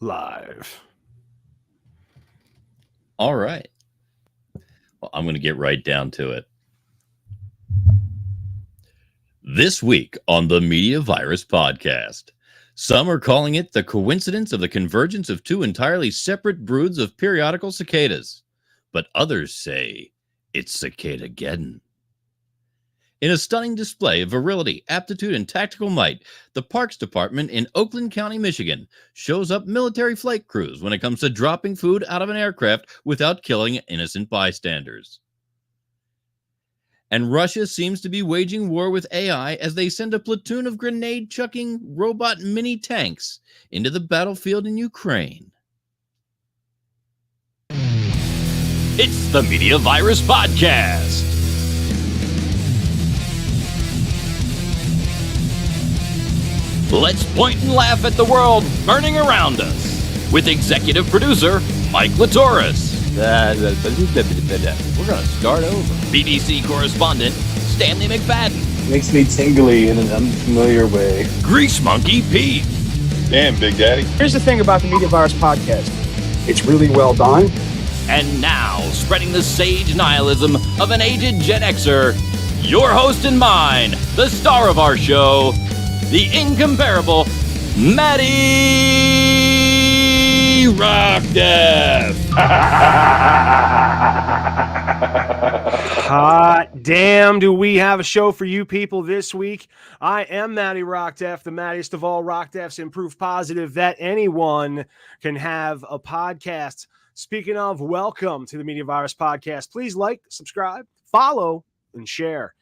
live. All right. Well, I'm going to get right down to it. This week on the Media Virus Podcast, some are calling it the coincidence of the convergence of two entirely separate broods of periodical cicadas, but others say it's Cicada-geddon. In a stunning display of virility, aptitude, and tactical might, the Parks Department in Oakland County, Michigan, shows up military flight crews when it comes to dropping food out of an aircraft without killing innocent bystanders. And Russia seems to be waging war with AI as they send a platoon of grenade-chucking robot mini-tanks into the battlefield in Ukraine. It's the Media Virus Podcast. Let's point and laugh at the world burning around us with executive producer Mike Latoris. We're going to start over. BBC correspondent Stanley McFadden. Makes me tingly in an unfamiliar way. Grease Monkey Pete. Damn, Big Daddy. Here's the thing about the Media Virus Podcast. It's really well done. And now, spreading the sage nihilism of an aged Gen Xer, your host and mine, the star of our show, the incomparable Maddie Rockdeath. Hot damn, do we have a show for you people this week? I am Maddie Rockdeath, the maddest of all Rockdeaths, and proof positive that anyone can have a podcast. Speaking of, welcome to the Media Virus Podcast. Please like, subscribe, follow, and share.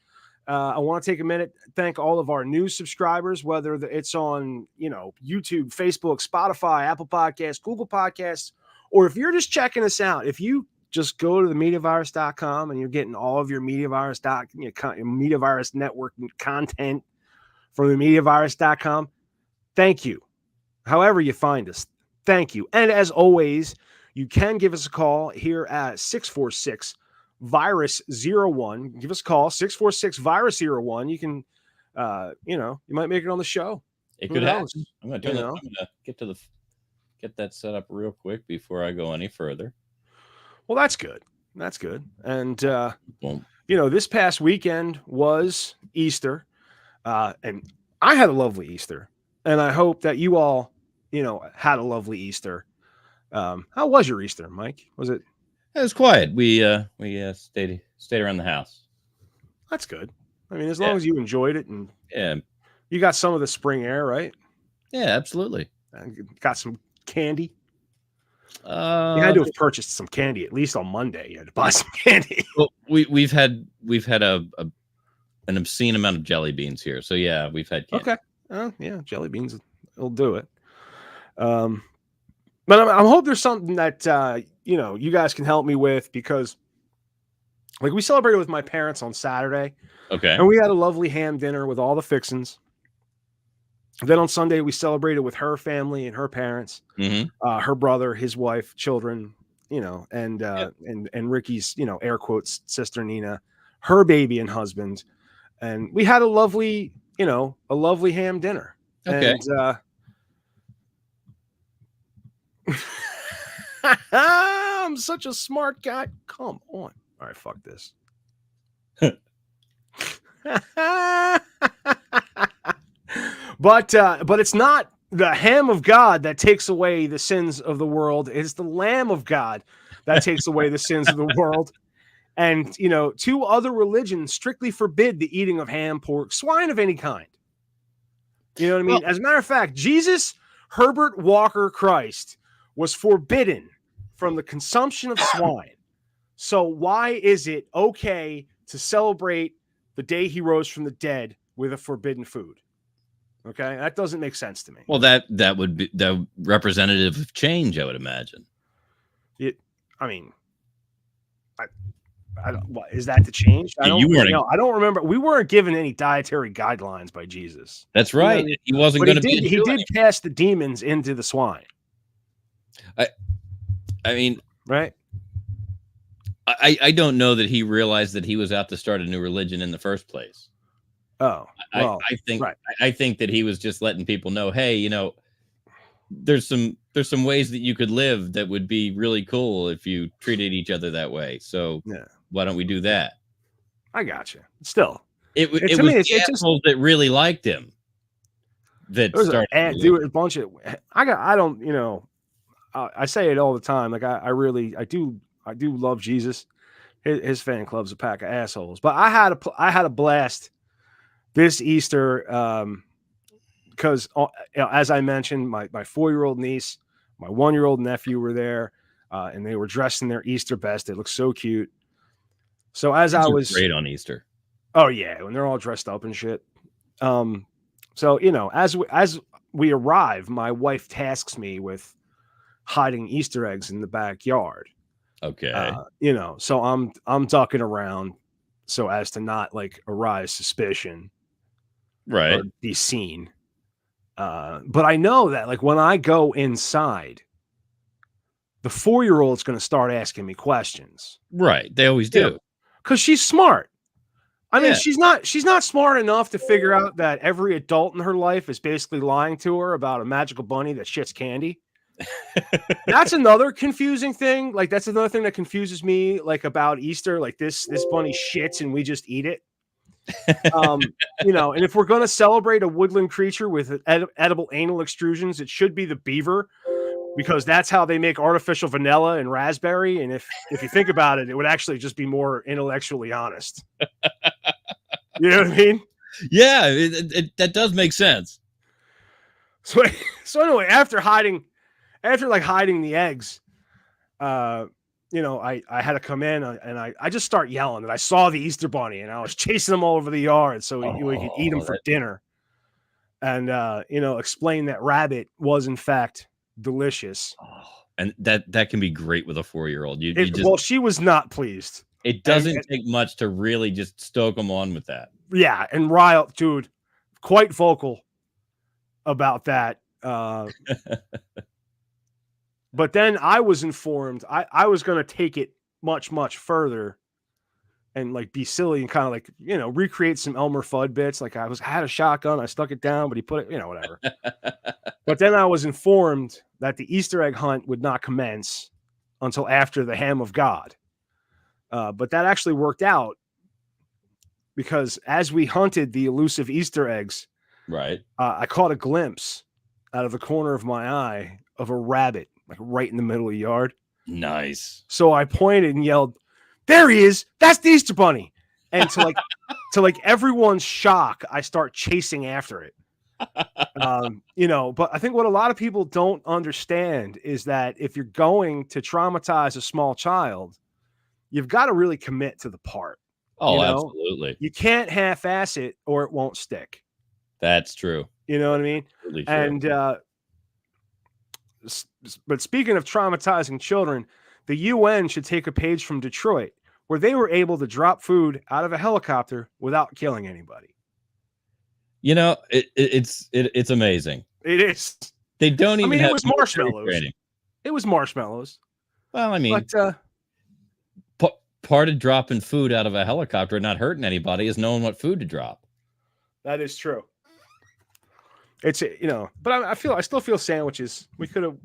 I want to take a minute, thank all of our new subscribers, whether it's on, YouTube, Facebook, Spotify, Apple Podcasts, Google Podcasts, or if you're just checking us out, if you just go to the MediaVirus.com and you're getting all of your Media Virus Network content from the MediaVirus.com, thank you. However you find us, thank you. And as always, you can give us a call here at 646 Virus 01. Give us a call, 646 Virus 01. You can, you might make it on the show. It could happen. I'm going to get that set up real quick before I go any further. Well, that's good. That's good. And, this past weekend was Easter. And I had a lovely Easter. And I hope that you all, had a lovely Easter. How was your Easter, Mike? Was it? It was quiet. We stayed around the house. That's good. I mean, as long as you enjoyed it and you got some of the spring air, right? Yeah, absolutely. Got some candy. You had to have purchased some candy at least on Monday. You had to buy some candy. Well, we've had an obscene amount of jelly beans here, so yeah, we've had candy. Okay. Yeah, jelly beans will do it. But I hope there's something that you guys can help me with, because we celebrated with my parents on Saturday. Okay. And we had a lovely ham dinner with all the fixins. Then on Sunday we celebrated with her family and her parents, her brother, his wife, children, and Ricky's, air quotes, sister Nina, her baby and husband. And we had a lovely ham dinner. Okay. And I'm such a smart guy. Come on. All right, fuck this. But it's not the ham of God that takes away the sins of the world. It's the Lamb of God that takes away the sins of the world. And, two other religions strictly forbid the eating of ham, pork, swine of any kind. You know what I mean? Well, as a matter of fact, Jesus Herbert Walker Christ was forbidden from the consumption of swine. So why is it okay to celebrate the day he rose from the dead with a forbidden food? Okay, that doesn't make sense to me. Well, that would be the representative of change, I would imagine. Is that the change? I don't remember. We weren't given any dietary guidelines by Jesus. That's right. He wasn't going to be. He did cast the demons into the swine. I mean, right? I don't know that he realized that he was out to start a new religion in the first place. Oh, well, I think that he was just letting people know, hey, there's some there's some ways that you could live that would be really cool if you treated each other that way. So Yeah, why don't we do that? I got you. Still, It was it's the just assholes that really liked him that there's started. a bunch of I don't I say it all the time. Like I do love Jesus. His fan club's a pack of assholes. But I had a blast this Easter because as I mentioned, my 4-year-old niece, my 1-year-old nephew were there, and they were dressed in their Easter best. They looked so cute. So as I was great on Easter. Oh yeah, when they're all dressed up and shit. So as we arrive, my wife tasks me with hiding Easter eggs in the backyard. Okay. So I'm ducking around so as to not like arouse suspicion, Right. or be seen. But I know that like when I go inside, the 4-year-old's going to start asking me questions. Right. They always do. Because she's smart. I mean, Yeah. she's not smart enough to figure out that every adult in her life is basically lying to her about a magical bunny that shits candy. That's another confusing thing. Like that's another thing that confuses me, like about Easter. Like this bunny shits and we just eat it. And if we're going to celebrate a woodland creature with edible anal extrusions, it should be the beaver, because that's how they make artificial vanilla and raspberry. And if you think about it, it would actually just be more intellectually honest. You know what I mean? Yeah, that does make sense. So anyway, after hiding the eggs, I had to come in and I just start yelling that I saw the Easter bunny and I was chasing them all over the yard so we could eat them for dinner, and explain that rabbit was in fact delicious. And that can be great with a 4-year-old. Well, she was not pleased. It doesn't take much to really just stoke them on with that. Yeah, and Ryle, dude, quite vocal about that. But then I was informed I was going to take it much, much further and like be silly and kind of like, recreate some Elmer Fudd bits. Like I had a shotgun, I stuck it down, but he put it, whatever. But then I was informed that the Easter egg hunt would not commence until after the Ham of God. But that actually worked out because as we hunted the elusive Easter eggs, right, I caught a glimpse out of the corner of my eye of a rabbit, like right in the middle of the yard. Nice. So I pointed and yelled, "There he is! That's the Easter bunny!" And to everyone's shock, I start chasing after it. But I think what a lot of people don't understand is that if you're going to traumatize a small child, you've got to really commit to the part. Oh, absolutely. You can't half-ass it or it won't stick. That's true. You know what I mean? Absolutely true. And but speaking of traumatizing children, the UN should take a page from Detroit, where they were able to drop food out of a helicopter without killing anybody. It's amazing. It is. They don't even. It was marshmallows. It was marshmallows. Well, I mean, but part of dropping food out of a helicopter and not hurting anybody is knowing what food to drop. That is true. It's but I still feel sandwiches. We could have.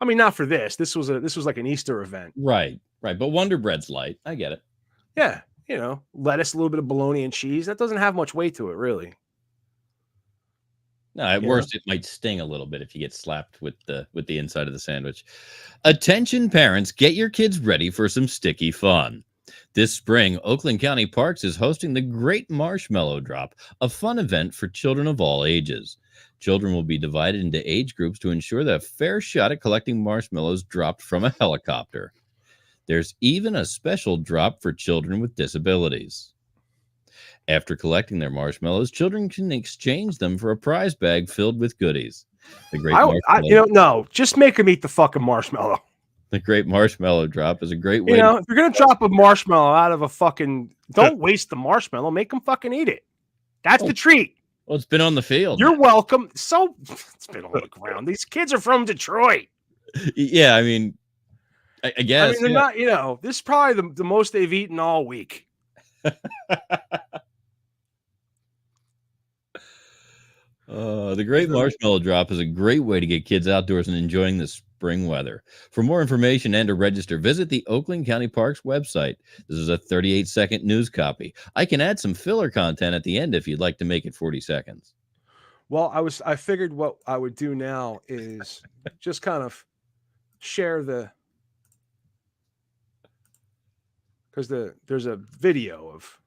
I mean, not for this. This was like an Easter event. Right. But Wonder Bread's light. I get it. Yeah, lettuce, a little bit of bologna and cheese. That doesn't have much weight to it, really. No, at worst, it might sting a little bit if you get slapped with the inside of the sandwich. Attention, parents, get your kids ready for some sticky fun. This spring, Oakland County Parks is hosting the Great Marshmallow Drop, a fun event for children of all ages. Children will be divided into age groups to ensure that a fair shot at collecting marshmallows dropped from a helicopter. There's even a special drop for children with disabilities. After collecting their marshmallows, children can exchange them for a prize bag filled with goodies. No, just make them eat the fucking marshmallow. The Great Marshmallow Drop is a great way. If you're gonna drop a marshmallow out of a fucking, don't waste the marshmallow. Make them fucking eat it. That's the treat. Well, it's been on the field. You're welcome. So it's been on the ground. These kids are from Detroit. Yeah, I mean, I guess they're not. This is probably the most they've eaten all week. The Great Marshmallow Drop is a great way to get kids outdoors and enjoying the spring weather. For more information and to register, visit the Oakland County Parks website. This is a 38-second news copy. I can add some filler content at the end if you'd like to make it 40 seconds. Well, I figured what I would do now is just kind of share because there's a video of.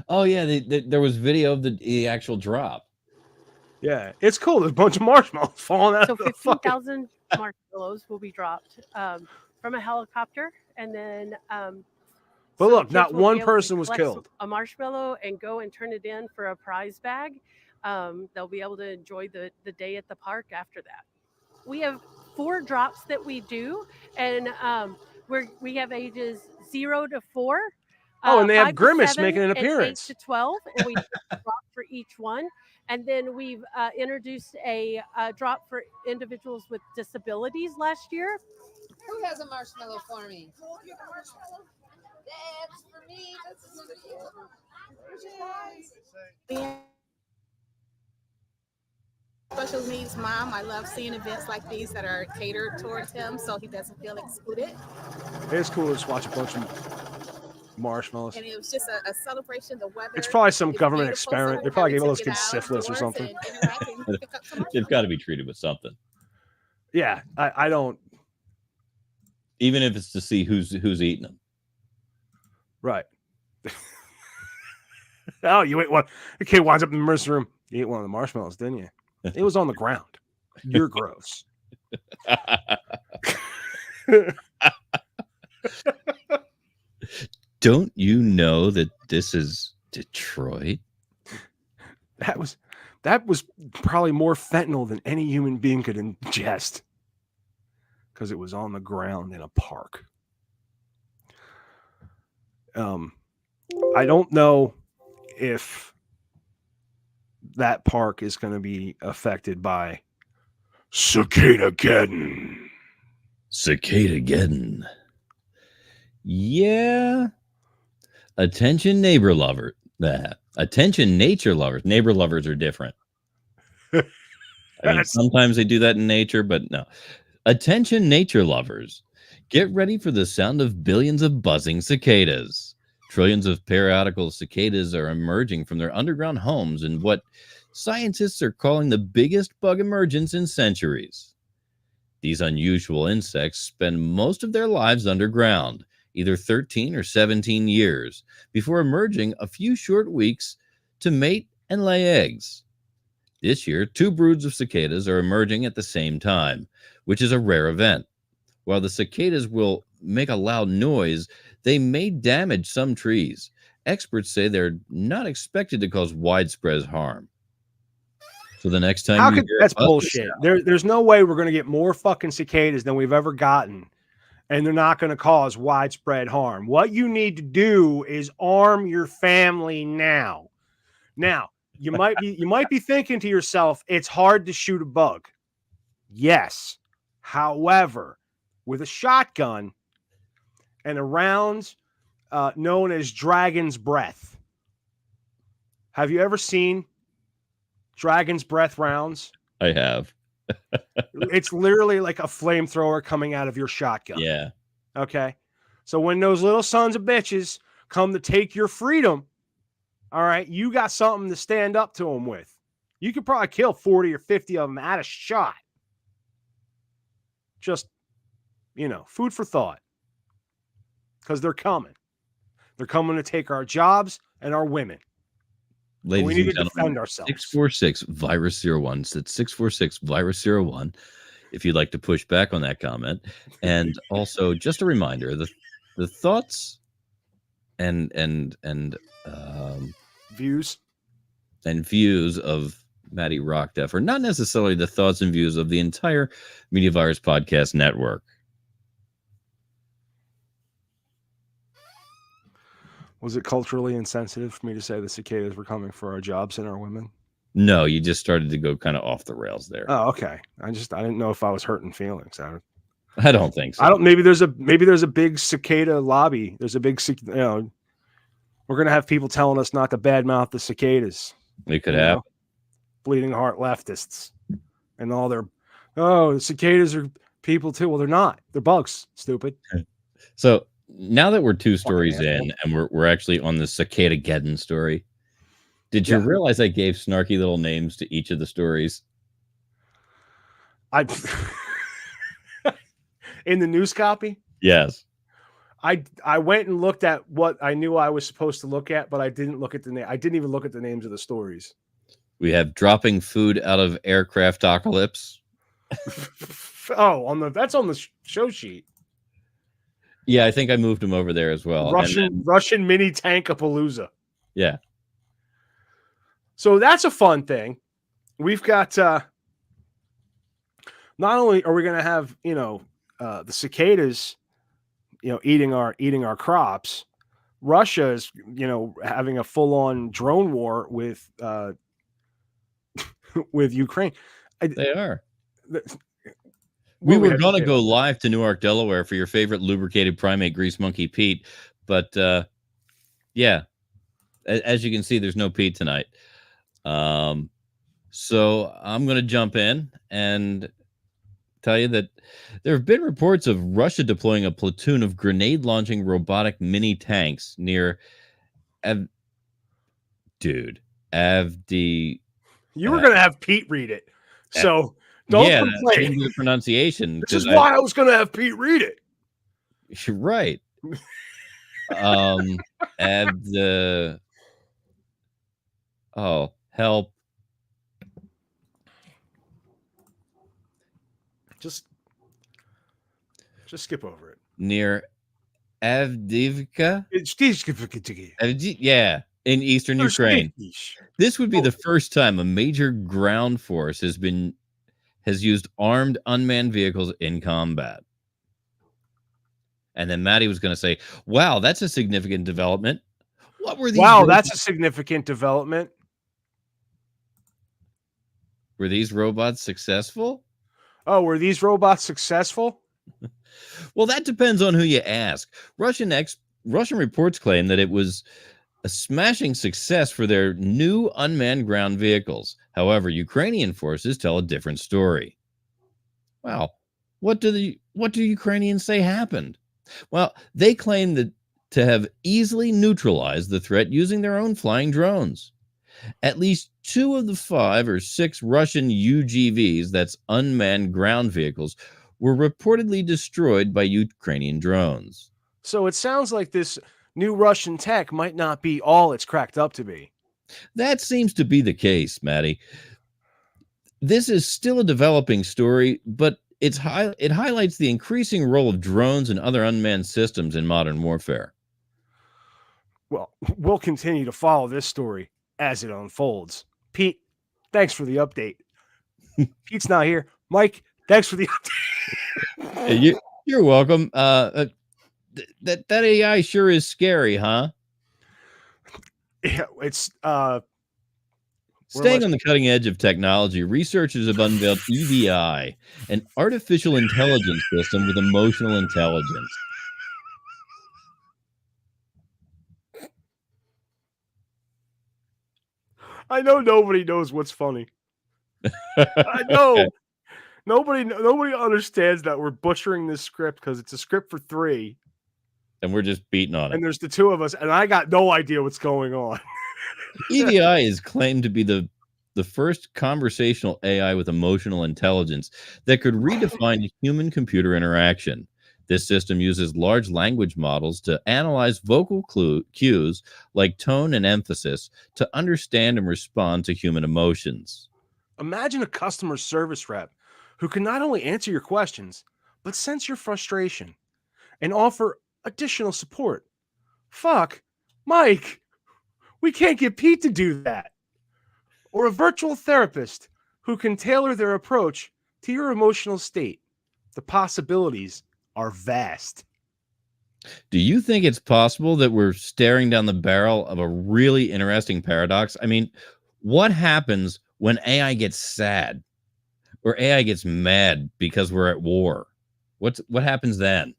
Oh yeah, there was video of the actual drop. Yeah, it's cool. There's a bunch of marshmallows falling out. So of the 15,000 marshmallows will be dropped from a helicopter, and then. But look, kids not will be one able to person was collect killed. A marshmallow and go and turn it in for a prize bag. They'll be able to enjoy the day at the park after that. We have 4 drops that we do, and we have ages 0 to 4. Oh, and they have 5 to Grimace 7, making an and appearance. 8 to 12, and we drop for each one. And then we've introduced a drop for individuals with disabilities last year. Who has a marshmallow for me? That's for me. That's for Special needs mom. I love seeing events like these that are catered towards him so he doesn't feel excluded. It's cool to just watch a bunch of marshmallows. And it was just a celebration. The weather. It's probably some is government beautiful, experiment. so They probably we're gave all happy those to kids get syphilis or outdoors something. and interact and pick up some They've got to be treated with something, Yeah, I don't. even if it's to see who's eating them. Right. Oh, you ate one. The kid winds up in the emergency room. You ate one of the marshmallows, didn't you? It was on the ground. You're gross. Don't you know that this is Detroit? That was probably more fentanyl than any human being could ingest because it was on the ground in a park. I don't know if that park is going to be affected by Cicada-geddon. Cicada-geddon. Yeah. Attention neighbor lover. Attention nature lovers. Neighbor lovers are different. I mean, sometimes they do that in nature, but no. Attention nature lovers. Get ready for the sound of billions of buzzing cicadas. Trillions of periodical cicadas are emerging from their underground homes in what scientists are calling the biggest bug emergence in centuries. These unusual insects spend most of their lives underground, either 13 or 17 years, before emerging a few short weeks to mate and lay eggs. This year, 2 broods of cicadas are emerging at the same time, which is a rare event. While the cicadas will make a loud noise, they may damage some trees. Experts say they're not expected to cause widespread harm. So the next time that's bullshit. There's no way we're going to get more fucking cicadas than we've ever gotten, and they're not going to cause widespread harm. What you need to do is arm your family now. Now, you might be thinking to yourself, it's hard to shoot a bug. Yes. However, with a shotgun and a round known as Dragon's Breath. Have you ever seen Dragon's Breath rounds? I have. It's literally like a flamethrower coming out of your shotgun. Yeah. Okay. So when those little sons of bitches come to take your freedom, all right, you got something to stand up to them with. You could probably kill 40 or 50 of them at a shot. Just, food for thought. Because they're coming. They're coming to take our jobs and our women. Ladies we need and to gentlemen, defend ourselves. 646 virus 01. That's 646 virus 01. If you'd like to push back on that comment. And also, just a reminder, the thoughts and views of Matty Rockdeff are not necessarily the thoughts and views of the entire Media Virus Podcast Network. Was it culturally insensitive for me to say the cicadas were coming for our jobs and our women? No, you just started to go kind of off the rails there. Oh, okay. I didn't know if I was hurting feelings. I don't think so. Maybe there's a big cicada lobby. There's a big, we're going to have people telling us not to badmouth the cicadas. It could happen. bleeding heart leftists and all their, oh, the cicadas are people too. Well, they're not. They're bugs. Stupid. So now that we're 2 stories asshole. in and we're actually on the Cicada-geddon story, did you Yeah. realize I gave snarky little names to each of the stories? I in the news copy. Yes. I went and looked at what I knew I was supposed to look at, but I didn't look at the name. I didn't even look at the names of the stories. We have dropping food out of Aircraft-ocolypse. Oh, that's on the show sheet. Yeah, I think I moved them over there as well. Russian Mini-Tank-apalooza. Yeah. So that's a fun thing. We've got not only are we going to have, the cicadas, eating our crops. Russia is, having a full-on drone war with with Ukraine. They are. We were going to go live to Newark, Delaware for your favorite lubricated primate grease monkey, Pete. But yeah, as you can see, there's no Pete tonight. So I'm going to jump in and tell you that there have been reports of Russia deploying a platoon of grenade-launching robotic mini tanks near Avdi. You were going to have Pete read it. So don't complain. The pronunciation. This is why I was going to have Pete read it. You're right. Oh, help. Just skip over it. Near Avdiivka? Yeah, in eastern Ukraine. This would be the first time a major ground force has used armed unmanned vehicles in combat. And then Maddie was going to say, wow, that's a significant development. What were these? Wow, that's a significant development. Were these robots successful? Oh, were these robots successful? Well, that depends on who you ask. Russian reports claim that it was a smashing success for their new unmanned ground vehicles. However, Ukrainian forces tell a different story. Wow. What do Ukrainians say happened? Well, they claim that to have easily neutralized the threat using their own flying drones. At least 2 of the 5 or 6 Russian UGVs, that's unmanned ground vehicles, were reportedly destroyed by Ukrainian drones. So it sounds like this new Russian tech might not be all it's cracked up to be. That seems to be the case, Maddie. This is still a developing story, but it highlights the increasing role of drones and other unmanned systems in modern warfare. Well, we'll continue to follow this story as it unfolds. Pete, thanks for the update. Pete's not here. Mike, thanks for the update. You're welcome. That AI sure is scary, huh? Yeah, it's staying on the cutting edge of technology. Researchers have unveiled EVI, an artificial intelligence system with emotional intelligence. I know nobody knows what's funny. I know. Nobody understands that we're butchering this script because it's a script for 3. And we're just beating on it. And there's the 2 of us, and I got no idea what's going on. EVI is claimed to be the first conversational AI with emotional intelligence that could redefine human-computer interaction. This system uses large language models to analyze vocal cues like tone and emphasis to understand and respond to human emotions. Imagine a customer service rep who can not only answer your questions, but sense your frustration and offer additional support. Fuck, Mike, we can't get Pete to do that. Or a virtual therapist who can tailor their approach to your emotional state. The possibilities are vast. Do you think it's possible that we're staring down the barrel of a really interesting paradox? I mean, what happens when AI gets sad or AI gets mad because we're at war? What happens then?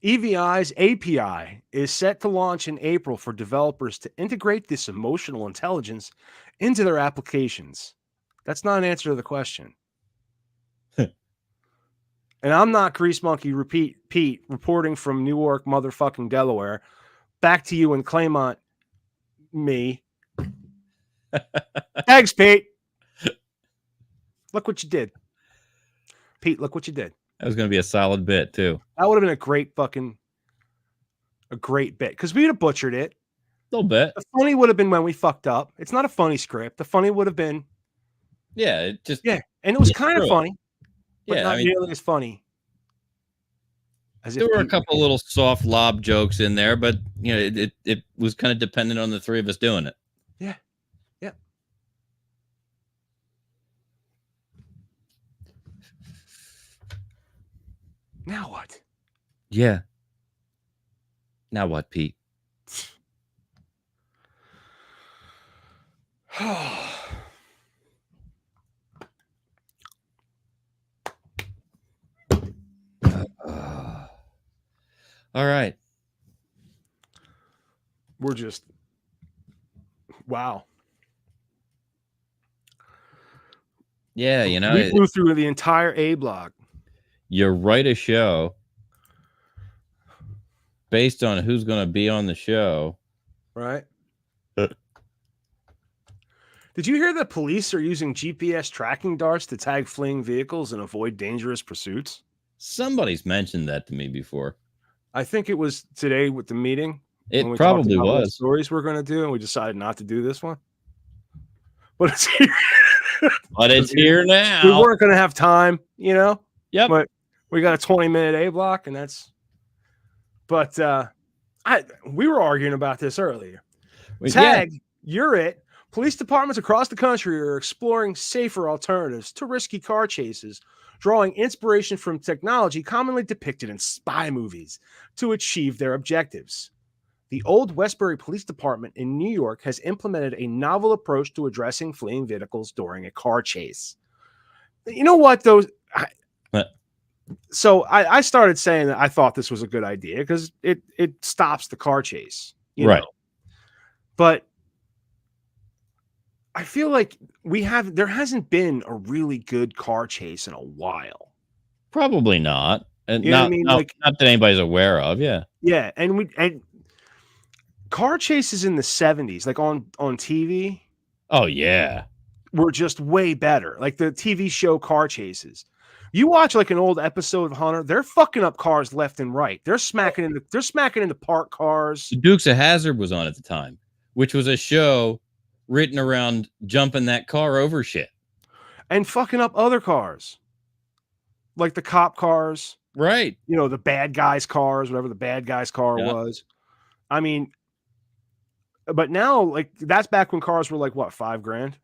EVI's API is set to launch in April for developers to integrate this emotional intelligence into their applications. That's not an answer to the question. And I'm not Grease Monkey Pete reporting from Newark, motherfucking Delaware. Back to you in Claymont, me. Thanks, Pete. Look what you did. Pete, look what you did. That was going to be a solid bit, too. That would have been a great bit. Because we'd have butchered it. A little bit. The funny would have been when we fucked up. It's not a funny script. The funny would have been. Yeah, it just. Yeah, and it was kind of funny. But Yeah, not nearly as funny. There were a couple little soft lob jokes in there, but you know, it was kind of dependent on the three of us doing it. Yeah. Yeah. Now what? Yeah. Now what, Pete? All right. We're just wow. Yeah, you know, we flew through the entire A block. You write a show based on who's going to be on the show, right? Did you hear that police are using GPS tracking darts to tag fleeing vehicles and avoid dangerous pursuits? Somebody's mentioned that to me before. I think it was today with the meeting. It probably was. Stories we're going to do, and we decided not to do this one. But it's here. But it's here now. We weren't going to have time, you know? Yep. But we got a 20-minute A block, and that's... But we were arguing about this earlier. Tag, you're it. Police departments across the country are exploring safer alternatives to risky car chases, drawing inspiration from technology commonly depicted in spy movies to achieve their objectives. The Old Westbury Police Department in New York has implemented a novel approach to addressing fleeing vehicles during a car chase. You know what, though? So I started saying that I thought this was a good idea because it stops the car chase. You know? But I feel like there hasn't been a really good car chase in a while. Probably not. And you know what I mean? not that anybody's aware of. Yeah. Yeah. And car chases in the 70s, like on TV. Oh, yeah. Were just way better. Like the TV show car chases. You watch like an old episode of Hunter, they're fucking up cars left and right. They're smacking into parked cars. The Dukes of Hazzard was on at the time, which was a show written around jumping that car over shit. And fucking up other cars. Like the cop cars. Right. You know, the bad guys' cars, whatever the bad guy's car was. I mean, but now, like, that's back when cars were like, what, $5,000?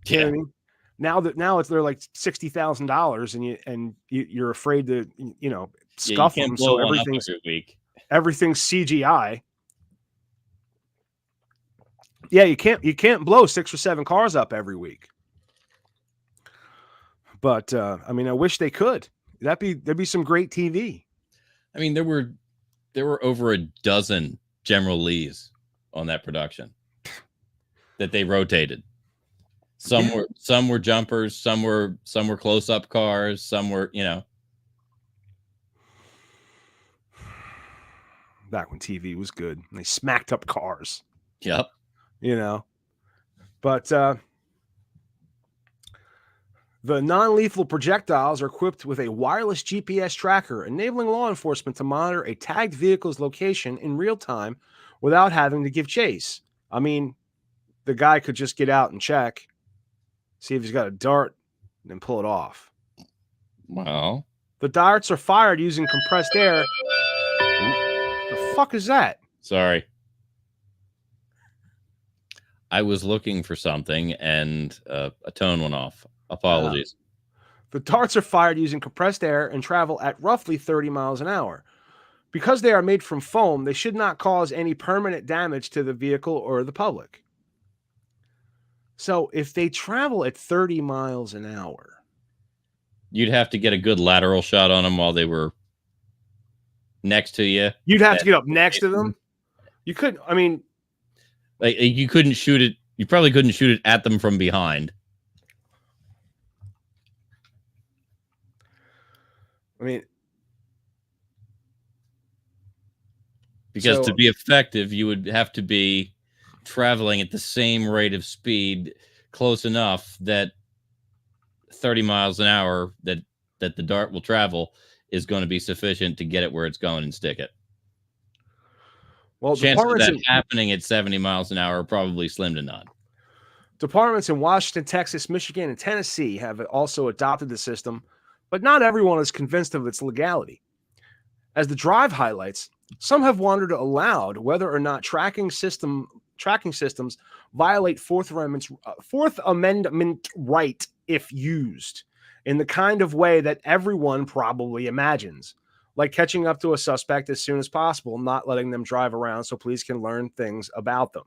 Yeah. You know what I mean? Now they're like $60,000 and you're afraid to, you know, scuff them. So everything's CGI. Yeah, you can't blow 6 or 7 cars up every week. But I mean, I wish they could. There'd be some great TV. I mean, there were over a dozen General Lees on that production that they rotated. Some were jumpers, some were close-up cars, some were, you know. Back when TV was good, and they smacked up cars. Yep. You know. But the non-lethal projectiles are equipped with a wireless GPS tracker, enabling law enforcement to monitor a tagged vehicle's location in real time without having to give chase. I mean, the guy could just get out and check. See if he's got a dart, and then pull it off. Wow. The darts are fired using compressed air. The fuck is that? Sorry. I was looking for something, and a tone went off. Apologies. The darts are fired using compressed air and travel at roughly 30 miles an hour. Because they are made from foam, they should not cause any permanent damage to the vehicle or the public. So if they travel at 30 miles an hour, you'd have to get a good lateral shot on them while they were next to you. You'd have to get up next to them. You couldn't, I mean, like you couldn't shoot it. You probably couldn't shoot it at them from behind. I mean, because to so- be effective, you would have to be traveling at the same rate of speed, close enough that 30 miles an hour that the dart will travel is going to be sufficient to get it where it's going and stick it. well, Chances of departments that in, happening at 70 miles an hour are probably slim to none. departments in Washington, Texas, Michigan, and Tennessee have also adopted the system, but not everyone is convinced of its legality. As the drive highlights, some have wondered aloud whether or not tracking systems violate Fourth Amendment right if used in the kind of way that everyone probably imagines, like catching up to a suspect as soon as possible, not letting them drive around so police can learn things about them.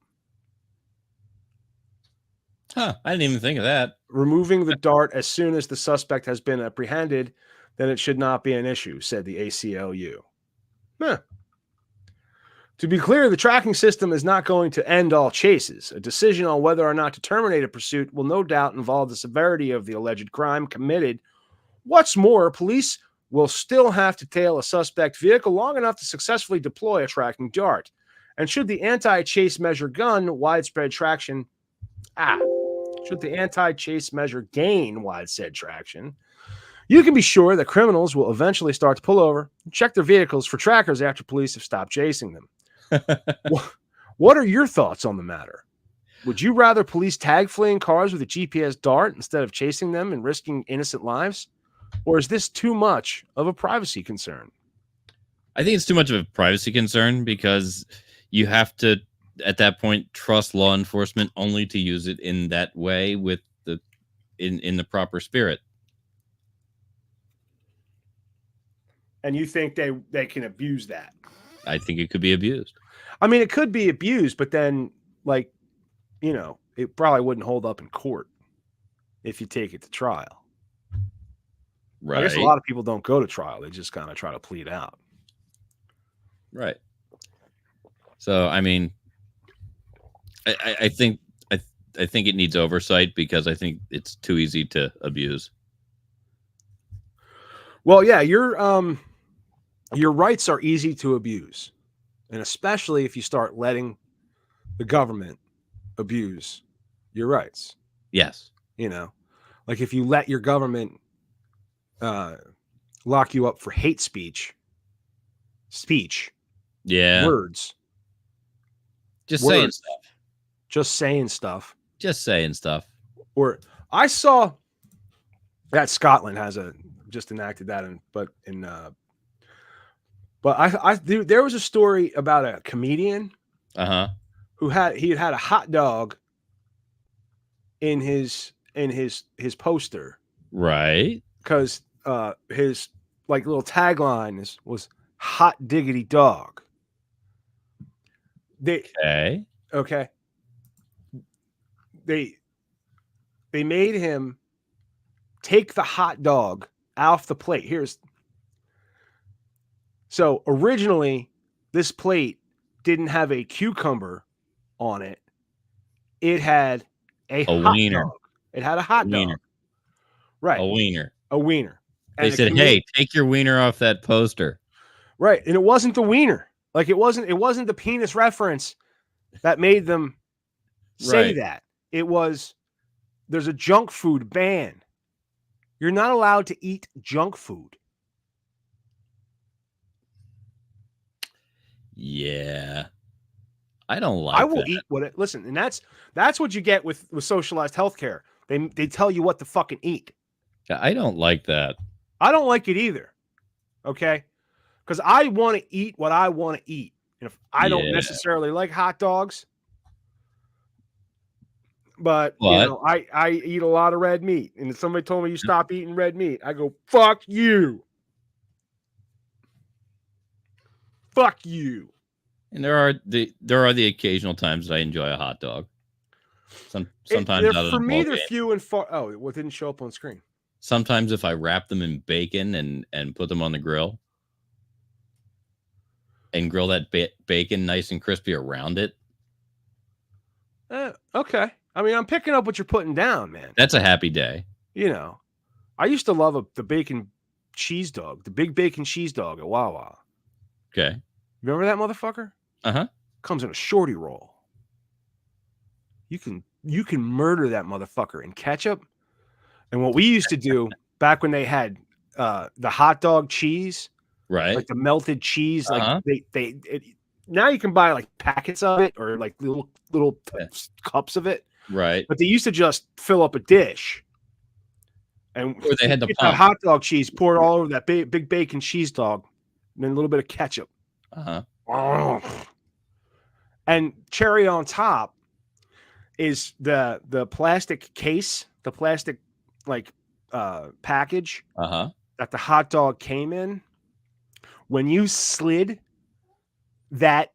Huh, I didn't even think of that. Removing the dart as soon as the suspect has been apprehended, then it should not be an issue, said the ACLU. Huh. To be clear, the tracking system is not going to end all chases. A decision on whether or not to terminate a pursuit will no doubt involve the severity of the alleged crime committed. What's more, police will still have to tail a suspect vehicle long enough to successfully deploy a tracking dart. And should the anti-chase measure gain widespread traction, you can be sure that criminals will eventually start to pull over and check their vehicles for trackers after police have stopped chasing them. What are your thoughts on the matter? Would you rather police tag fleeing cars with a GPS dart instead of chasing them and risking innocent lives? Or is this too much of a privacy concern? I think it's too much of a privacy concern because you have to, at that point, trust law enforcement only to use it in that way with in the proper spirit. And you think they can abuse that? I think it could be abused. I mean, it could be abused, but then, like, you know, it probably wouldn't hold up in court if you take it to trial. Right. I guess a lot of people don't go to trial. They just kind of try to plead out. Right. So, I mean, I think it needs oversight because I think it's too easy to abuse. Well, yeah, your rights are easy to abuse, and especially if you start letting the government abuse your rights. Yes. You know, like if you let your government lock you up for hate speech, Yeah. words, Just words. saying stuff. Just saying stuff. Just saying stuff. Or I saw that Scotland has just enacted that, there was a story about a comedian who had a hot dog in his poster, right? Because his like little tagline was "Hot diggity dog." Okay. They made him take the hot dog off the plate. So originally, this plate didn't have a cucumber on it. It had a hot wiener. dog. It had a hot dog. Right. A wiener. A wiener. They said, "Hey, take your wiener off that poster." Right. And it wasn't the wiener. Like it wasn't the penis reference that made them say that. It was, there's a junk food ban. You're not allowed to eat junk food. Yeah. I don't like I will that. eat what it, listen, and that's what you get with socialized healthcare. They tell you what to fucking eat. I don't like that. I don't like it either. Okay? Because I want to eat what I want to eat. And if I don't necessarily like hot dogs, but you know, I eat a lot of red meat. And if somebody told me you stop eating red meat, I go, fuck you. Fuck you. And there are the occasional times that I enjoy a hot dog. Sometimes for me, they're few and far. Oh, it didn't show up on screen. Sometimes if I wrap them in bacon and put them on the grill and grill that bacon nice and crispy around it. Okay. I mean, I'm picking up what you're putting down, man. That's a happy day. You know, I used to love the bacon cheese dog, the big bacon cheese dog at Wawa. Okay. Remember that motherfucker? Uh-huh. Comes in a shorty roll. You can murder that motherfucker in ketchup. And what we used to do back when they had the hot dog cheese, Right. like the melted cheese, Uh-huh. like now you can buy like packets of it or like little cups of it. Right. But they used to just fill up a dish. And Or they had the get that pump. hot dog cheese, pour it all over that big bacon cheese dog, and then a little bit of ketchup. Uh-huh. Oh. And cherry on top is the plastic case, the plastic like package Uh-huh. that the hot dog came in. When you slid that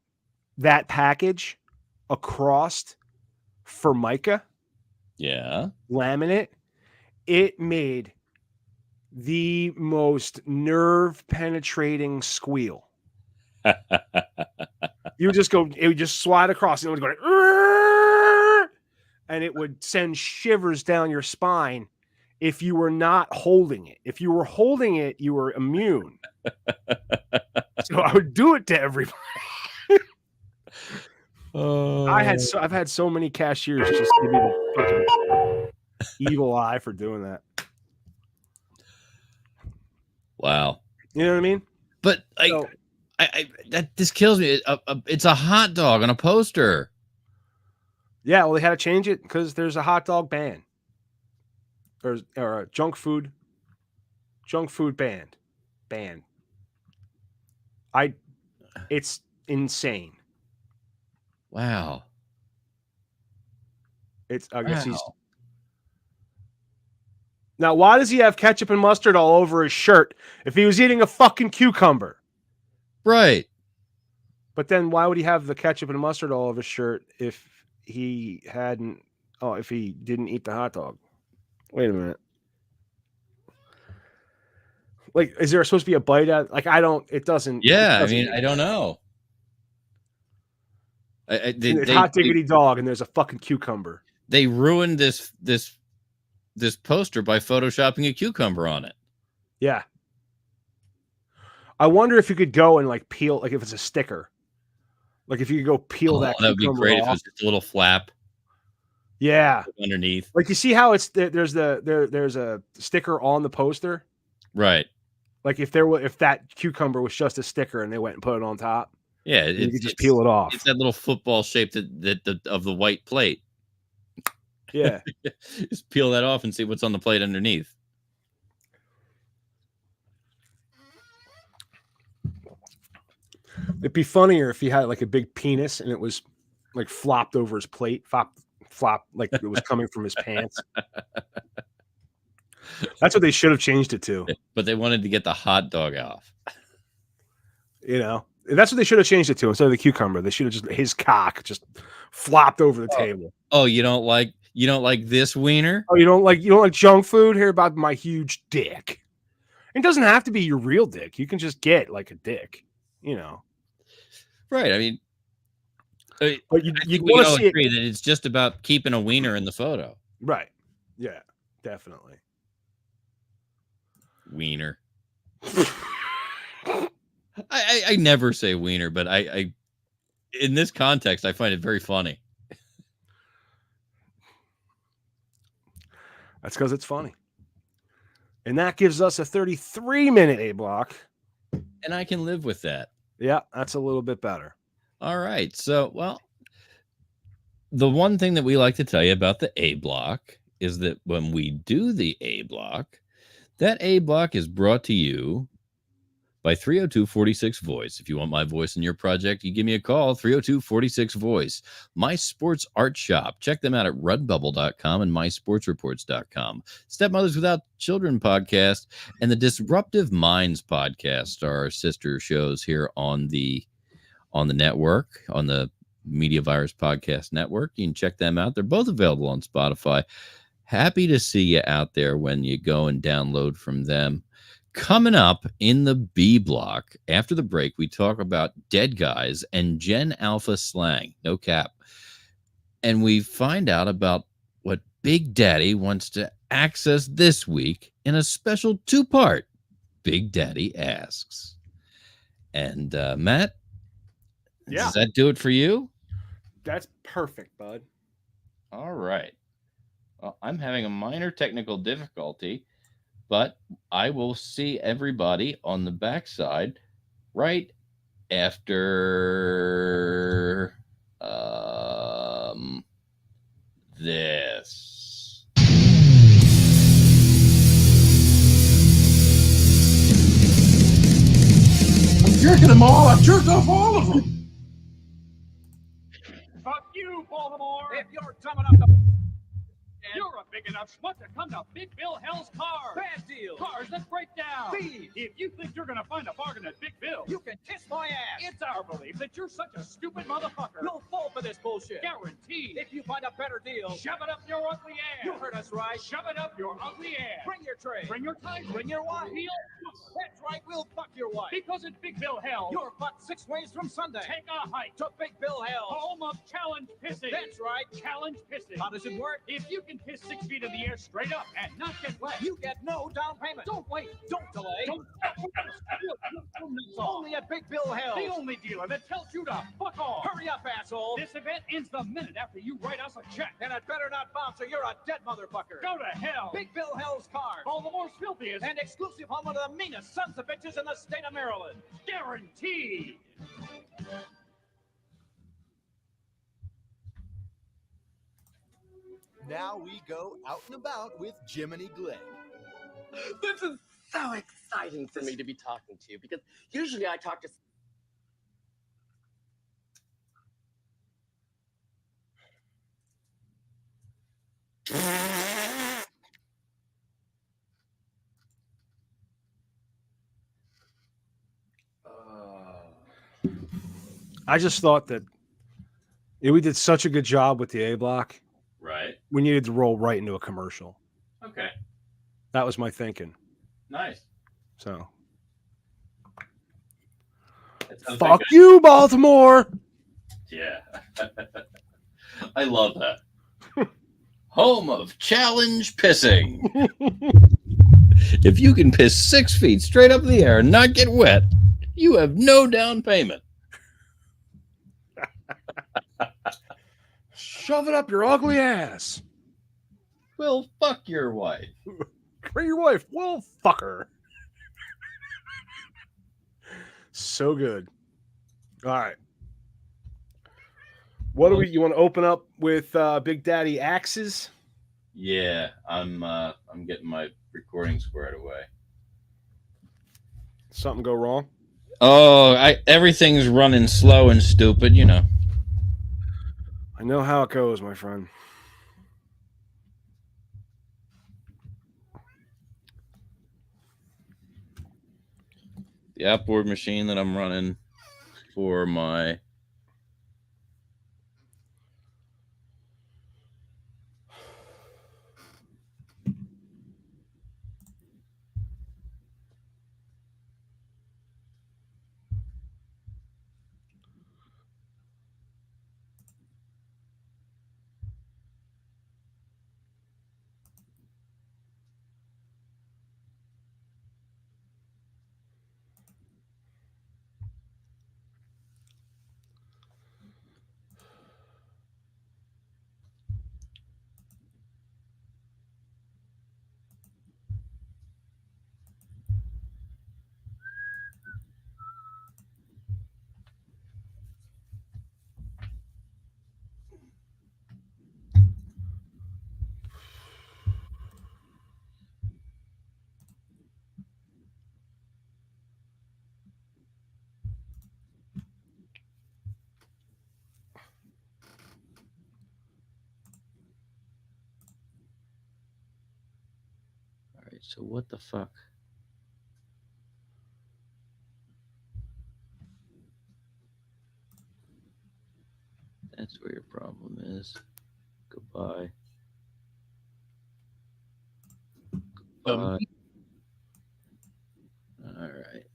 package across Formica Yeah. laminate, it made the most nerve penetrating squeal. You would just go, it would just slide across and it would go, "Arrgh!" and it would send shivers down your spine if you were not holding it. If you were holding it, you were immune. So I would do it to everybody. I've had so many cashiers just give me the fucking evil eye for doing that. Wow. You know what I mean? But So- this kills me. It's a hot dog on a poster. Yeah, well, they had to change it because there's a hot dog ban. Or a junk food ban. It's insane. Wow. I guess he's Wow. now. Why does he have ketchup and mustard all over his shirt if he was eating a fucking cucumber? Right. But then why would he have the ketchup and mustard all over his shirt if he hadn't? Oh, if he didn't eat the hot dog. Wait a minute. Like, is there supposed to be a bite out? Like, I don't. It doesn't. Yeah. It doesn't, I mean, I don't know. it's hot diggity dog, and there's a fucking cucumber. They ruined this poster by photoshopping a cucumber on it. Yeah. I wonder if you could go and like peel, like if it's a sticker, like if you could go peel that. That would be cucumber great if it off. was just a little flap Yeah. underneath. Like you see how it's there's a sticker on the poster. Right. Like if that cucumber was just a sticker and they went and put it on top. Yeah. You could just peel it off. It's that little football shape that of the white plate. Yeah. Just peel that off and see what's on the plate underneath. It'd be funnier if he had like a big penis and it was like flopped over his plate, flop like it was coming from his pants. That's what they should have changed it to. But they wanted to get the hot dog off. You know, that's what they should have changed it to instead of the cucumber. They should have just his cock just flopped over the table. Oh, you don't like this wiener? Oh, you don't like junk food? Hear about my huge dick. It doesn't have to be your real dick. You can just get like a dick, you know. Right. I mean, But I you think we want all to see agree it. that it's just about keeping a wiener in the photo. Right. Yeah, definitely. Wiener. I never say wiener, but I in this context I find it very funny. That's because it's funny. And that gives us a 33-minute A block. And I can live with that. Yeah, that's a little bit better. All right. So, well, the one thing that we like to tell you about the A block is that when we do the A block, that A block is brought to you by 302-46-VOICE. If you want my voice in your project, you give me a call, 302-46-VOICE. MySports Art Shop. Check them out at redbubble.com and mysportsreports.com. Stepmothers Without Children podcast and the Disruptive Minds podcast are our sister shows here on the network, on the Media Virus Podcast Network. You can check them out. They're both available on Spotify. Happy to see you out there when you go and download from them. Coming up in the B block, after the break, we talk about Dead Guys and Gen Alpha Slang. No cap. And we find out about what Big Daddy wants to access this week in a special two-part Big Daddy asks. And Matt, Yeah. does that do it for you? That's perfect, bud. All right. Well, I'm having a minor technical difficulty, but I will see everybody on the backside right after this. I'm jerking them all. I jerked off all of them. Fuck you, Baltimore! If you're dumb enough to... You're a big enough schmuck to come to Big Bill Hell's Cars. Bad deal. Cars that break down. Thieves. If you think you're going to find a bargain at Big Bill, you can kiss my ass. It's our belief that you're such a stupid motherfucker. You'll fall for this bullshit. Guaranteed. If you find a better deal, shove it up your ugly ass. You heard us right. Shove it up your ugly ass. Bring your tray. Bring your time. Bring your wife. That's right. We'll fuck your wife. Because at Big Bill Hell, you're fucked 6 ways from Sunday. Take a hike to Big Bill Hell, home of challenge pissing. That's right. Challenge pissing. How does it work? If you can piss 6 feet in the air straight up and not get wet, you get no down payment. Don't wait. Don't delay. Don't. Only at Big Bill Hell, the only dealer that tells you to fuck off. Hurry up, asshole. This event ends the minute after you write us a check. And it better not bounce or you're a dead motherfucker. Go to hell. Big Bill Hell's Cars. Baltimore's filthiest and exclusive home of the meanest sons of bitches in the state of Maryland. Guaranteed. Now we go out and about with Jiminy Glenn. This is so exciting for me to be talking to you because usually I talk to... I just thought that we did such a good job with the A block. Right. We needed to roll right into a commercial. Okay. That was my thinking. Nice. So, Fuck fuck you, Baltimore. Yeah. I love that. Home of challenge pissing. If you can piss 6 feet straight up in the air and not get wet, you have no down payment. Shove it up your ugly ass. Well, fuck your wife. For your wife. Well, fuck her. So good. All right. What do you want to open up with Big Daddy Axes? Yeah, I'm getting my recording squared away. Something go wrong? Oh, everything's running slow and stupid, you know. I know how it goes, my friend. The outboard machine that I'm running for my So what the fuck? That's where your problem is. Goodbye. Goodbye. All right.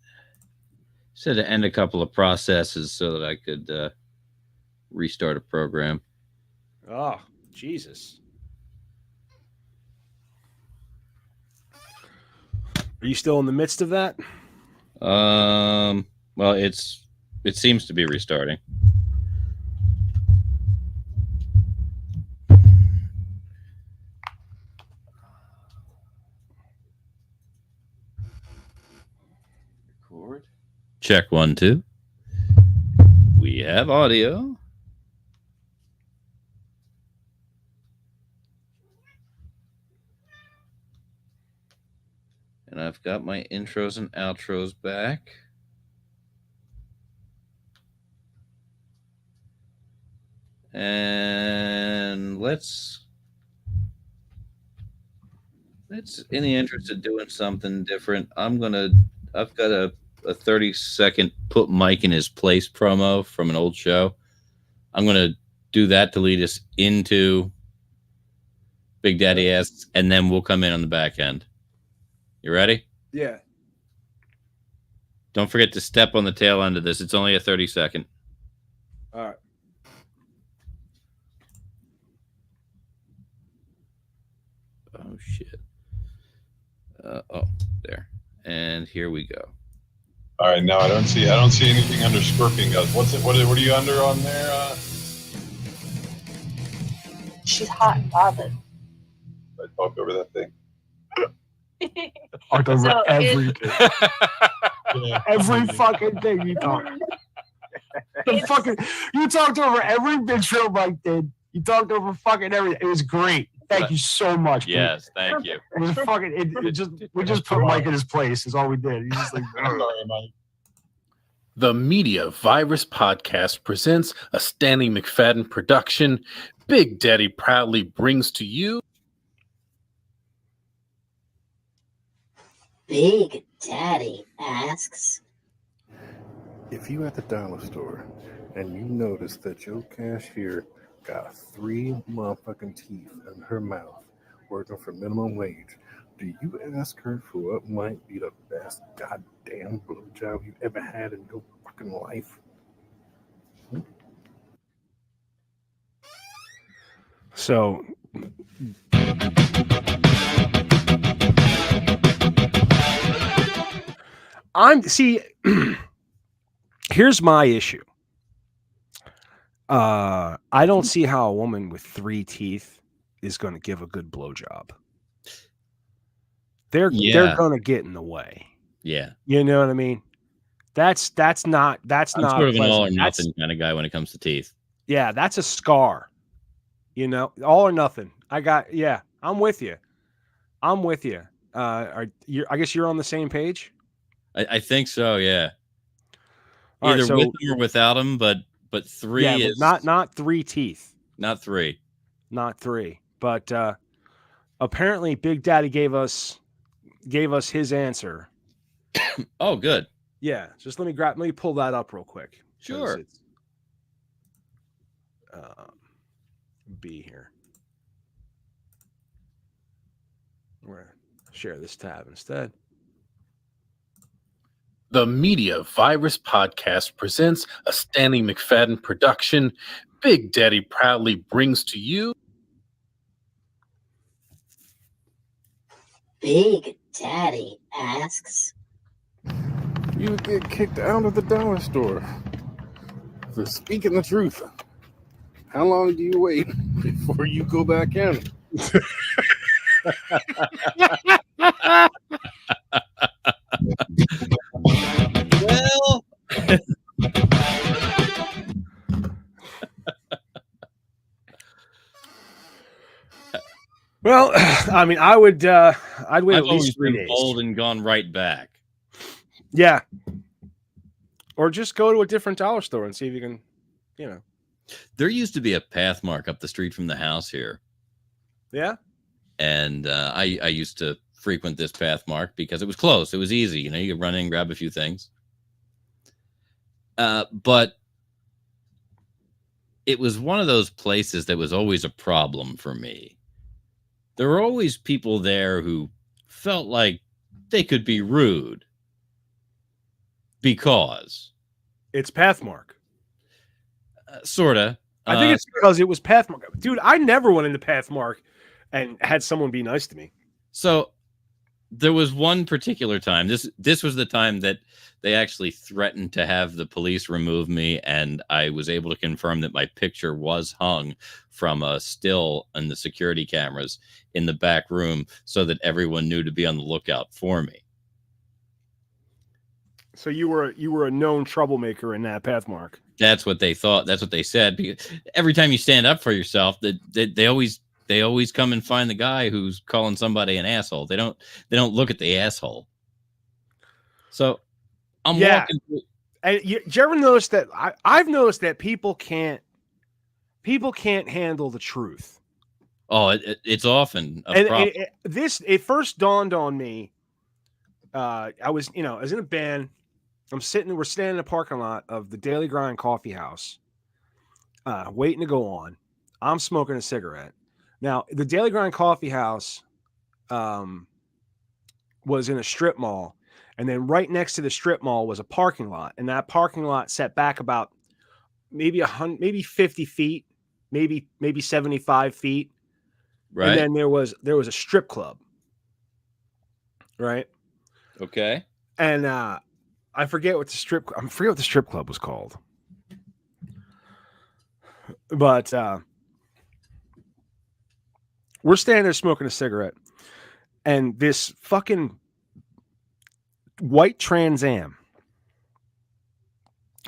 Said to end a couple of processes so that I could restart a program. Oh, Jesus. Are you still in the midst of that? Well, it seems to be restarting. Record. Check 1, 2. We have audio. And I've got my intros and outros back. And let's in the interest of doing something different, I've got a 30-second put Mike in his place promo from an old show. I'm gonna do that to lead us into Big Daddy Asks, and then we'll come in on the back end. You ready? Yeah. Don't forget to step on the tail end of this. It's only a 30-second. All right. Oh shit. There. And here we go. All right, now I don't see anything under Scorpion Guys. What are you under on there? She's hot and bothered. I talk over that thing. Talked over So everything. Yeah. Every fucking thing you talked. You talked over every big show Mike did. You talked over fucking everything. It was great. Thank you so much. Dude. Yes, thank you. It was fucking. We just put Mike in his place. Is all we did. He's just like. I'm sorry, Mike. The Media Virus Podcast presents a Stanley McFadden production. Big Daddy proudly brings to you. Big Daddy asks, if you at the dollar store and you notice that your cashier got 3 motherfucking teeth in her mouth working for minimum wage, do you ask her for what might be the best goddamn blowjob you ever had in your fucking life? So here's my issue. I don't see how a woman with 3 teeth is going to give a good blowjob. They're going to get in the way. Yeah. You know what I mean? That's not I'm not sort of an pleasant. all or nothing kind of guy when it comes to teeth. Yeah, that's a scar. You know, all or nothing. I'm with you. I guess you're on the same page. I think so. Yeah. All Either right, so, with them or without them, but 3 is not 3 teeth. Not 3. Not 3. But apparently, Big Daddy gave us his answer. Oh, good. Yeah, just let me pull that up real quick. Sure. It's, B here. We're gonna share this tab instead. The Media Virus Podcast presents a Stanley McFadden production. Big Daddy proudly brings to you. Big Daddy asks, You would get kicked out of the dollar store for speaking the truth. How long do you wait before you go back in? Well, well, I mean, I'd wait I've at always least 3 been days. bold and gone right back. Yeah. Or just go to a different dollar store and see if you can, you know. There used to be a path mark up the street from the house here. Yeah. And I used to frequent this path mark because it was close. It was easy. You know, you could run in and grab a few things. But it was one of those places that was always a problem for me. There were always people there who felt like they could be rude because it's Pathmark. Sorta. I think it's because it was Pathmark. Dude, I never went into Pathmark and had someone be nice to me. So There was one particular time. This was the time that they actually threatened to have the police remove me, and I was able to confirm that my picture was hung from a still in the security cameras in the back room, so that everyone knew to be on the lookout for me. So you were a known troublemaker in that Pathmark. That's what they thought. That's what they said. Because every time you stand up for yourself, they always come and find the guy who's calling somebody an asshole. They don't look at the asshole. So I'm walking through. And you ever notice that I've noticed that people can't handle the truth. Oh, it's often a problem. It first dawned on me. I was in a band. we're standing in the parking lot of the Daily Grind Coffee House, waiting to go on. I'm smoking a cigarette. Now, the Daily Grind Coffee House was in a strip mall, and then right next to the strip mall was a parking lot, and that parking lot set back about maybe 50 feet, maybe 75 feet. Right. And then there was a strip club. Right. Okay. And I forget what the strip club was called. But we're standing there smoking a cigarette, and this fucking white Trans Am,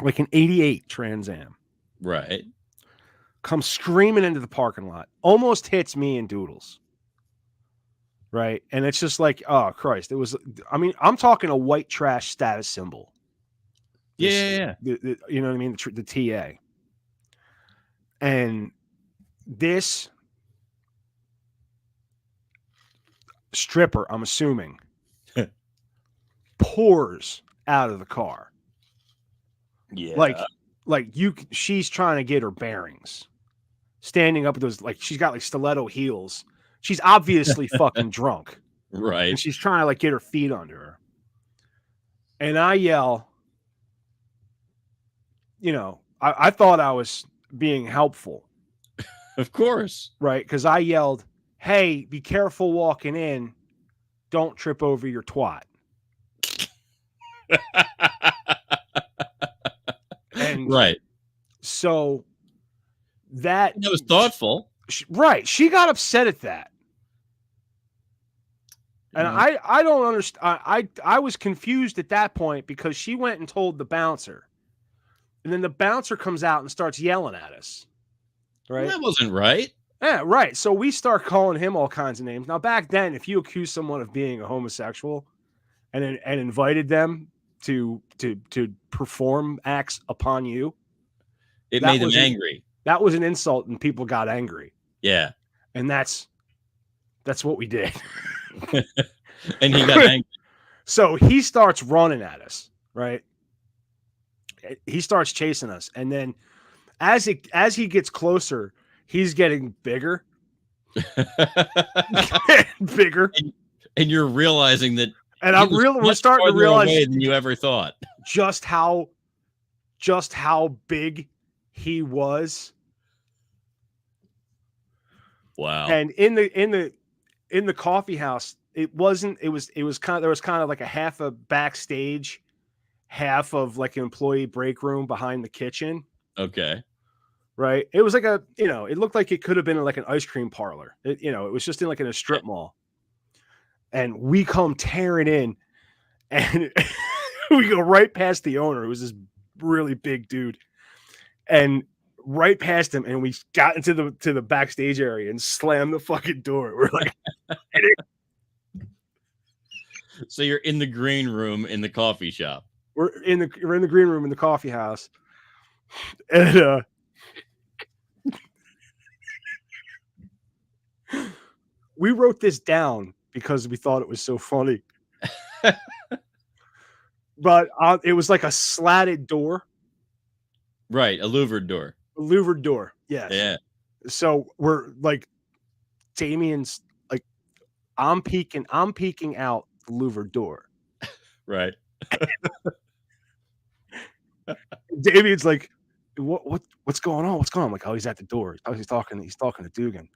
like an 88 Trans Am, right, comes screaming into the parking lot, almost hits me and Doodles. Right. And it's just like, oh Christ. It was, I mean, I'm talking a white trash status symbol. Yeah. You know what I mean? The TA. And this stripper, I'm assuming, pours out of the car. Yeah. She's trying to get her bearings. Standing up with those, like, she's got like stiletto heels. She's obviously fucking drunk. Right. And she's trying to like get her feet under her. And I yell, I thought I was being helpful. Of course. Right. Because I yelled, hey, be careful walking in. Don't trip over your twat. And right. So that was thoughtful. Right. She got upset at that. And I don't understand. I was confused at that point because she went and told the bouncer. And then the bouncer comes out and starts yelling at us. Right? That wasn't right. Yeah, right. So we start calling him all kinds of names. Now, back then, if you accused someone of being a homosexual and invited them to perform acts upon you, it made them angry. That was an insult, and people got angry. Yeah. And that's what we did. And he got angry. So he starts running at us, right? He starts chasing us. And then as he gets closer, he's getting bigger. Bigger. And you're realizing that. And we're starting to realize than you ever thought. Just how big he was. Wow. And in the coffee house, there was kind of like a half a backstage, half of like an employee break room behind the kitchen. Okay. Right. It was like it looked like it could have been like an ice cream parlor. It was just in a strip mall. And we come tearing in, and we go right past the owner, who was this really big dude, and right past him, and we got into the backstage area and slammed the fucking door. We're like, so you're in the green room in the coffee shop. We're in the green room in the coffee house, and we wrote this down because we thought it was so funny. But it was like a slatted door. Right, a louvered door. A louvered door, yes. Yeah. So we're like, Damien's like, I'm peeking out the louvered door. Right. Damien's like, what's going on? What's going on? I'm like, oh, he's at the door. Oh, he's talking to Dugan.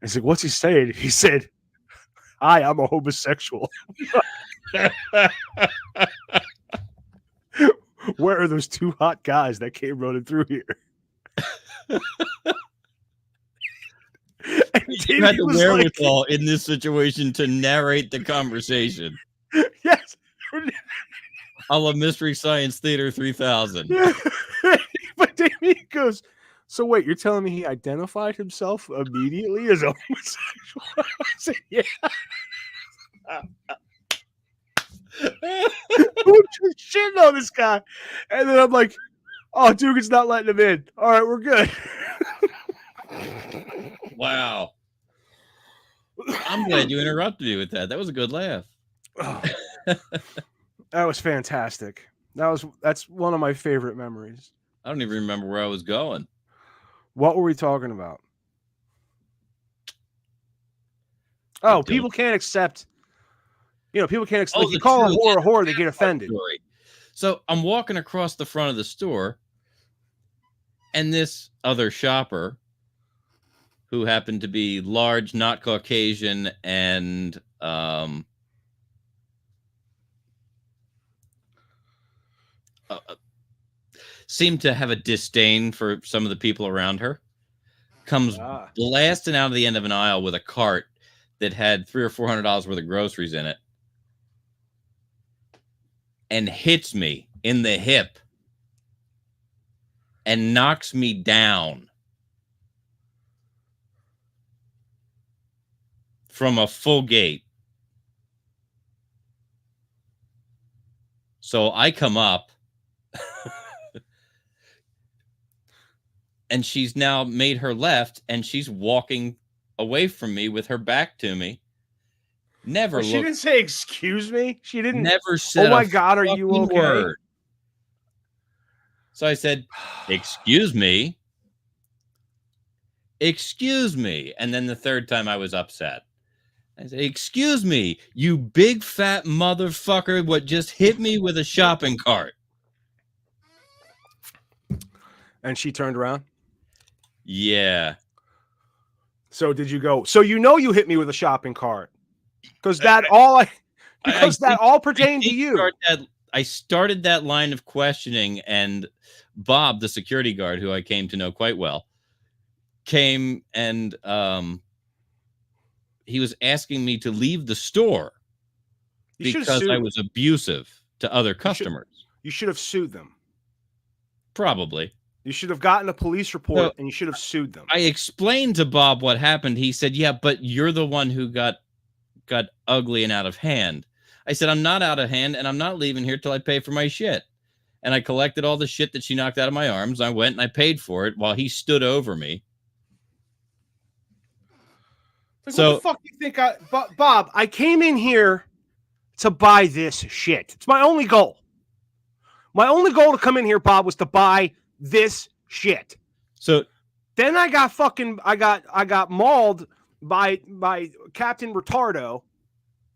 He's like, what's he saying? He said, Hi, I'm a homosexual. Where are those two hot guys that came running through here? You had the wherewithal in this situation to narrate the conversation. Yes. I love Mystery Science Theater 3000. But Damien goes, so wait, you're telling me he identified himself immediately as a homosexual? I said, yeah. Who just shitting on this guy? And then I'm like, oh, Dugan's not letting him in. All right, we're good. Wow. I'm glad you interrupted me with that. That was a good laugh. Oh, that was fantastic. That's one of my favorite memories. I don't even remember where I was going. What were we talking about? Oh, people can't accept. People can't accept. Oh, Like you call a whore, they get offended. Story. So I'm walking across the front of the store, and this other shopper, who happened to be large, not Caucasian, and seemed to have a disdain for some of the people around her, comes blasting out of the end of an aisle with a cart that had $300 or $400 worth of groceries in it, and hits me in the hip and knocks me down from a full gate. So I come up, and she's now made her left, and she's walking away from me with her back to me. Never She didn't say excuse me. She didn't. Never said. Oh my God, are you okay? Word. So I said, "Excuse me, excuse me," and then the third time I was upset. I said, "Excuse me, you big fat motherfucker! What just hit me with a shopping cart?" And she turned around. Yeah. So did you go? So you hit me with a shopping cart because that all pertained to you. I started that line of questioning, and Bob, the security guard, who I came to know quite well, came and he was asking me to leave the store because I was abusive to other customers. You should have sued them. Probably. You should have gotten a police report and you should have sued them. I explained to Bob what happened. He said, "Yeah, but you're the one who got ugly and out of hand." I said, "I'm not out of hand, and I'm not leaving here till I pay for my shit." And I collected all the shit that she knocked out of my arms. I went and I paid for it while he stood over me. Like, what the fuck do you think? Bob, I came in here to buy this shit. It's my only goal. My only goal to come in here, Bob, was to buy this shit. So then I got mauled by Captain Retardo.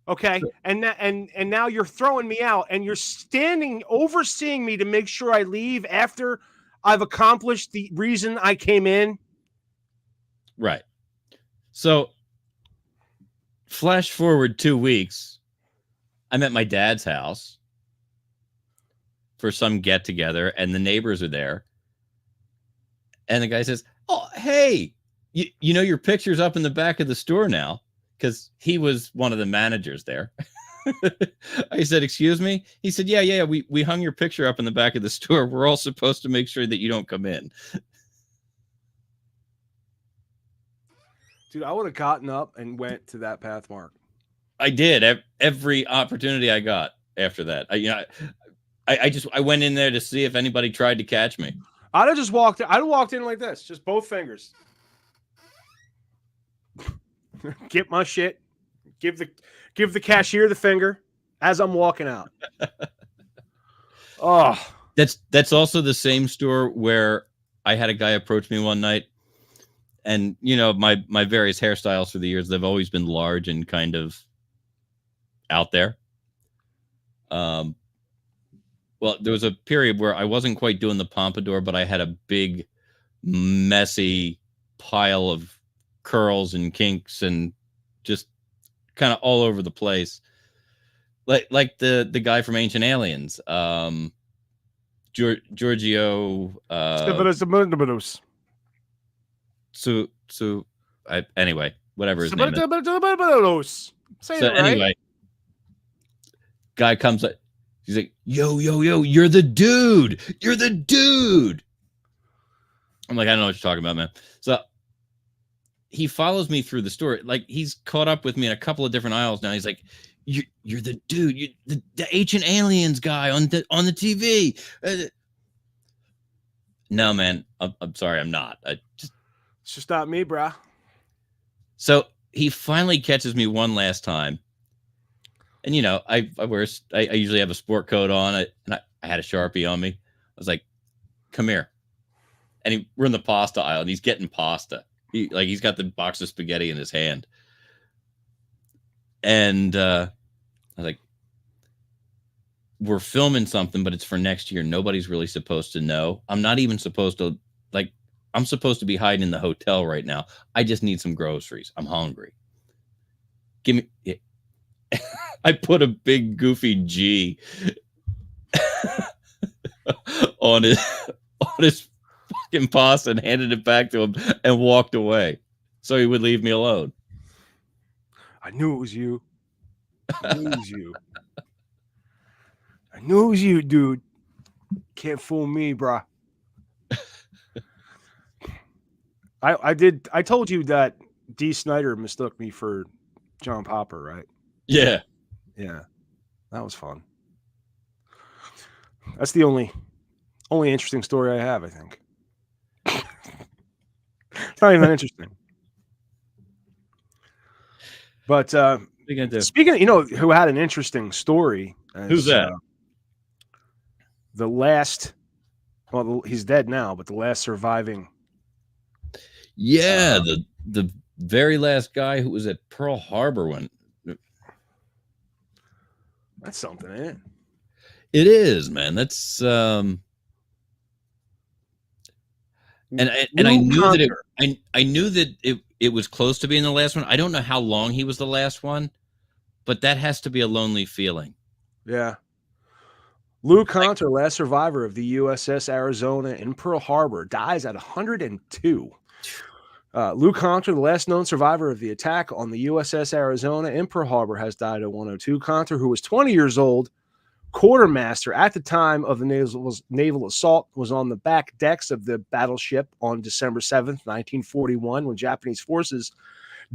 Okay, and now you're throwing me out, and you're standing overseeing me to make sure I leave after I've accomplished the reason I came in. Right. So flash forward 2 weeks, I'm at my dad's house for some get together, and the neighbors are there. And the guy says, "Oh, hey, you know your picture's up in the back of the store now," because he was one of the managers there. I said, "Excuse me?" He said, yeah, we hung your picture up in the back of the store. We're all supposed to make sure that you don't come in. Dude, I would have gotten up and went to that Pathmark. I did every opportunity I got after that. I went in there to see if anybody tried to catch me. I'd have just walked in. I'd have walked in like this, just both fingers. Get my shit. Give the cashier the finger as I'm walking out. Oh, that's also the same store where I had a guy approach me one night, and my various hairstyles for the years, they've always been large and kind of out there. Well, there was a period where I wasn't quite doing the pompadour, but I had a big, messy pile of curls and kinks and just kind of all over the place. Like the guy from Ancient Aliens, Giorgio. Anyway, whatever his name is. Say So it right. anyway, guy comes up. He's like, yo, you're the dude. You're the dude. I'm like, I don't know what you're talking about, man. So he follows me through the store. Like, he's caught up with me in a couple of different aisles now. He's like, you're the dude. You the Ancient Aliens guy on the TV. No, man. I'm sorry. I'm not. It's just not me, brah. So he finally catches me one last time. And, you know, I usually have a sport coat on it, and I had a Sharpie on me. I was like, come here. And we're in the pasta aisle, and he's getting pasta. He's got the box of spaghetti in his hand. And I was like, we're filming something, but it's for next year. Nobody's really supposed to know. I'm not even supposed to, I'm supposed to be hiding in the hotel right now. I just need some groceries. I'm hungry. Give me... I put a big goofy G on his fucking pasta and handed it back to him and walked away so he would leave me alone. I knew it was you. I knew it was you. I knew it was you, dude. Can't fool me, bro. I told you that D. Snyder mistook me for John Popper, right? Yeah. Yeah. That was fun. That's the only interesting story I have, I think. It's not even that interesting. But speaking of, you know, who had an interesting story. Who's that? The last, well, he's dead now, but the last surviving. Yeah, the very last guy who was at Pearl Harbor when. That's something, ain't it? It is, man. That's and I knew that I knew that it was close to being the last one. I don't know how long he was the last one, but that has to be a lonely feeling. Yeah. Lou Conter, last survivor of the USS Arizona in Pearl Harbor, dies at 102. Lou Conter, the last known survivor of the attack on the USS Arizona in Pearl Harbor, has died at 102. Conter, who was 20 years old, quartermaster at the time of the naval assault, was on the back decks of the battleship on December 7th, 1941, when Japanese forces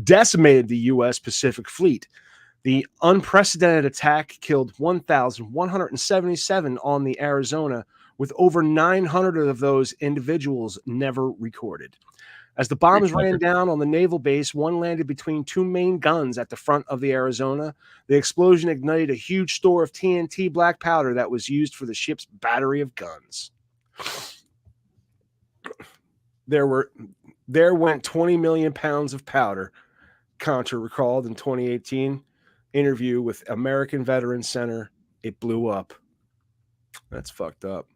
decimated the U.S. Pacific Fleet. The unprecedented attack killed 1,177 on the Arizona, with over 900 of those individuals never recorded. As the bombs ran down on the naval base, one landed between two main guns at the front of the Arizona. The explosion ignited a huge store of TNT black powder that was used for the ship's battery of guns. There went 20 million pounds of powder, Contra recalled in 2018 interview with American Veterans Center. It blew up. That's fucked up.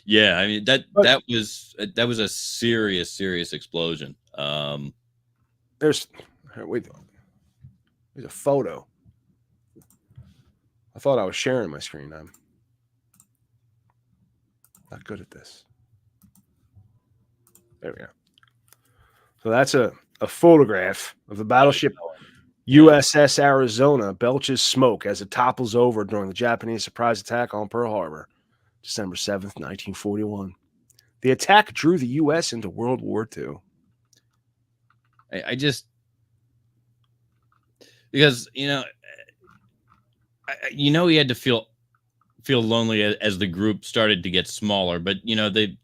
Yeah, I mean that was a serious explosion. There's a photo. I thought I was sharing my screen. I'm not good at this. There we go. So that's a photograph of the battleship USS Arizona belches smoke as it topples over during the Japanese surprise attack on Pearl Harbor, December 7th, 1941. The attack drew the U.S. into World War II. I just, because, he had to feel lonely as the group started to get smaller, but, a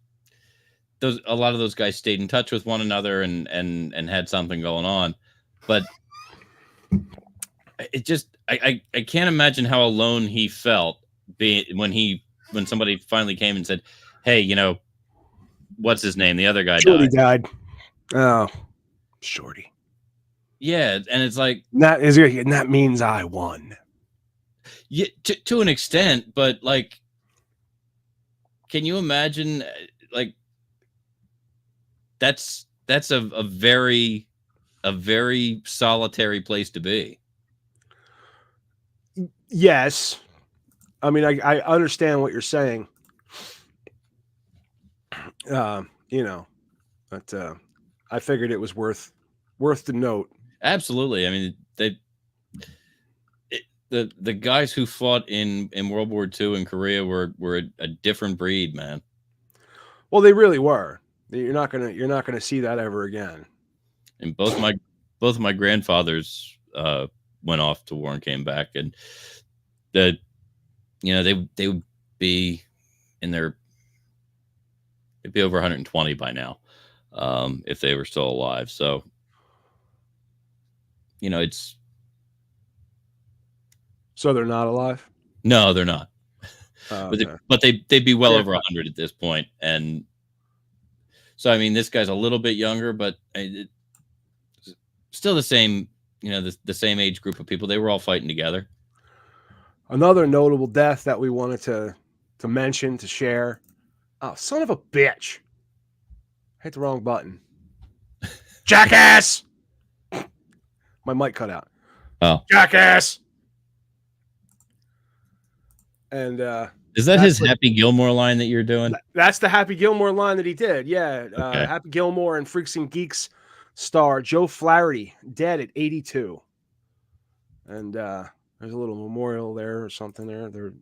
lot of those guys stayed in touch with one another and had something going on. But it just, I can't imagine how alone he felt when somebody finally came and said, hey, what's his name? The other guy Shorty died. Oh, Shorty. Yeah. And it's like, that means I won. Yeah, to an extent, but like, can you imagine, like, that's a very solitary place to be. Yes. I mean, I understand what you're saying. You know, but I figured it was worth the note. Absolutely. I mean, the guys who fought in World War II in Korea were a different breed, man. Well, they really were. You're not gonna see that ever again. And both of my grandfathers went off to war and came back, and they would be it'd be over 120 by now, if they were still alive. So, it's. So they're not alive? No, they're not. But they'd be well over 100 at this point. And so, I mean, this guy's a little bit younger, but still the same, the same age group of people. They were all fighting together. Another notable death that we wanted to mention, to share. Oh, son of a bitch. I hit the wrong button. Jackass! My mic cut out. Oh. Jackass! And is that his Happy Gilmore line that you're doing? That's the Happy Gilmore line that he did. Yeah. Okay. Happy Gilmore and Freaks and Geeks star Joe Flaherty, dead at 82. And there's a little memorial there or something there.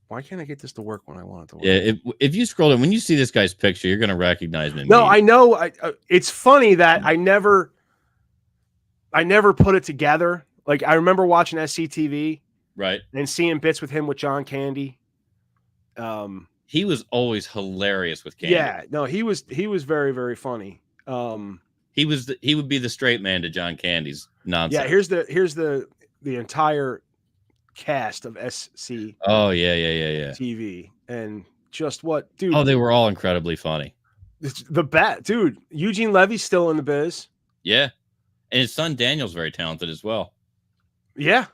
Why can't I get this to work when I want it to work? Yeah, if you scroll in, when you see this guy's picture, you're going to recognize him. No, I know. It's funny that I never put it together. Like, I remember watching SCTV. Right. And seeing bits with him with John Candy. He was always hilarious with Candy. Yeah, no, he was very, very funny. He would be the straight man to John Candy's nonsense. Yeah, here's the entire cast of SC. Oh yeah. TV, and just what, dude? Oh, they were all incredibly funny. The bat, dude. Eugene Levy's still in the biz. Yeah, and his son Daniel's very talented as well. Yeah.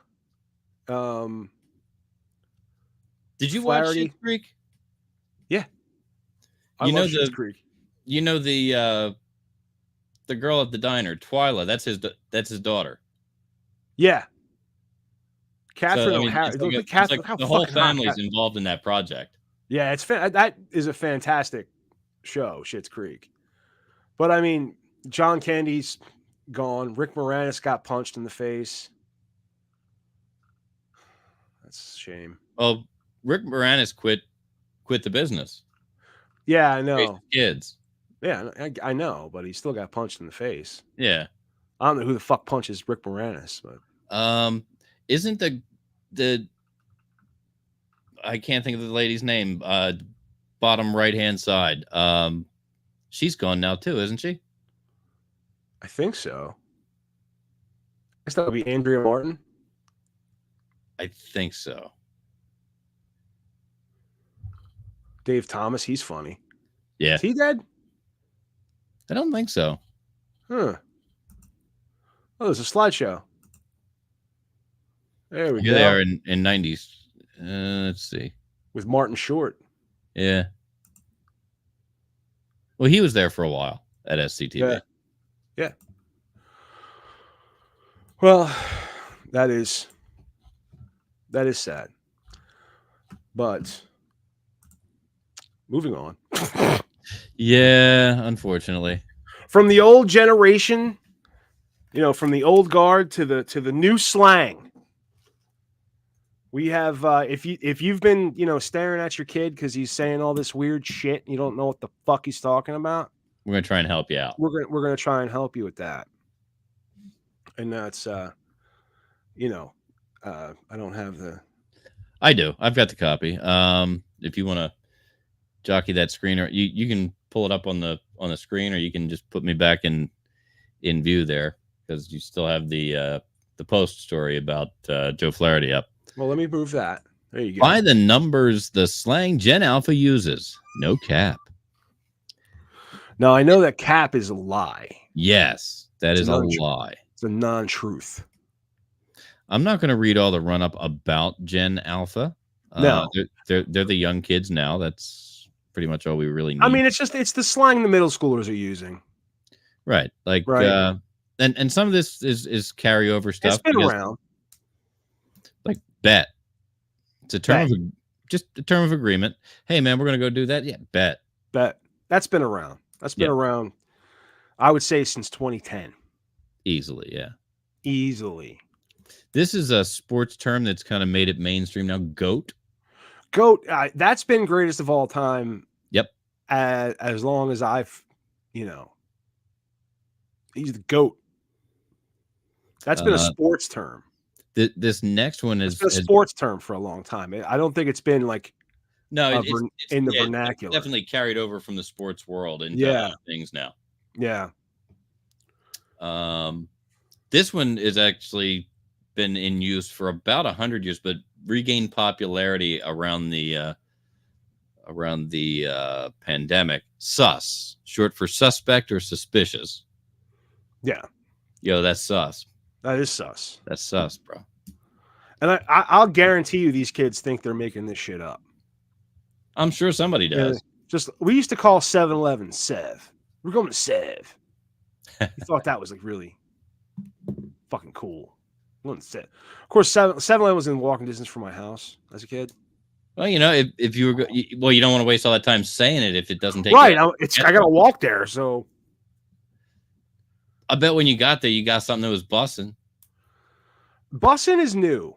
Did you watch Schitt's Creek? Yeah. I love Schitt's Creek. You know the girl at the diner, Twyla. That's his daughter. Yeah. Catherine So, O'Hara. the whole family's involved in that project. Yeah, that is a fantastic show, Schitt's Creek. But I mean, John Candy's gone. Rick Moranis got punched in the face. That's a shame. Well, Rick Moranis quit the business. Yeah, I know. Kids. Yeah, I know, but he still got punched in the face. Yeah. I don't know who the fuck punches Rick Moranis, but isn't the I can't think of the lady's name. Bottom right hand side. She's gone now too, isn't she? I think so. I guess that would be Andrea Martin. I think so. Dave Thomas, he's funny. Yeah. Is he dead? I don't think so. Huh. Oh, there's a slideshow. There we go. They are in 90s. Let's see. With Martin Short. Yeah. Well, he was there for a while at SCTV. Yeah. Well, that is sad. But moving on. Yeah, unfortunately. From the old generation, from the old guard to the new slang. We have if you've been, staring at your kid because he's saying all this weird shit and you don't know what the fuck he's talking about. We're gonna try and help you out. We're gonna try and help you with that. And that's I don't have the. I do. I've got the copy. If you want to jockey that screen, or you can pull it up on the screen, or you can just put me back in view there, because you still have the post story about Joe Flaherty up. Well, let me move that. There you go. By the numbers the Slang Gen Alpha uses, no cap. Now, I know that cap is a lie. Yes, that is a lie. It's a non-truth. I'm not going to read all the run-up about Gen Alpha. No. They're the young kids now. That's pretty much all we really need. I mean, it's the slang the middle schoolers are using. Right. Like, right. And some of this is carryover stuff. It's been around. Bet. It's a term Bet. of just a term of agreement. Hey man, we're gonna go do that. Yeah, bet. Bet. That's been around. That's been around. I would say since 2010. Easily, yeah. Easily. This is a sports term that's kind of made it mainstream now. GOAT. GOAT. That's been greatest of all time. Yep. As long as I've, he's the GOAT. That's been a sports term. This next one is a sports term for a long time. I don't think it's been like it's in the vernacular. It's definitely carried over from the sports world into things now. Yeah. This one is actually been in use for about 100 years, but regained popularity around the pandemic. Sus, short for suspect or suspicious. Yeah. Yo, that's sus. That is sus. That's sus, bro. And I'll guarantee you these kids think they're making this shit up. I'm sure somebody does. We used to call 7-Eleven Sev. We're going to Sev. You thought that was like really fucking cool. Of course, 7-Eleven was in walking distance from my house as a kid. Well, if you were, you don't want to waste all that time saying it if it doesn't take. Right, I got to walk there, so. I bet when you got there, you got something that was bussin'. Bussin' is new.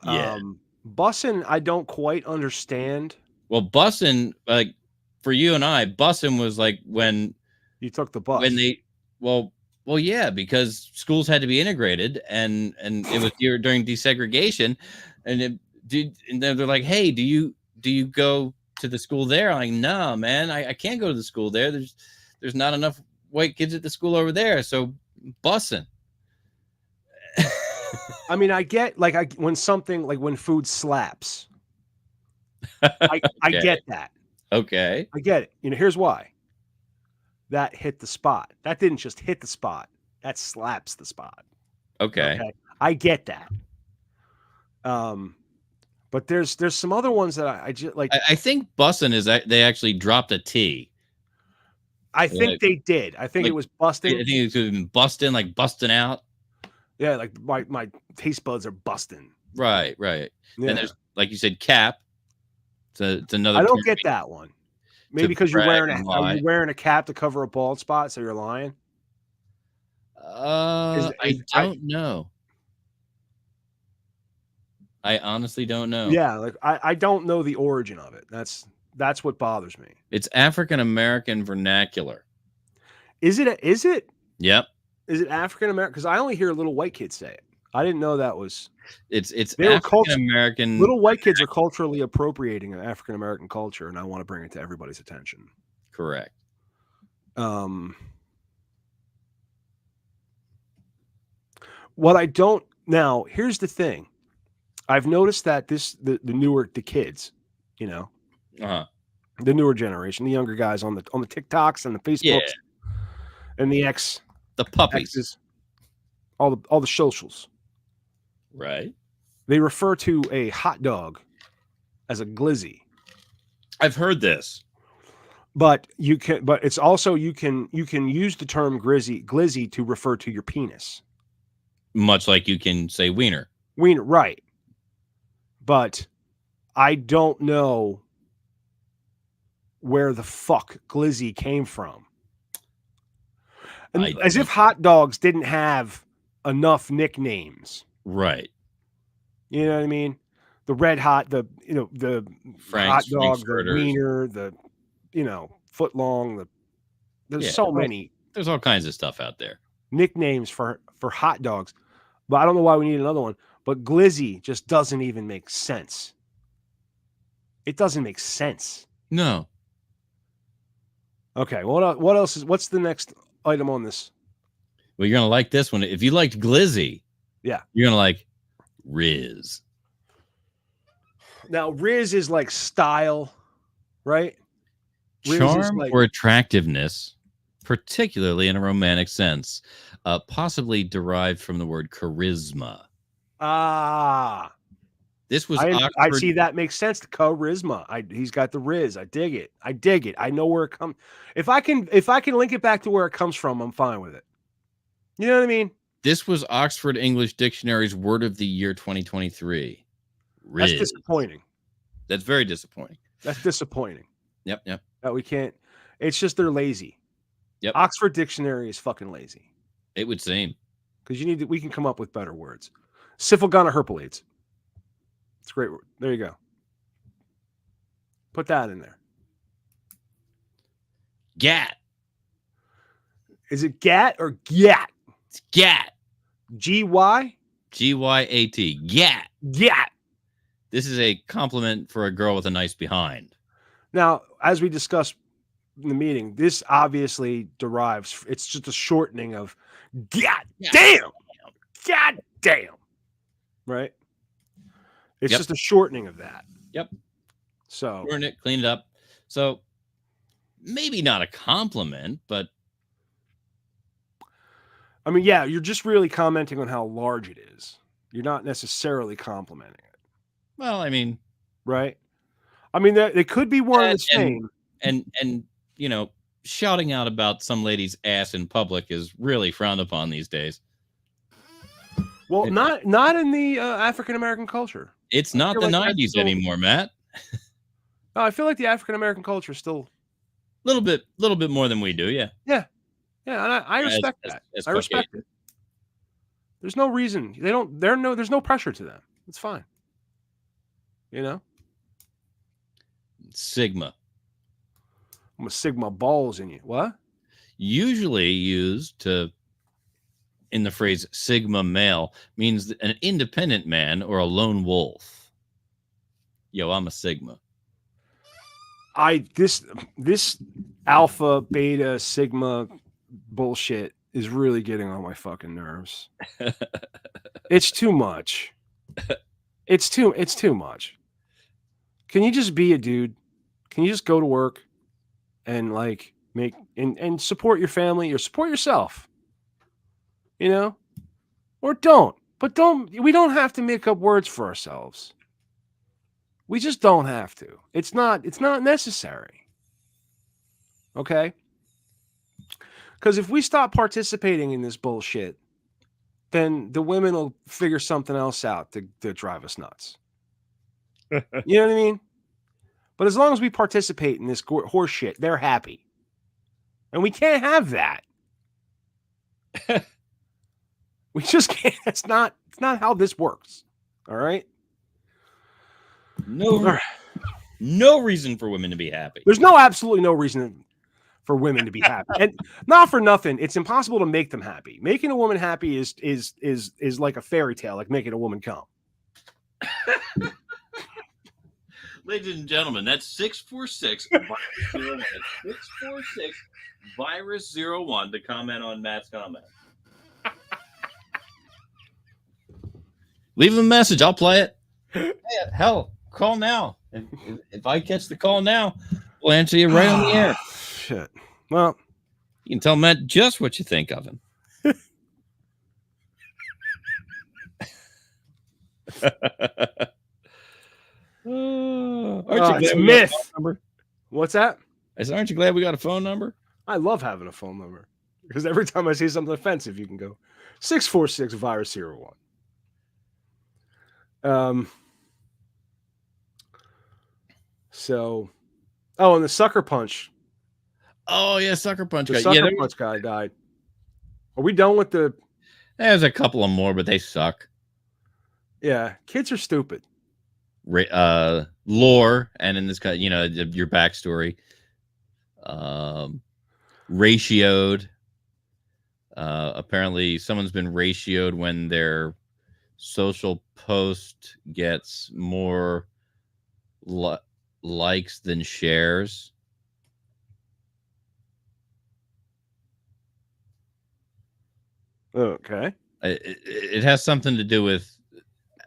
Yeah. Bussin', I don't quite understand. Well, bussin', like for you and I, bussin' was like when you took the bus. When they, well, yeah, because schools had to be integrated, and it was during desegregation, and they're like, hey, do you go to the school there? I'm like, no, man, I can't go to the school there. There's not enough white kids at the school over there, so bussin'. I mean, I get when something like when food slaps. I get that. Okay. I get it. Here's why. That hit the spot. That didn't just hit the spot. That slaps the spot. Okay. I get that. But there's some other ones that I just like. I think bussin' is they actually dropped a T. I think they did. I think it was busting. I think it could have been busting, like busting out. Yeah, like my taste buds are busting. Right. Yeah. And there's, like you said, cap. It's another. I don't get that one. Maybe because you're wearing a cap to cover a bald spot, so you're lying. I don't know. I honestly don't know. Yeah, like I don't know the origin of it. That's what bothers me. It's African American vernacular. Is it? Yep. Is it African American? Because I only hear little white kids say it. I didn't know that was. It's African American. Little white kids are culturally appropriating African American culture, and I want to bring it to everybody's attention. Correct. What I don't now. Here's the thing. I've noticed that the kids, the newer generation, the younger guys on the TikToks and the Facebooks, and the puppies, X's, all the socials, right? They refer to a hot dog as a glizzy. I've heard this, but it's also you can use the term glizzy to refer to your penis, much like you can say wiener, right? But I don't know where the fuck glizzy came from. As if hot dogs didn't have enough nicknames. Right. You know what I mean? The red hot, the Frank's, hot dog, Frank's the wiener, the foot long, there's so many. There's all kinds of stuff out there. Nicknames for hot dogs. But I don't know why we need another one. But glizzy just doesn't even make sense. It doesn't make sense. No. Okay. What else what's the next item on this? Well, you're going to like this one. If you liked glizzy, yeah, you're going to like Riz. Now, Riz is like style, right? Charm or attractiveness, particularly in a romantic sense, possibly derived from the word charisma. This was I see that makes sense. Charisma. He's got the Riz. I dig it. I know where it comes. If I can link it back to where it comes from, I'm fine with it. You know what I mean? This was Oxford English Dictionary's word of the year 2023. That's disappointing. That's very disappointing. That's disappointing. Yep. That we can't. It's just they're lazy. Yep. Oxford Dictionary is fucking lazy. It would seem. Because we can come up with better words. Syphilgonoherpalades. It's a great word. There you go. Put that in there. Gat. Is it gat or gat? It's gat. G-Y? G-Y-A-T. Gat. Gat. This is a compliment for a girl with a nice behind. Now, as we discussed in the meeting, this obviously derives, it's just a shortening of God damn. God damn. Right? It's just a shortening of that. Yep. So shorten it, clean it up. So maybe not a compliment, but I mean, yeah, you're just really commenting on how large it is. You're not necessarily complimenting it. Well, I mean, right? I mean, it could be one of the same. And you know, shouting out about some lady's ass in public is really frowned upon these days. Well, not in the African American culture. It's not the 90s anymore, Matt. No, I feel like the African American culture is still a little bit more than we do. Yeah. Yeah. Yeah, and I respect that. I respect it. There's no reason there's no pressure to them. It's fine. You know? Sigma. I'm a Sigma balls in you. What? Usually used in the phrase Sigma male means an independent man or a lone wolf. Yo, I'm a Sigma. This alpha, beta, Sigma bullshit is really getting on my fucking nerves. It's too much. It's too much. Can you just be a dude? Can you just go to work and like make and support your family or support yourself? You know? Or don't. But we don't have to make up words for ourselves. We just don't have to. It's not necessary. Okay? Because if we stop participating in this bullshit, then the women will figure something else out to drive us nuts. You know what I mean? But as long as we participate in this horse shit, they're happy. And we can't have that. We just can't. It's not how this works. All right? No reason for women to be happy. There's absolutely no reason for women to be happy. And not for nothing, it's impossible to make them happy. Making a woman happy is like a fairy tale, like making a woman come. Ladies and gentlemen, that's 646 virus 01 to comment on Matt's comment. Leave him a message. I'll play it. Hey, hell, call now. If I catch the call now, we'll answer you right on the air. Shit. Well, you can tell Matt just what you think of him. It's myth. What's that? I said, aren't you glad we got a phone number? I love having a phone number because every time I see something offensive, you can go 646 virus 01. So, and the sucker punch. Oh yeah, sucker punch. The sucker punch guy died. Are we done with the? There's a couple of more, but they suck. Yeah, kids are stupid. Lore, and in this, your backstory. Ratioed. Apparently, someone's been ratioed when their social post gets more likes than shares. Okay. It has something to do with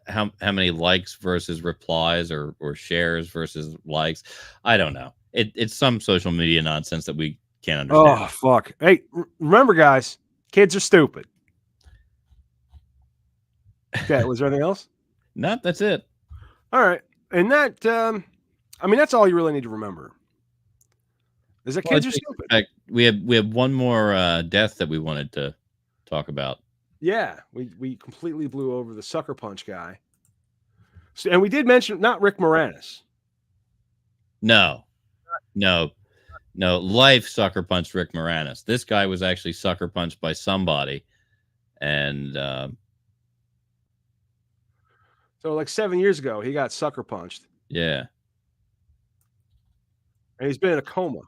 how many likes versus replies or shares versus likes. I don't know. It's some social media nonsense that we can't understand. Oh, fuck. Hey, remember, guys, kids are stupid. Okay, was there anything else? No, that's it. All right. And that, that's all you really need to remember. Is that kids are stupid. In fact, we have one more death that we wanted to talk about. Yeah, we completely blew over the sucker punch guy. So, and we did mention not Rick Moranis. No. Life sucker punched Rick Moranis. This guy was actually sucker punched by somebody. And so like 7 years ago, he got sucker punched. Yeah. And he's been in a coma.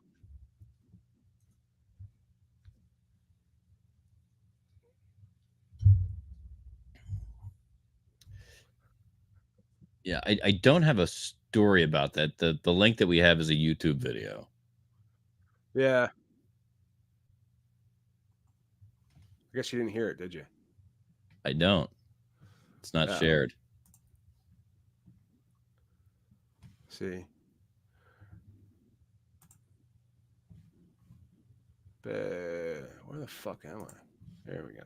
Yeah, I don't have a story about that. The link that we have is a YouTube video. Yeah. I guess you didn't hear it, did you? I don't. It's not shared. See. Where the fuck am I? There we go.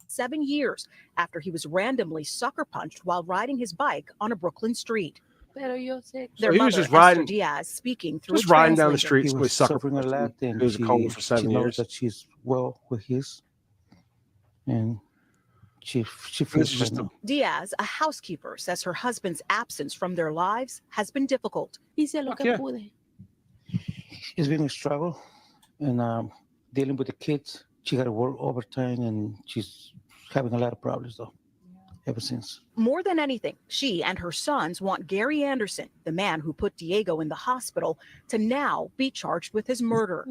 7 years after he was randomly sucker punched while riding his bike on a Brooklyn street. So Their he was mother, just Esther riding- Diaz, speaking through Just a riding down the translator. streets He with was sucker suffering a punched. lot, and He was a coma for she 7 knows years. that she's well with his, and she This feels is right just a now. Diaz, a housekeeper, says her husband's absence from their lives has been difficult. It's been a struggle, and dealing with the kids. She got to work overtime, and she's having a lot of problems though. Ever since. More than anything, she and her sons want Gary Anderson, the man who put Diego in the hospital, to now be charged with his murder.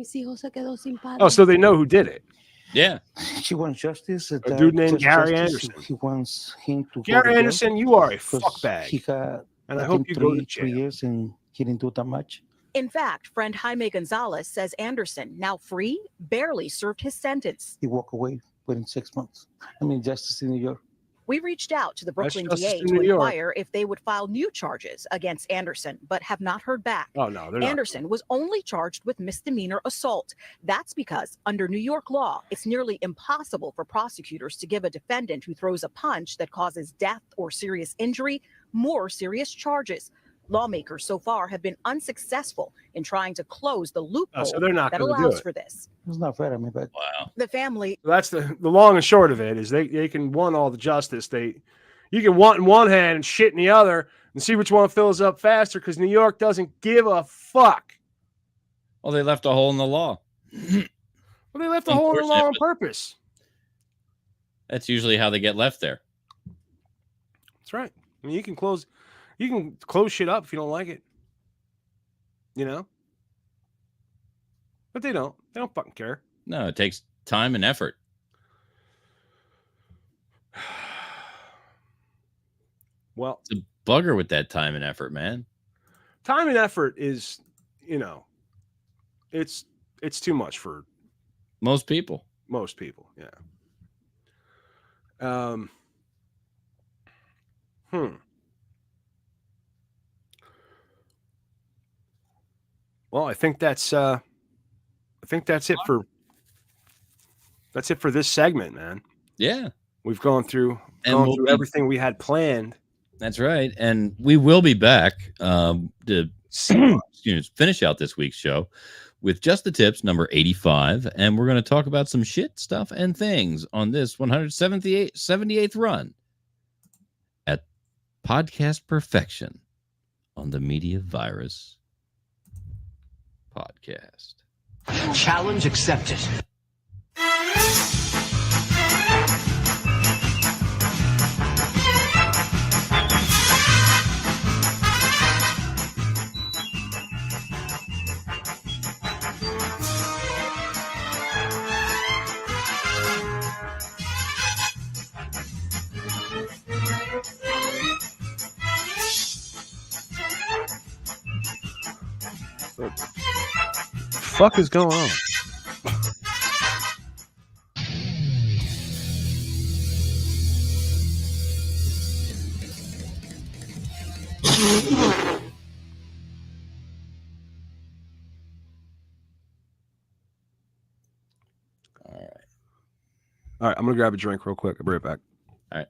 Oh, so they know who did it. Yeah. She wants justice. A dude named Gary Anderson. He wants him to go to Gary jail Anderson, you are a 'cause fuckbag. He got, And I I hope think, you go to 3 jail. years, and he didn't do that much. In fact, friend Jaime Gonzalez says Anderson, now free, barely served his sentence. He walked away within 6 months. I mean, justice in New York. We reached out to the That's Brooklyn justice DA in to New York. inquire if they would file new charges against Anderson, but have not heard back. Oh, no, they're not. Anderson was only charged with misdemeanor assault. That's because under New York law, it's nearly impossible for prosecutors to give a defendant who throws a punch that causes death or serious injury more serious charges. Lawmakers so far have been unsuccessful in trying to close the loophole so they're not that gonna do allows it. for this. It's not fair. I mean, but wow. The family That's the long and short of it is they can want all the justice. You can want in one hand and shit in the other and see which one fills up faster because New York doesn't give a fuck. Well, they left a hole in the law. Well, they left a hole in the law on purpose. That's usually how they get left there. That's right. I mean, you can close shit up if you don't like it. You know? But they don't. They don't fucking care. No, it takes time and effort. Well, it's a bugger with that time and effort, man. Time and effort is, it's too much for most people. Most people, yeah. Well, I think that's it for this segment, man. Yeah. We've gone through everything we had planned. That's right. And we will be back to finish out this week's show with Just the Tips, number 85. And we're going to talk about some shit, stuff, and things on this 178th run at Podcast Perfection on the Media Virus Podcast. Challenge accepted. What the fuck is going on? All right, I'm gonna grab a drink real quick. I'll be right back. All right.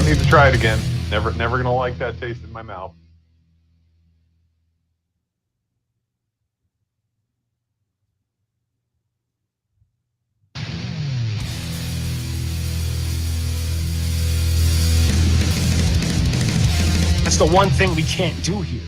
don't need to try it again. Never gonna like that taste in my mouth. That's the one thing we can't do here.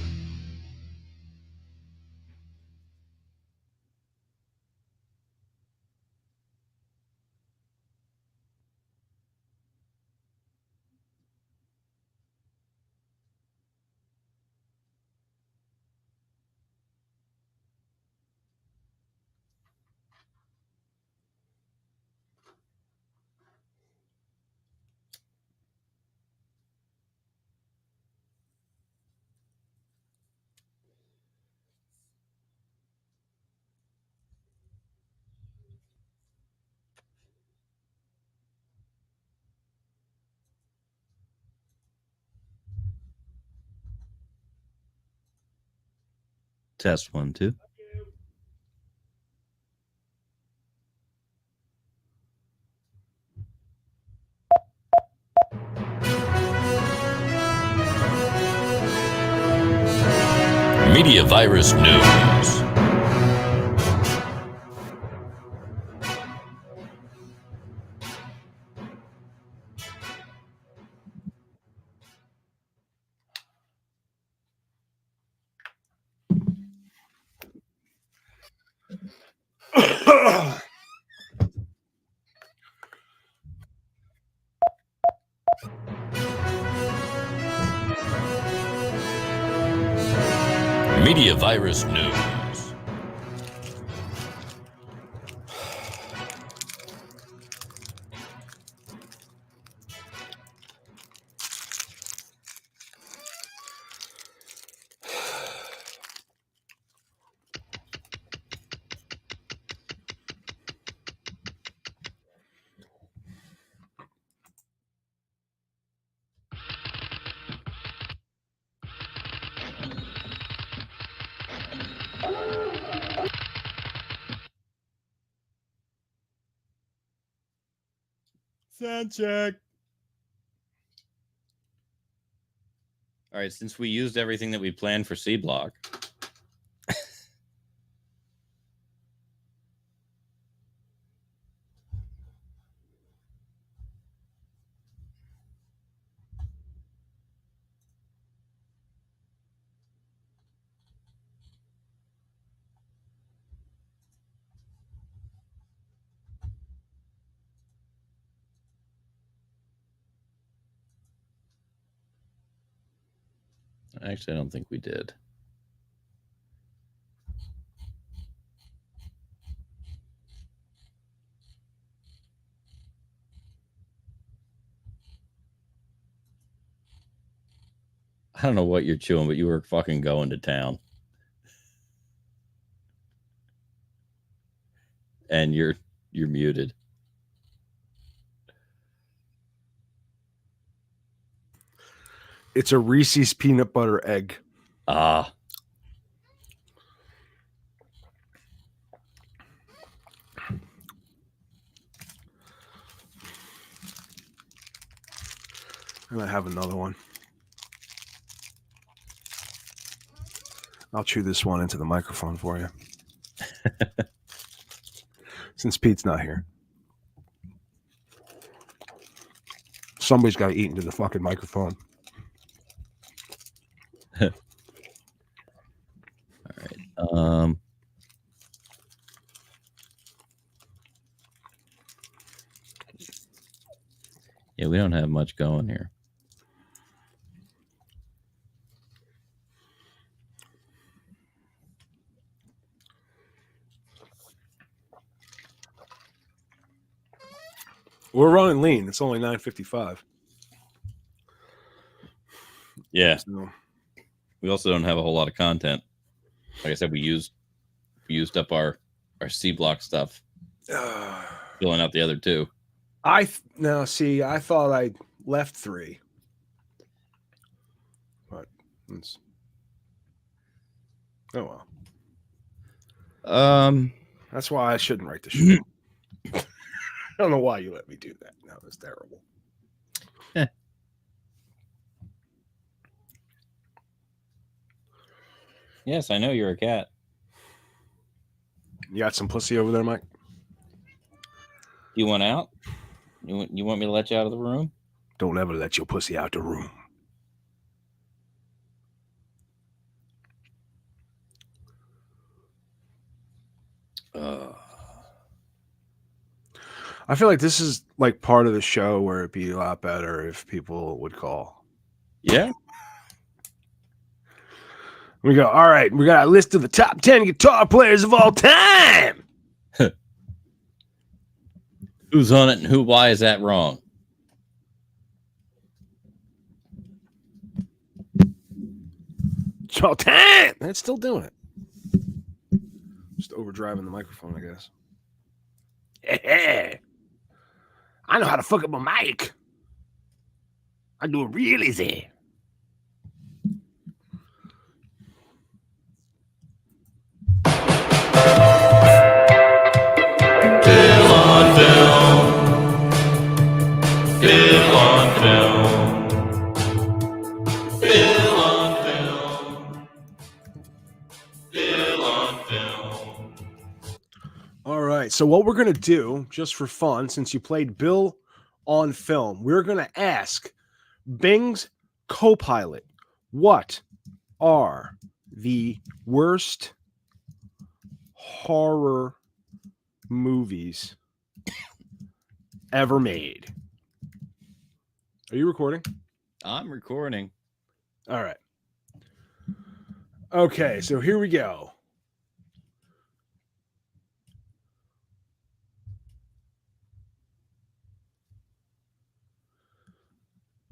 Test 1, 2. Media Virus News. Media Virus News. Sound check. All right, since we used everything that we planned for C Block. Actually, I don't think we did. I don't know what you're chewing, but you were fucking going to town. And you're muted. It's a Reese's peanut butter egg. Ah. And I have another one. I'll chew this one into the microphone for you. Since Pete's not here. Somebody's got to eat into the fucking microphone. All right. Yeah, we don't have much going here. We're running lean. It's only 9:55. Yeah. So. We also don't have a whole lot of content. Like I said, we used up our C Block stuff. Filling out the other two. I thought I left 3. But it's oh well. That's why I shouldn't write the show. I don't know why you let me do that. No, it's terrible. Yes, I know you're a cat. You got some pussy over there, Mike? You want out? You want me to let you out of the room? Don't ever let your pussy out the room. I feel like this is like part of the show where it'd be a lot better if people would call. Yeah. We go, all right, we got a list of the top 10 guitar players of all time. Who's on it and why is that wrong? It's all time. It's still doing it. Just overdriving the microphone, I guess. Hey, I know how to fuck up a mic. I do it real easy. Bill on film. Bill on film. Bill on film. Bill on film. All right. So what we're going to do, just for fun, since you played Bill on film, we're going to ask Bing's co-pilot, what are the worst horror movies ever made? Are you recording? I'm recording. All right. Okay, so here we go.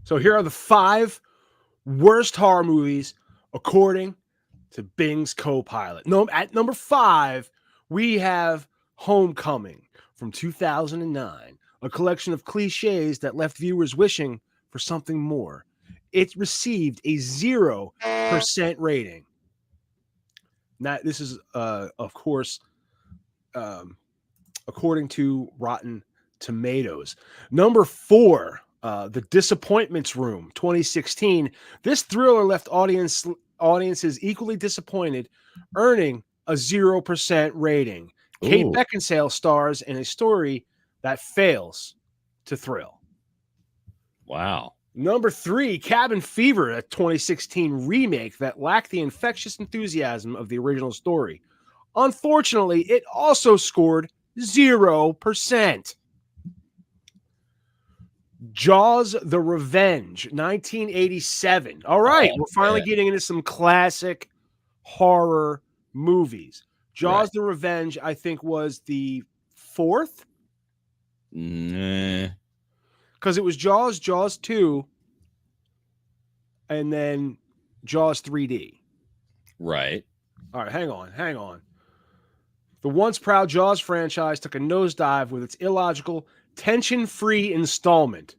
So here are the 5 worst horror movies according to Bing's co-pilot. No, at number 5, we have Homecoming from 2009, a collection of cliches that left viewers wishing for something more. It received a 0% rating. Now, this is, of course, according to Rotten Tomatoes. Number 4, The Disappointments Room, 2016. This thriller left audiences equally disappointed, earning a 0% rating. Kate Beckinsale stars in a story that fails to thrill. Wow. Number 3, Cabin Fever, a 2016 remake that lacked the infectious enthusiasm of the original story. Unfortunately, it also scored 0%. Jaws the Revenge, 1987. All right, we're finally getting into some classic horror movies. Jaws the Revenge, I think, was the 4th. Nah. Because it was Jaws, Jaws 2, and then Jaws 3D. Right. All right, hang on. The once proud Jaws franchise took a nosedive with its illogical, tension-free installment.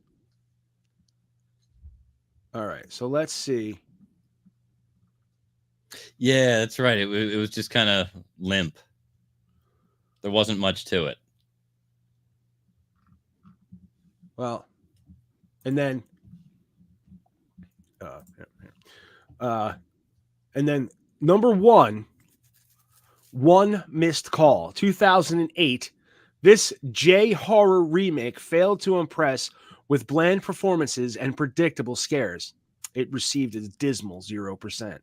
All right, so let's see. Yeah, that's right. It was just kind of limp. There wasn't much to it. Well, and then, number 1, One Missed Call, 2008. This J-horror remake failed to impress with bland performances and predictable scares. It received a dismal 0%.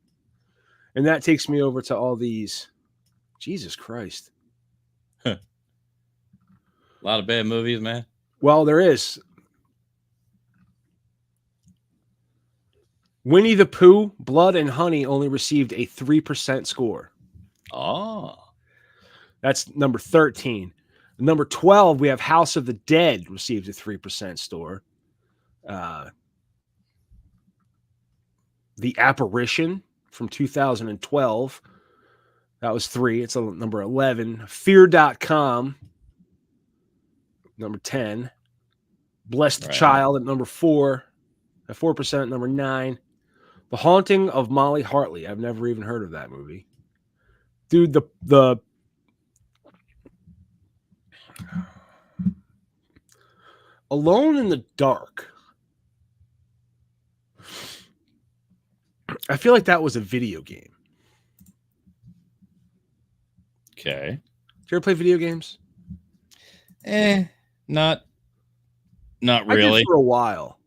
And that takes me over to all these. Jesus Christ. A lot of bad movies, man. Well, there is. Winnie the Pooh, Blood and Honey only received a 3% score. Oh. That's number 13. Number 12, we have House of the Dead received a 3% score. The Apparition from 2012. That was 3. It's a number 11. Fear.com, number 10. Blessed Child at number 4. At 4% at number 9. The Haunting of Molly Hartley. I've never even heard of that movie. Dude, the Alone in the Dark. I feel like that was a video game. Okay. Did you ever play video games? Not I really. did for a while.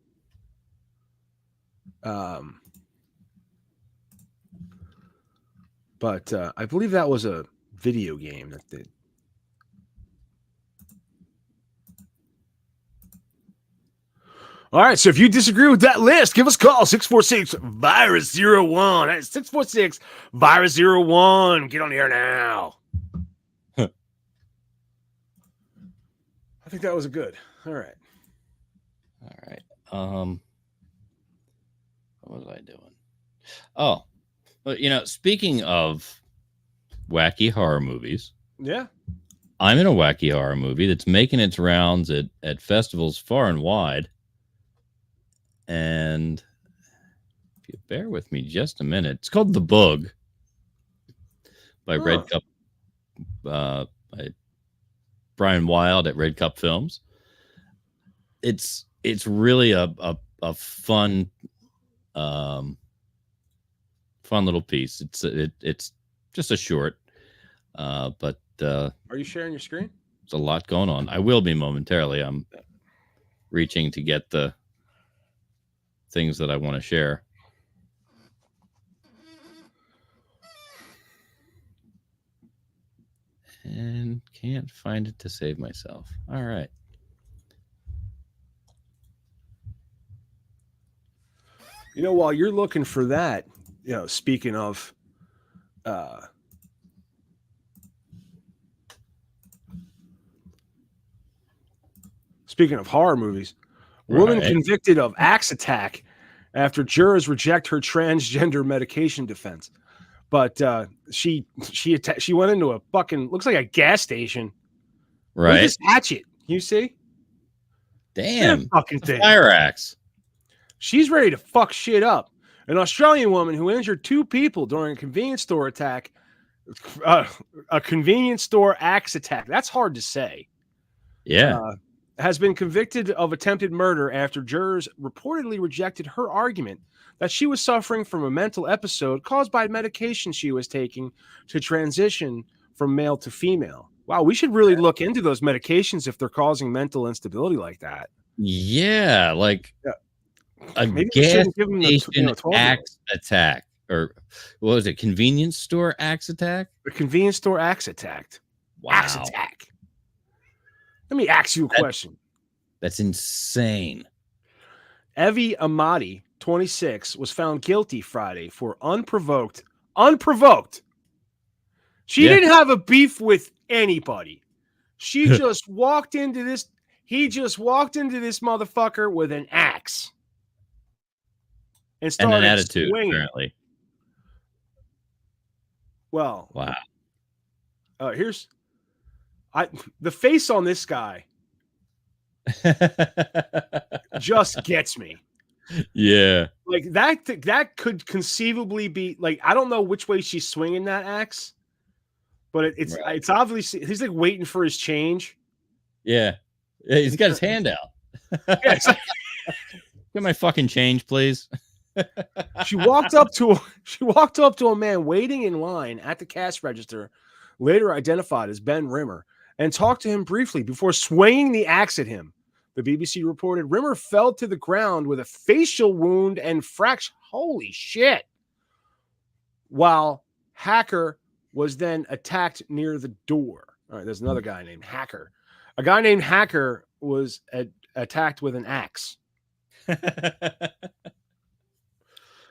But I believe that was a video game that did. All right, so if you disagree with that list, give us a call, 646-VIRUS-01. That's 646-VIRUS-01. Get on the air now. I think that was good. All right. What was I doing? Oh, well, speaking of wacky horror movies, yeah, I'm in a wacky horror movie that's making its rounds at festivals far and wide. And if you bear with me just a minute, it's called The Bug by Red Cup, by Brian Wilde at Red Cup Films. It's really a fun little piece. It's just a short, but are you sharing your screen? There's a lot going on. I will be momentarily. I'm reaching to get the things that I want to share. And can't find it to save myself. All right. While you're looking for that, speaking of horror movies, woman convicted of axe attack after jurors reject her transgender medication defense. But she went into a fucking, looks like a gas station. Right. Look at this hatchet. You see? Damn. Fucking thing. Fire axe. She's ready to fuck shit up. An Australian woman who injured 2 people during a convenience store attack, a convenience store axe attack. That's hard to say. Yeah. Has been convicted of attempted murder after jurors reportedly rejected her argument that she was suffering from a mental episode caused by medication she was taking to transition from male to female. Wow, we should really look into those medications if they're causing mental instability like that. Yeah, like a maybe gas station axe attack, or what was it? Convenience store axe attack? A convenience store axe attack. Wow. Axe attack. Let me ask you a question. That's insane. Evie Amati, 26, was found guilty Friday for unprovoked. She didn't have a beef with anybody. She just walked into this. He just walked into this motherfucker with an axe and started an attitude, swinging. apparently. Well, wow. Here's the face on this guy just gets me. Yeah. Like that could conceivably be like, I don't know which way she's swinging that axe, but it's obviously he's like waiting for his change. Yeah. He's got his hand out. Yes. Get my fucking change, please. She walked up to a man waiting in line at the cash register, later identified as Ben Rimmer, and talked to him briefly before swinging the axe at him. The BBC reported Rimmer fell to the ground with a facial wound and fracture. Holy shit. While Hacker was then attacked near the door. All right, there's another guy named Hacker. A guy named Hacker was attacked with an axe.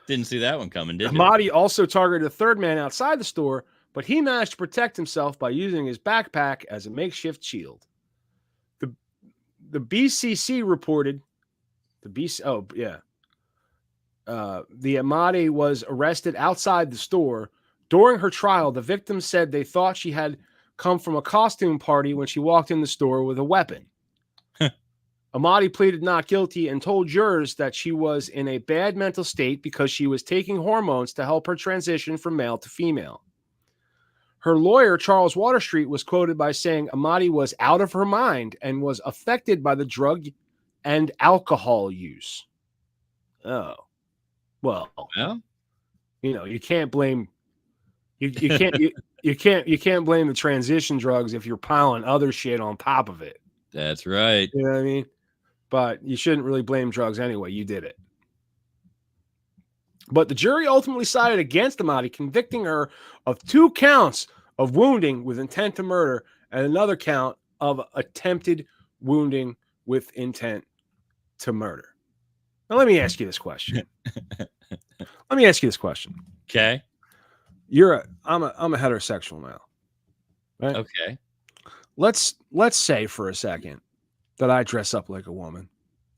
Didn't see that one coming, did you? Amati also targeted a third man outside the store, but he managed to protect himself by using his backpack as a makeshift shield. The BCC reported the Amati was arrested outside the store. During her trial, the victim said they thought she had come from a costume party when she walked in the store with a weapon. Amati pleaded not guilty and told jurors that she was in a bad mental state because she was taking hormones to help her transition from male to female. Her lawyer, Charles Waterstreet, was quoted by saying Amati was out of her mind and was affected by the drug and alcohol use. Oh, well, yeah. You can't blame You can't blame the transition drugs if you're piling other shit on top of it. That's right. You know what I mean? But you shouldn't really blame drugs anyway. You did it. But the jury ultimately sided against Amati, convicting her of 2 counts of wounding with intent to murder and another count of attempted wounding with intent to murder. Now, let me ask you this question. Okay. I'm a heterosexual male. Right? Okay. Let's say for a second that I dress up like a woman.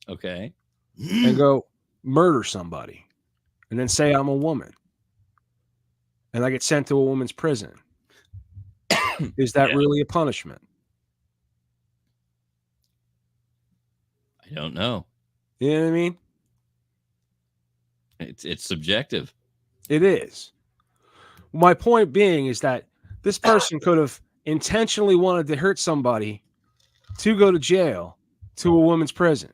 Okay. And go murder somebody. And then say I'm a woman. And I get sent to a woman's prison. Is that really a punishment? I don't know. You know what I mean? It's subjective. It is. My point being is that this person could have intentionally wanted to hurt somebody to go to jail to a woman's prison.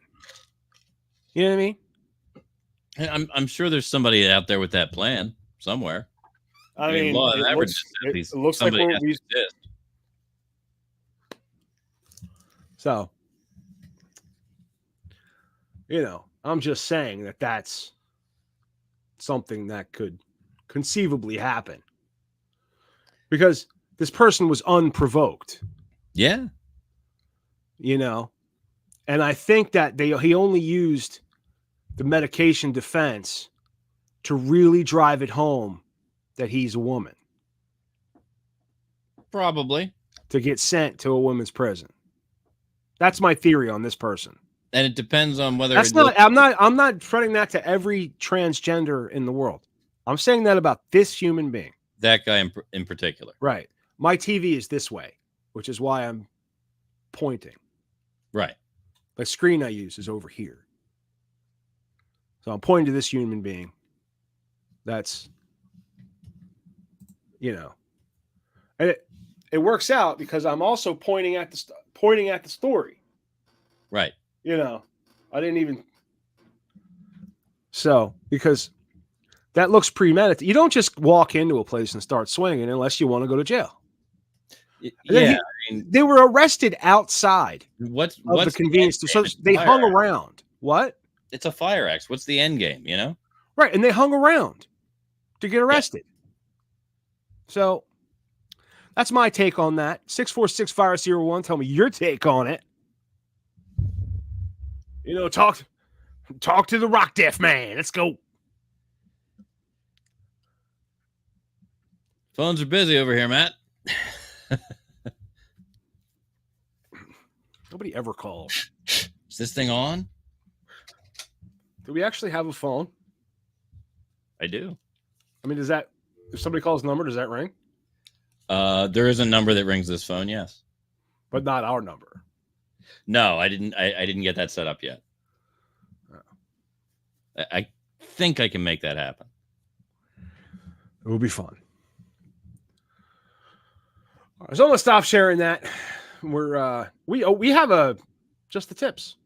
You know what I mean? I'm sure there's somebody out there with that plan somewhere. I mean, law of it averages, looks- at least it looks like somebody we're- has to exist. So, I'm just saying that that's something that could conceivably happen because this person was unprovoked. Yeah. And I think that he only used the medication defense to really drive it home that he's a woman. Probably. To get sent to a women's prison. That's my theory on this person. And it depends on whether I'm not spreading that to every transgender in the world. I'm saying that about this human being. that guy in particular. Right. My TV is this way, which is why I'm pointing. Right. The screen I use is over here. So I'm pointing to this human being. That's, and it works out because I'm also pointing at the story. Right. I didn't even. So because that looks premeditated. You don't just walk into a place and start swinging unless you want to go to jail. Yeah, they were arrested outside. What's the convenience store? So they hung around. What? It's a fire axe. What's the end game? Right, and they hung around to get arrested. Yeah. So that's my take on that. 646-FIRE-01. Tell me your take on it. Talk to the rock deaf man. Let's go. Phones are busy over here, Matt. Nobody ever calls. Is this thing on? Do we actually have a phone? I do. I mean, if somebody calls the number, does that ring? There is a number that rings this phone, yes. But not our number. No, I didn't get that set up yet. I think I can make that happen. It will be fun. All right, so I'm gonna stop sharing that. We have just the tips.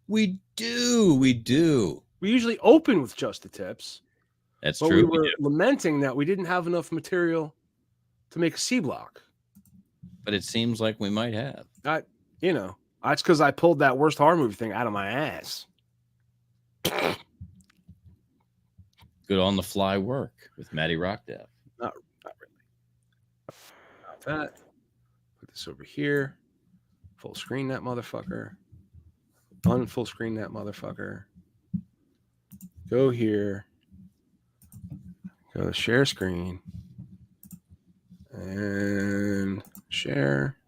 We do. We usually open with just the tips. That's but true. We were lamenting that we didn't have enough material to make a C block. But it seems like we might have. That's because I pulled that worst horror movie thing out of my ass. Good on the fly work with Matty Rockdev. Not really. Not that. Put this over here. Full screen that motherfucker. Unfull screen that motherfucker. Go here. Go to share screen. And share.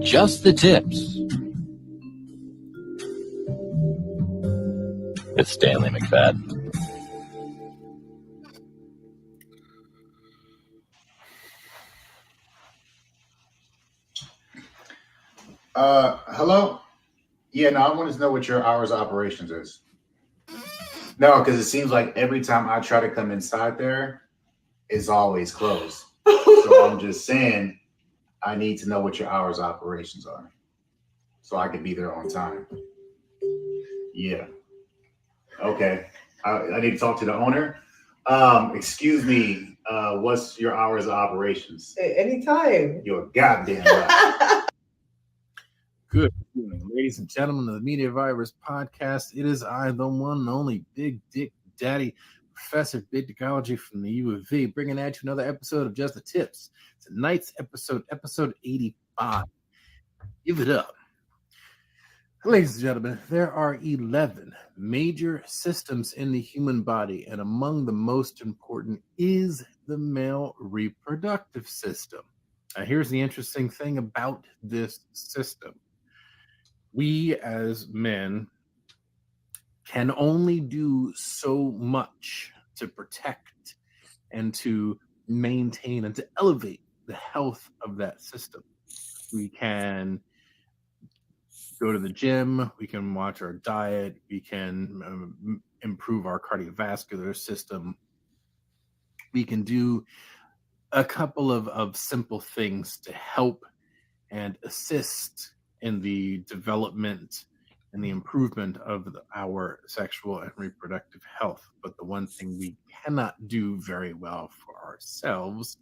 Just the tips. With Stanley McFadden. Hello? Yeah, no, I want to know what your hours of operations is. No, because it seems like every time I try to come inside there, it's always closed. So I'm just saying, I need to know what your hours of operations are so I can be there on time. Yeah. Okay. I need to talk to the owner. Excuse me. What's your hours of operations? Anytime. You're goddamn right. Good evening, ladies and gentlemen of the Media Virus Podcast. It is I, the one and only Big Dick Daddy, Professor Big Dickology from the U of V, bringing at you another episode of Just the Tips. Tonight's episode 85. Give it up. Ladies and gentlemen, there are 11 major systems in the human body, and among the most important is the male reproductive system. Now, here's the interesting thing about this system. We as men can only do so much to protect and to maintain and to elevate the health of that system. We can go to the gym, we can watch our diet, we can improve our cardiovascular system. We can do a couple of simple things to help and assist in the development and the improvement of our sexual and reproductive health. But the one thing we cannot do very well for ourselves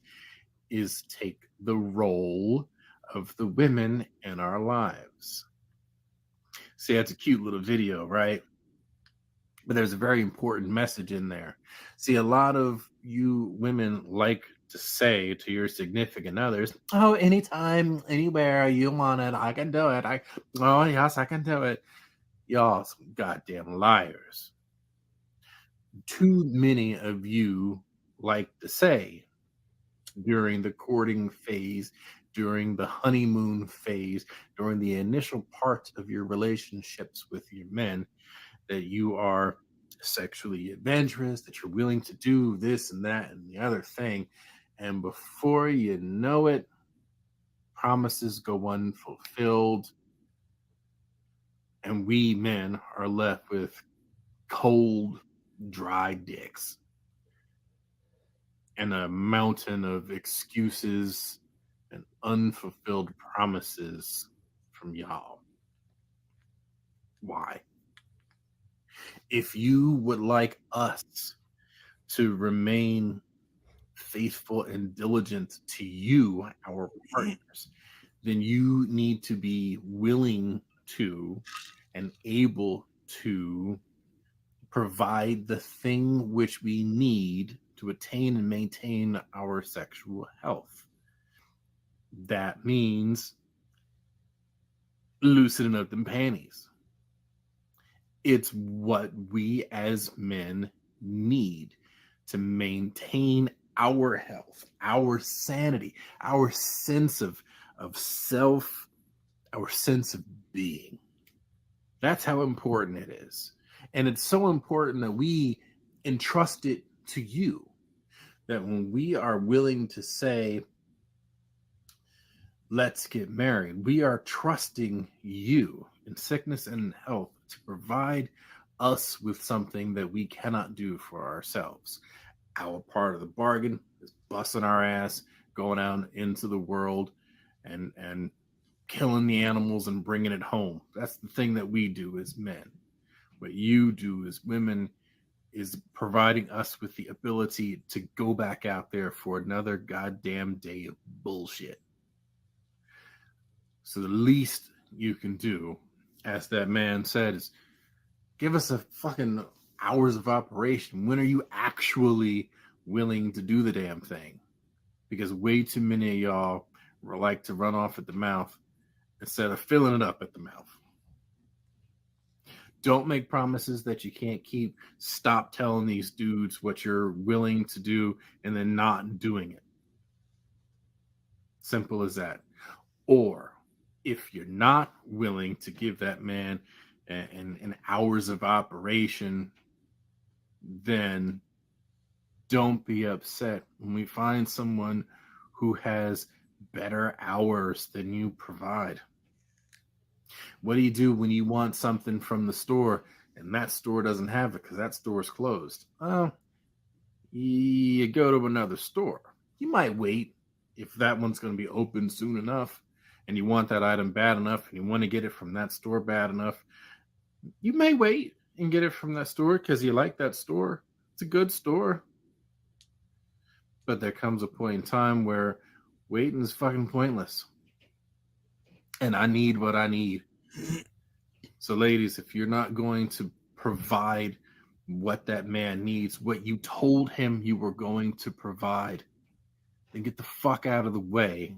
is take the role of the women in our lives. See, that's a cute little video, right? But there's a very important message in there. See, a lot of you women like to say to your significant others, oh, anytime, anywhere you want it, I can do it. Oh, yes, I can do it. Y'all some goddamn liars. Too many of you like to say during the courting phase, during the honeymoon phase, during the initial part of your relationships with your men, that you are sexually adventurous, that you're willing to do this and that and the other thing. And before you know it, promises go unfulfilled. And we men are left with cold, dry dicks and a mountain of excuses and unfulfilled promises from y'all. Why? If you would like us to remain faithful and diligent to you, our partners, then you need to be willing to and able to provide the thing which we need to attain and maintain our sexual health. That means loosening up them panties. It's what we as men need to maintain our health, our sanity, our sense of self, our sense of being. That's how important it is. And it's so important that we entrust it to you, that when we are willing to say, let's get married, we are trusting you in sickness and in health to provide us with something that we cannot do for ourselves. Our part of the bargain is busting our ass, going out into the world and killing the animals and bringing it home. That's the thing that we do as men. What you do as women is providing us with the ability to go back out there for another goddamn day of bullshit. So the least you can do, as that man said, is give us a fucking hours of operation. When are you actually willing to do the damn thing? Because way too many of y'all like to run off at the mouth instead of filling it up at the mouth. Don't make promises that you can't keep. Stop telling these dudes what you're willing to do and then not doing it. Simple as that. Or if you're not willing to give that man an hours of operation, then don't be upset when we find someone who has better hours than you provide. What do you do when you want something from the store and that store doesn't have it because that store is closed? Well, you go to another store. You might wait if that one's going to be open soon enough and you want that item bad enough and you want to get it from that store bad enough. You may wait and get it from that store because you like that store. It's a good store. But there comes a point in time where waiting is fucking pointless. And I need what I need. So, ladies, if you're not going to provide what that man needs, what you told him you were going to provide, then get the fuck out of the way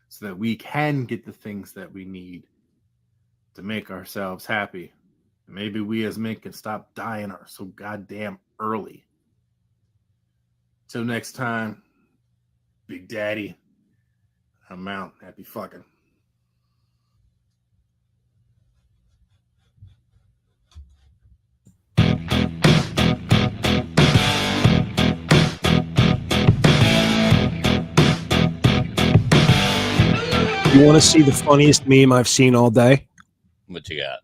so that we can get the things that we need to make ourselves happy. And maybe we as men can stop dying so goddamn early. Till next time, Big Daddy, I'm out. Happy fucking. You want to see the funniest meme I've seen all day? What you got?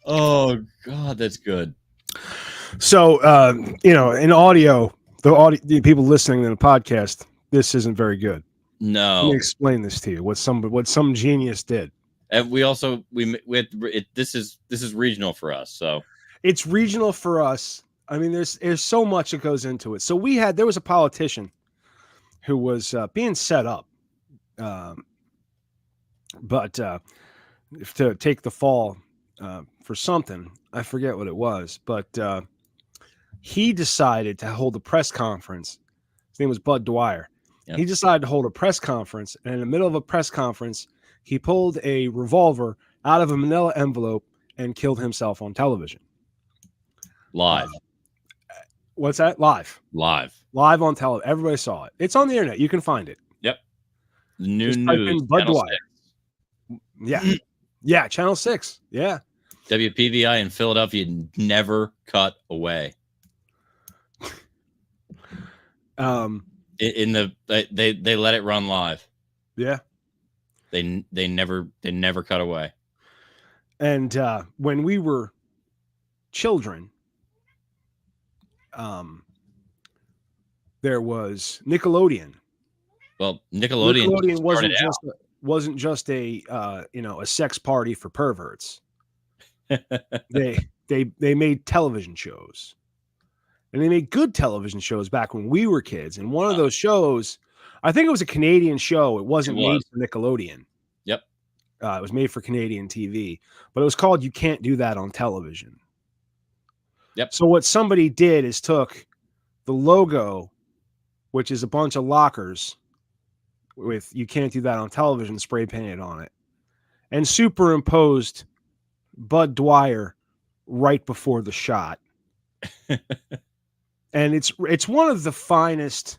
Oh God, that's good. So, in audio, the people listening to the podcast, this isn't very good. No. Let me explain this to you. What some genius did. And we also this is regional for us, so it's regional for us. I mean, there's so much that goes into it. So there was a politician who was being set up, but to take the fall for something. I forget what it was, but he decided to hold a press conference. His name was Bud Dwyer. Yep. He decided to hold a press conference, and in the middle of a press conference, he pulled a revolver out of a manila envelope and killed himself on television. Live. What's that? Live on television. Everybody saw it. It's on the internet. You can find it. Yep. New Just news. Bud Dwyer. Yeah. Yeah. Channel 6. Yeah. WPVI in Philadelphia never cut away. They let it run live. Yeah. They never cut away. And when we were children, there was Nickelodeon. Well, Nickelodeon wasn't just a a sex party for perverts. they made television shows. And they made good television shows back when we were kids. And one of those shows, I think it was a Canadian show. It wasn't made for Nickelodeon. Yep. It was made for Canadian TV, but it was called You Can't Do That on Television. Yep. So what somebody did is took the logo, which is a bunch of lockers with You Can't Do That on Television spray painted on it, and superimposed Bud Dwyer right before the shot. And it's one of the finest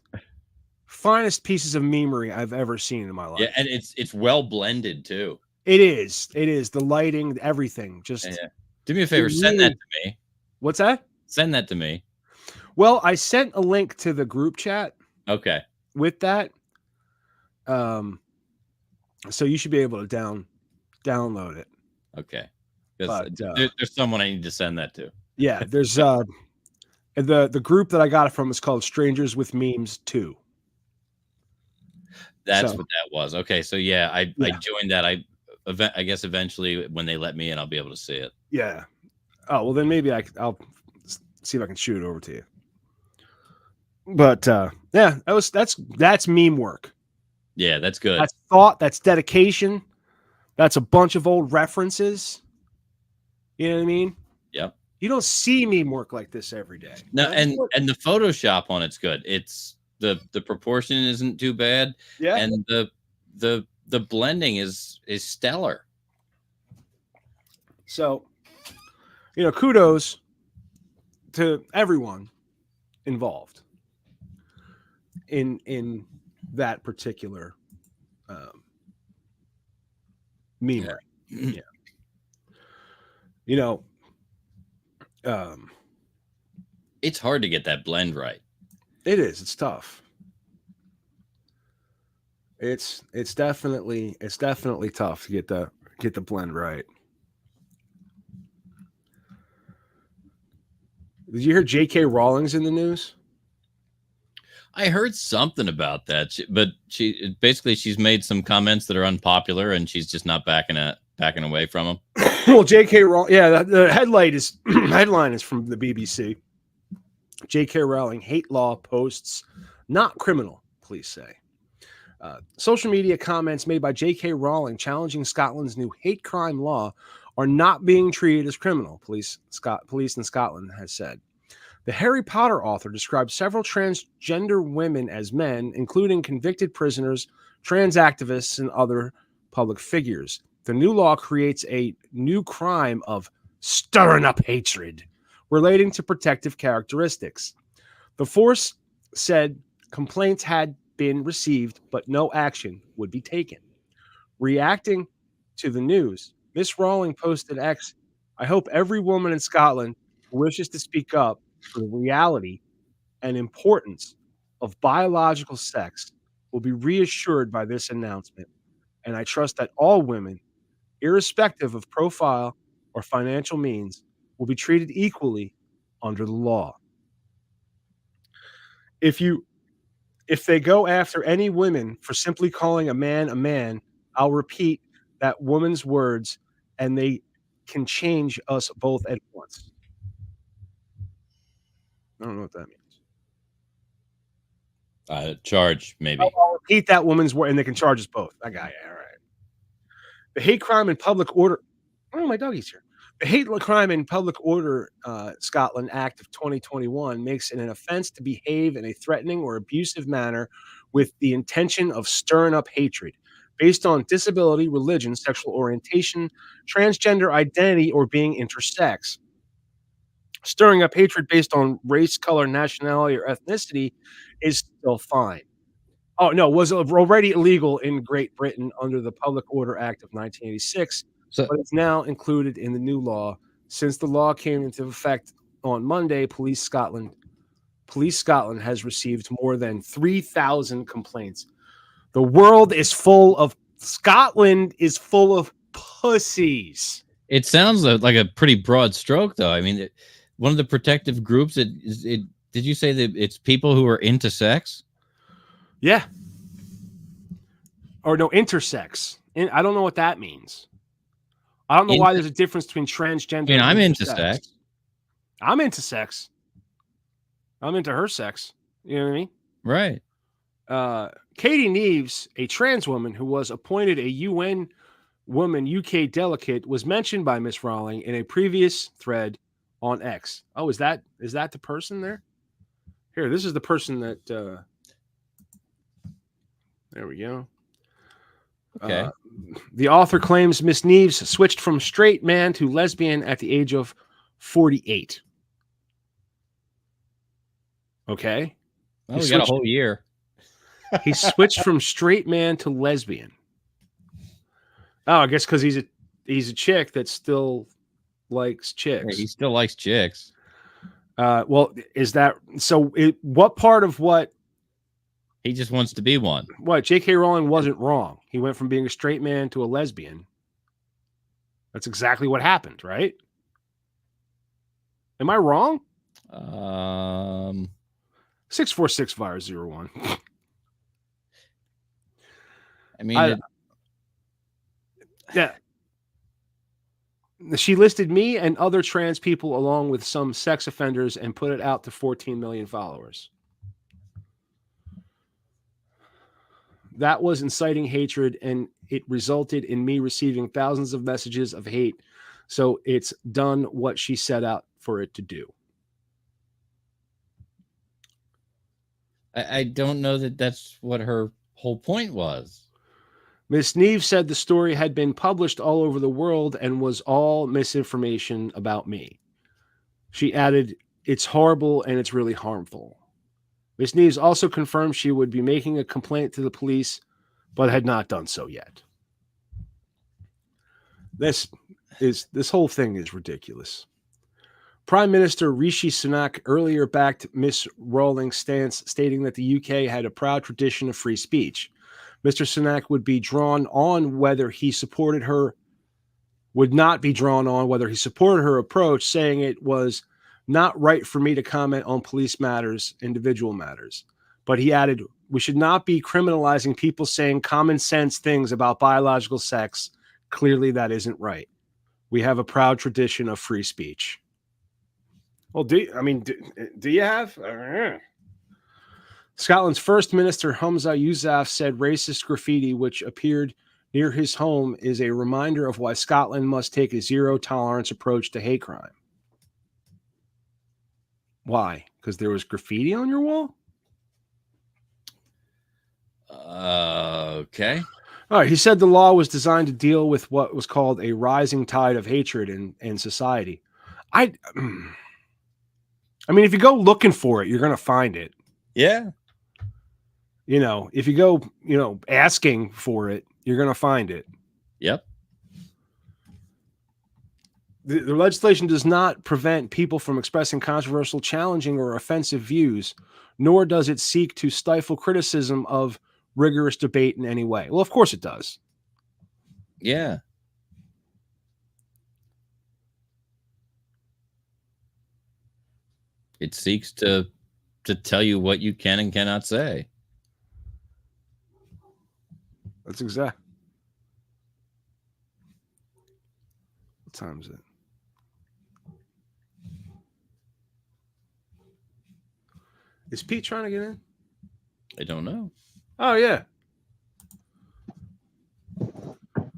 pieces of memery I've ever seen in my life. Yeah, and it's well blended too. It is the lighting, everything. Just do me a favor, send that to me. What's that? Send that to me. Well, I sent a link to the group chat. Okay. With that, so you should be able to download it. Okay. Because there's someone I need to send that to. Yeah, there's the group that I got it from is called Strangers with Memes 2. That's what that was. Okay, so I joined that. I guess eventually when they let me in, I'll be able to see it. Yeah. Oh well, then maybe I'll see if I can shoot it over to you. But that's meme work. Yeah, that's good. That's thought. That's dedication. That's a bunch of old references. You know what I mean? Yep. You don't see meme work like this every day. No, and the Photoshop on it's good. It's the proportion isn't too bad. Yeah. And the blending is stellar. So, kudos to everyone involved in that particular meme. Yeah. It's hard to get that blend right. It is. It's tough. It's definitely tough to get the blend right. Did you hear J.K. Rowling's in the news? I heard something about that, but she's made some comments that are unpopular, and she's just not backing away from them. Well, J.K. Rowling, yeah, the headline is from the BBC. J.K. Rowling hate law posts not criminal, police say. Social media comments made by J.K. Rowling challenging Scotland's new hate crime law are not being treated as criminal, police in Scotland has said. The Harry Potter author described several transgender women as men, including convicted prisoners, trans activists, and other public figures. The new law creates a new crime of stirring up hatred relating to protective characteristics. The force said complaints had been received, but no action would be taken. Reacting to the news, Miss Rowling posted X, I hope every woman in Scotland who wishes to speak up for the reality and importance of biological sex will be reassured by this announcement, and I trust that all women, irrespective of profile or financial means, will be treated equally under the law. If they go after any women for simply calling a man, I'll repeat that woman's words, and they can change us both at once. I don't know what that means. Charge, maybe. I'll repeat that woman's word, and they can charge us both. I got you. All right. The hate crime and public order. Oh, my doggy's here. The Hate Crime and Public Order Scotland Act of 2021 makes it an offense to behave in a threatening or abusive manner with the intention of stirring up hatred based on disability, religion, sexual orientation, transgender identity, or being intersex. Stirring up hatred based on race, color, nationality, or ethnicity is still fine. Oh, no, was already illegal in Great Britain under the Public Order Act of 1986, but it's now included in the new law. Since the law came into effect on Monday, Police Scotland has received more than 3,000 complaints. The world is full of Scotland is full of pussies. It sounds like a pretty broad stroke, though. I mean, one of the protective groups. Did you say that it's people who are into sex? Yeah. Or no, intersex. I don't know what that means. I don't know why there's a difference between transgender. I'm into sex. I'm into sex. I'm into her sex. You know what I mean? Right. Katie Neves, a trans woman who was appointed a UN Woman UK delegate, was mentioned by Miss Rowling in a previous thread on X. Oh, is that the person there? Here, this is the person that. There we go. Okay. The author claims Miss Neves switched from straight man to lesbian at the age of 48. Okay. Well, we got a whole year. He switched from straight man to lesbian. Oh, I guess because he's a chick that still likes chicks. He still likes chicks. Well, is that so? What part of what? He just wants to be one. What? J.K. Rowling wasn't wrong. He went from being a straight man to a lesbian. That's exactly what happened, right? Am I wrong? 646-virus-01. I mean, yeah. She listed me and other trans people along with some sex offenders and put it out to 14 million followers. That was inciting hatred, and it resulted in me receiving thousands of messages of hate. So it's done what she set out for it to do. I don't know that that's what her whole point was. Miss Neves said the story had been published all over the world and was all misinformation about me. She added, it's horrible and it's really harmful. Miss Neves also confirmed she would be making a complaint to the police, but had not done so yet. This whole thing is ridiculous. Prime Minister Rishi Sunak earlier backed Miss Rowling's stance, stating that the UK had a proud tradition of free speech. Mr. Sunak would be drawn on whether he supported her, would not be drawn on whether he supported her approach, saying it was not right for me to comment on police matters, individual matters. But he added, we should not be criminalizing people saying common sense things about biological sex. Clearly, that isn't right. We have a proud tradition of free speech. Well, do you have? Scotland's First Minister Humza Yousaf said racist graffiti, which appeared near his home, is a reminder of why Scotland must take a zero-tolerance approach to hate crime. Why? Because there was graffiti on your wall? Okay. All right. He said the law was designed to deal with what was called a rising tide of hatred in society. I mean, if you go looking for it, you're going to find it. Yeah. You know, if you go, asking for it, you're going to find it. Yep. The legislation does not prevent people from expressing controversial, challenging, or offensive views, nor does it seek to stifle criticism of rigorous debate in any way. Well, of course it does. Yeah. It seeks to tell you what you can and cannot say. That's exact. What time is it? Is Pete trying to get in? I don't know. Oh, yeah.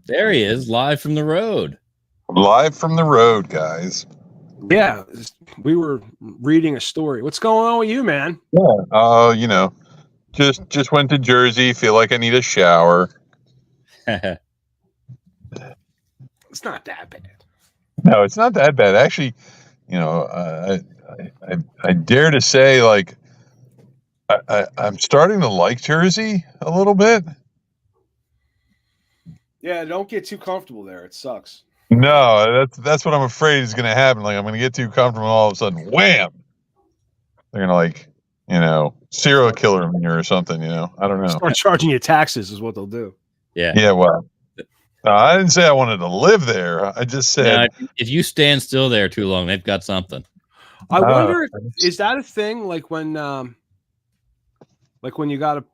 There he is, live from the road. Live from the road, guys. Yeah, we were reading a story. What's going on with you, man? Yeah. Just went to Jersey. Feel like I need a shower. It's not that bad. No, it's not that bad. Actually, I dare to say, like, I'm starting to like Jersey a little bit. Yeah, don't get too comfortable there. It sucks. No, that's what I'm afraid is going to happen. Like, I'm going to get too comfortable, and all of a sudden, wham! They're going to, serial killer me or something. I don't know. Start charging you taxes is what they'll do. Yeah. Yeah. Well, I didn't say I wanted to live there. I just said if you stand still there too long, they've got something. I wonder, is that a thing? Like when you got to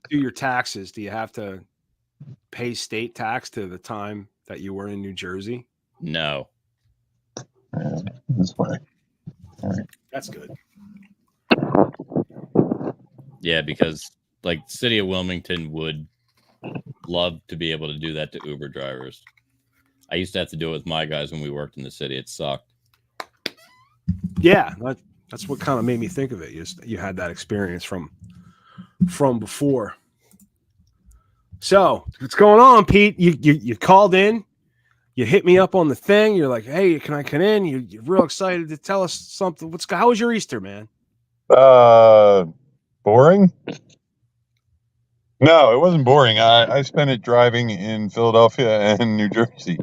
do your taxes, do you have to pay state tax to the time that you were in New Jersey? No. This way. All right. That's good. Yeah, because the city of Wilmington would love to be able to do that to Uber drivers. I used to have to do it with my guys when we worked in the city. It sucked. Yeah, that's what kind of made me think of it. You had that experience from before. So what's going on, Pete? You called in, you hit me up on the thing. You're like, hey, can I come in? You're real excited to tell us something. How was your Easter, man? Boring? No, it wasn't boring. I spent it driving in Philadelphia and New Jersey.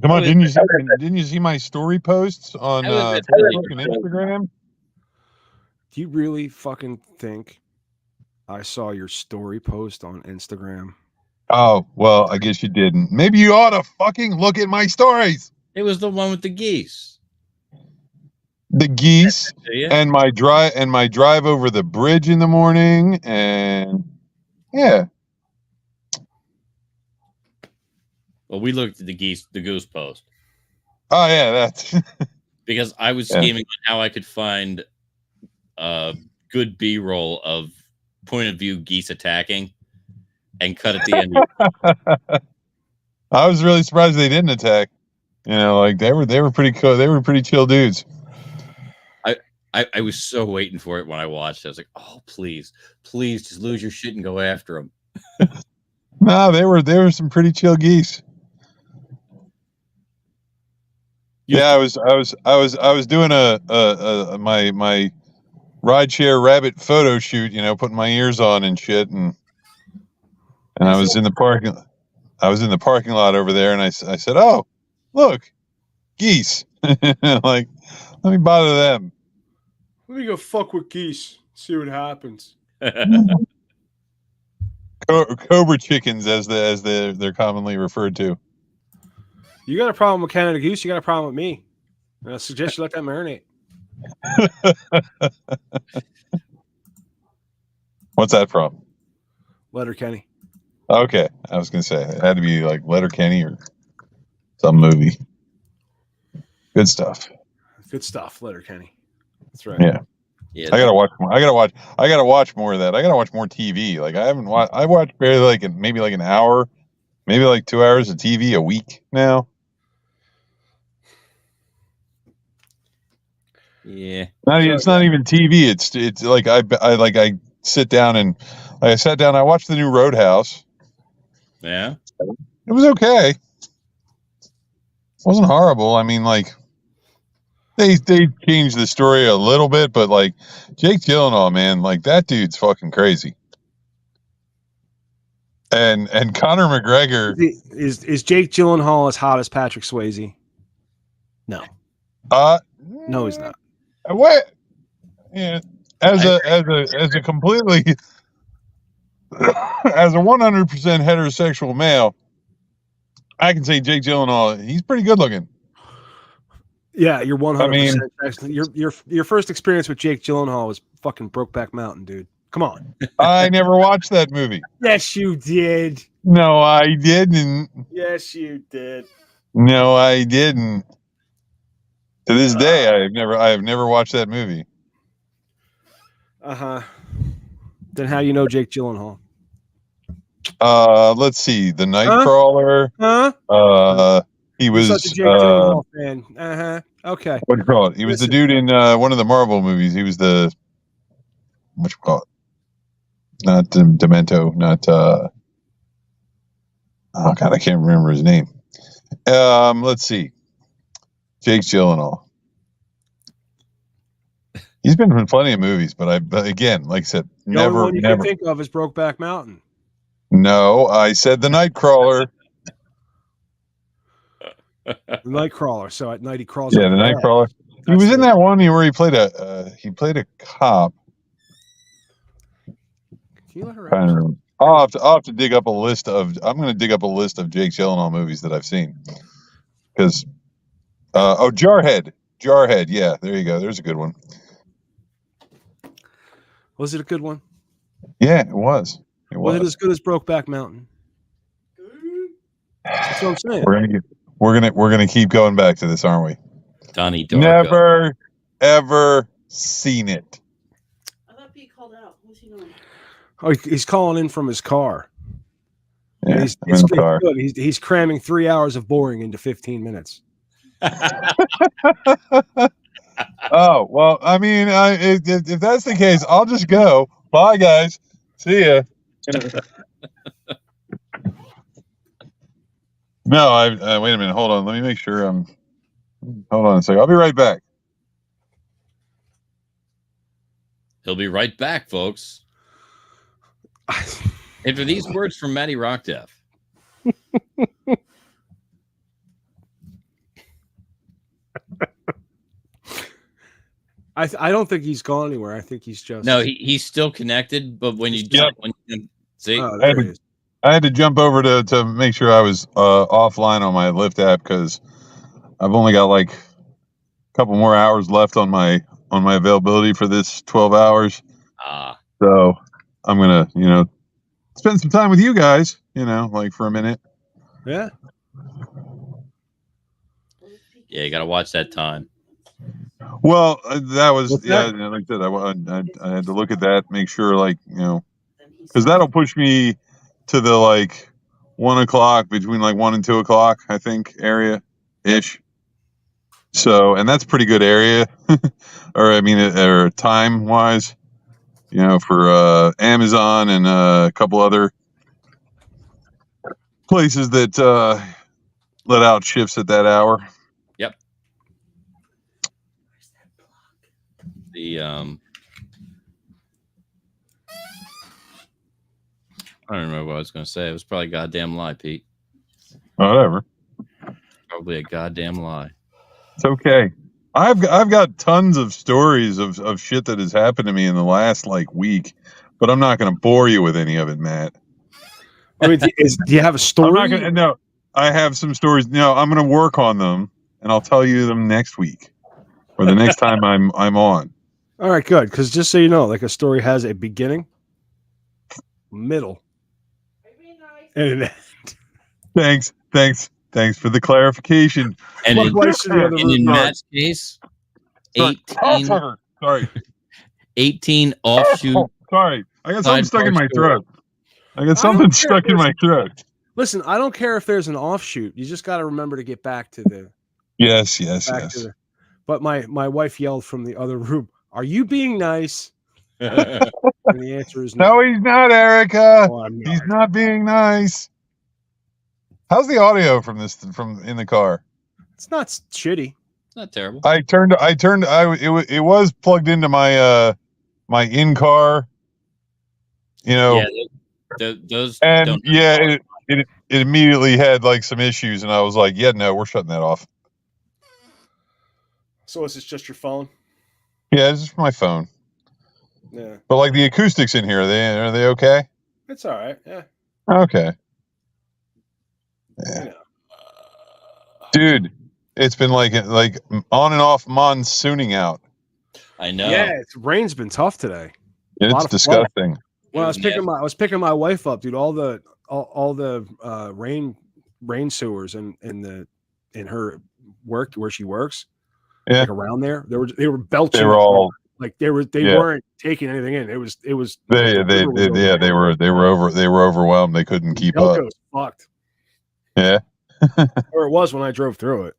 Come on, didn't you see my story posts on Facebook and Instagram? Do you really fucking think I saw your story post on Instagram? Oh, well, I guess you didn't. Maybe you ought to fucking look at my stories. It was the one with the geese. The geese and my drive over the bridge in the morning, and yeah. Well, we looked at the goose post. Oh yeah, that's because I was scheming on how I could find good B-roll of point of view geese attacking and cut at the end. I was really surprised they didn't attack. They were pretty cool. They were pretty chill dudes. I was so waiting for it when I watched it. I was like, oh, please, just lose your shit and go after them. No, they were some pretty chill geese. Yeah, I was doing my rideshare rabbit photo shoot, putting my ears on and shit, and I was in the parking lot over there, and I said, oh, look, geese. Let me bother them. Let me go fuck with geese. See what happens. Cobra chickens, as they're commonly referred to. You got a problem with Canada Goose, you got a problem with me. And I suggest you let that marinate. What's that from? Letterkenny. Okay, I was gonna say it had to be like Letterkenny or some movie. Good stuff. Good stuff, Letterkenny. That's right. Yeah. I gotta watch more. I gotta watch more of that. I gotta watch more TV. Like I haven't watched. I watch barely maybe an hour, maybe like 2 hours of TV a week now. Yeah. It's not even TV. It's like I sit down and I sat down. I watched the new Roadhouse. Yeah. It was okay. It wasn't horrible. I mean, like they changed the story a little bit, but like Jake Gyllenhaal, man, like that dude's fucking crazy. And Conor McGregor is Jake Gyllenhaal as hot as Patrick Swayze? No. No, he's not. What? Yeah, as a completely as a 100% heterosexual male, I can say Jake Gyllenhaal, he's pretty good looking. Yeah, you're 100%. I mean, your first experience with Jake Gyllenhaal was fucking Brokeback Mountain, dude. Come on. I never watched that movie. Yes, you did. No, I didn't. Yes, you did. No, I didn't. To this day, I have never watched that movie. Uh-huh. Then how do you know Jake Gyllenhaal? Let's see. The Nightcrawler. Huh? He was such a Jake Gyllenhaal fan. Uh-huh. Okay. What do you call it? He was the dude in one of the Marvel movies. He was the what you call it? Not Demento, not oh god, I can't remember his name. Let's see. Jake Gyllenhaal. He's been in plenty of movies, but again, like I said, The only one you can think of is Brokeback Mountain. No, I said the Nightcrawler. The Nightcrawler. So at night he crawls. Yeah, the Nightcrawler. He was in that one where he played a cop. Can you let her Kind of, I'll have to dig up a list of. I'm going to dig up a list of Jake Gyllenhaal movies that I've seen. Because, Jarhead. Yeah, there you go. There's a good one. Was it a good one? Yeah, it was. Was it as good as Brokeback Mountain? That's what I'm saying. We're gonna keep going back to this, aren't we? Donnie Darko. Never ever seen it. I thought Pete called out. What's he doing? Oh, he's calling in from his car. Yeah, He's car. good. He's cramming 3 hours of boring into 15 minutes. Oh well, I mean, if that's the case, I'll just go. Bye, guys. See ya. No, wait a minute. Hold on. Let me make sure. Hold on a second. I'll be right back. He'll be right back, folks. After these words from Matty Rockdeff. I don't think he's gone anywhere. I think he's just he's still connected, but when you see, I had to jump over to make sure I was offline on my Lyft app because I've only got like a couple more hours left on my availability for this 12 hours. So I'm gonna spend some time with you guys. Like for a minute. Yeah. Yeah, you got to watch that time. Well, that was like I said, I had to look at that, make sure because that'll push me to the 1 o'clock, between 1 and 2 o'clock, I think, area ish. So, and that's pretty good area, or time wise, for Amazon and a couple other places that let out shifts at that hour. Yep. The I don't remember what I was going to say. It was probably a goddamn lie, Pete. Whatever. Probably a goddamn lie. It's okay. I've got tons of stories of shit that has happened to me in the last like week, but I'm not going to bore you with any of it, Matt. I mean, do you have a story? I'm not gonna, no, I have some stories. No, I'm going to work on them, and I'll tell you them next week or the next time I'm on. All right, good. Because just so you know, like a story has a beginning, middle, and an end. Thanks for the clarification. And What in, place in the other and room? in Matt's case, 18, Sorry. 18 offshoot. Sorry, I got something stuck in my sidebar throat. I got I don't something care stuck if in my there's- throat. Listen, I don't care if there's an offshoot. You just got to remember to get back to the. Yes. To the, but my wife yelled from the other room, "Are you being nice?" And the answer is no. No, he's not, Erica. Oh, I'm not. He's not being nice. How's the audio from in the car? It's not shitty. It's not terrible. It was plugged into my my in-car, Yeah, those and don't. yeah, it immediately had like some issues, and I was like, yeah, no, we're shutting that off. So is this just your phone? Yeah, it's just my phone. Yeah, But like the acoustics in here, are they okay? it's all right. Yeah. Okay. Yeah. Dude, it's been like on and off monsooning out. I know. Yeah, rain's been tough today. It's disgusting. When I was picking my wife up, dude, all the rain sewers in her work where she works, yeah, like around there, they were belching. They were all like they weren't taking anything in. It was they were overwhelmed. They couldn't keep up. Delco's fucked. Yeah. Or it was when I drove through it.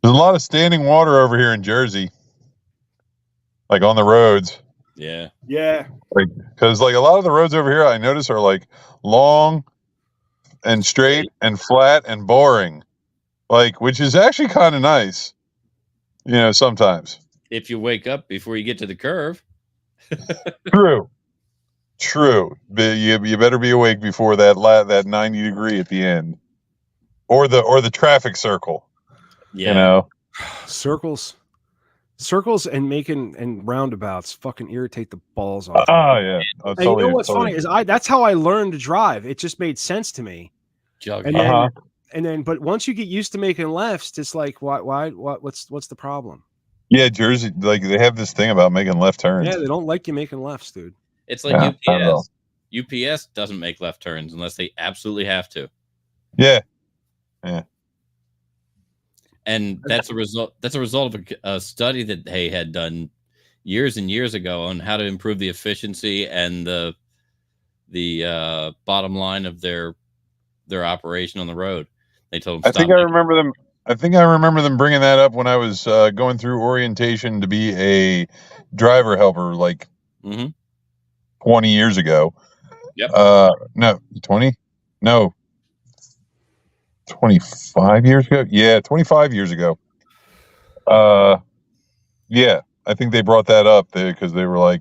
There's a lot of standing water over here in Jersey, like on the roads. Yeah. Yeah. Like, because like a lot of the roads over here, I notice are like long and straight and flat and boring, like, which is actually kind of nice, sometimes. If you wake up before you get to the curve. True. But you better be awake before that 90 degree at the end, or the traffic circle. Yeah. Circles and roundabouts fucking irritate the balls off. Oh yeah. And you know what's funny is that's how I learned to drive. It just made sense to me. And then, but once you get used to making lefts, it's like, what's the problem? Yeah, Jersey, like they have this thing about making left turns. Yeah, they don't like you making lefts, dude. It's like UPS. UPS doesn't make left turns unless they absolutely have to. Yeah. Yeah. And that's a result of a study that they had done years and years ago on how to improve the efficiency and the bottom line of their operation on the road. They told them. I think I remember them bringing that up when I was going through orientation to be a driver helper, like 20 years ago. Yep. No, 20? No. 25 years ago? Yeah, 25 years ago. Yeah, I think they brought that up there because they were like,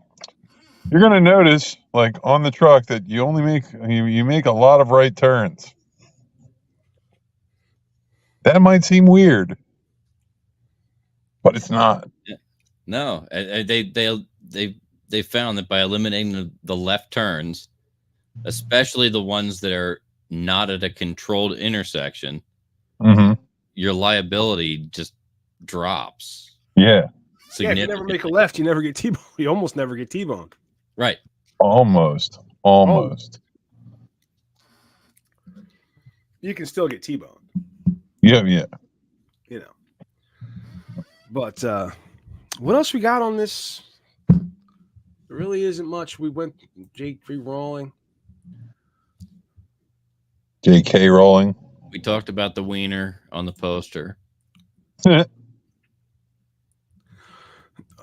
you're going to notice, like, on the truck that you only make a lot of right turns. That might seem weird, but it's not. No, they found that by eliminating the left turns, especially the ones that are not at a controlled intersection, your liability just drops. Yeah. Yeah, if you never make a left, you never get T-boned. You almost never get T-boned. Right. Almost. You can still get T-boned. Yeah. But what else we got on this? There really isn't much. We went J3 rolling. JK rolling. We talked about the wiener on the poster.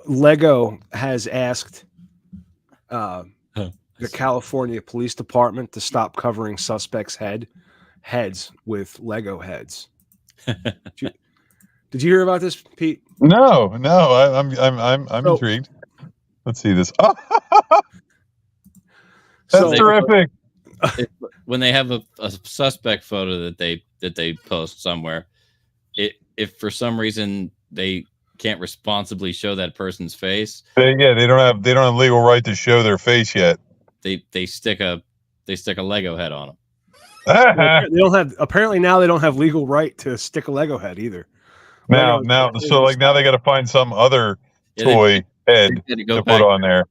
Lego has asked the California Police Department to stop covering suspects' heads with Lego heads. Did you hear about this, Pete? No. I'm intrigued. Let's see this. That's terrific. When they have a suspect photo that they post somewhere, if for some reason they can't responsibly show that person's face. They don't have legal right to show their face yet. They stick a Lego head on them. They don't have. Apparently now they don't have legal right to stick a Lego head either. Now they got to find some other toy head to put on there.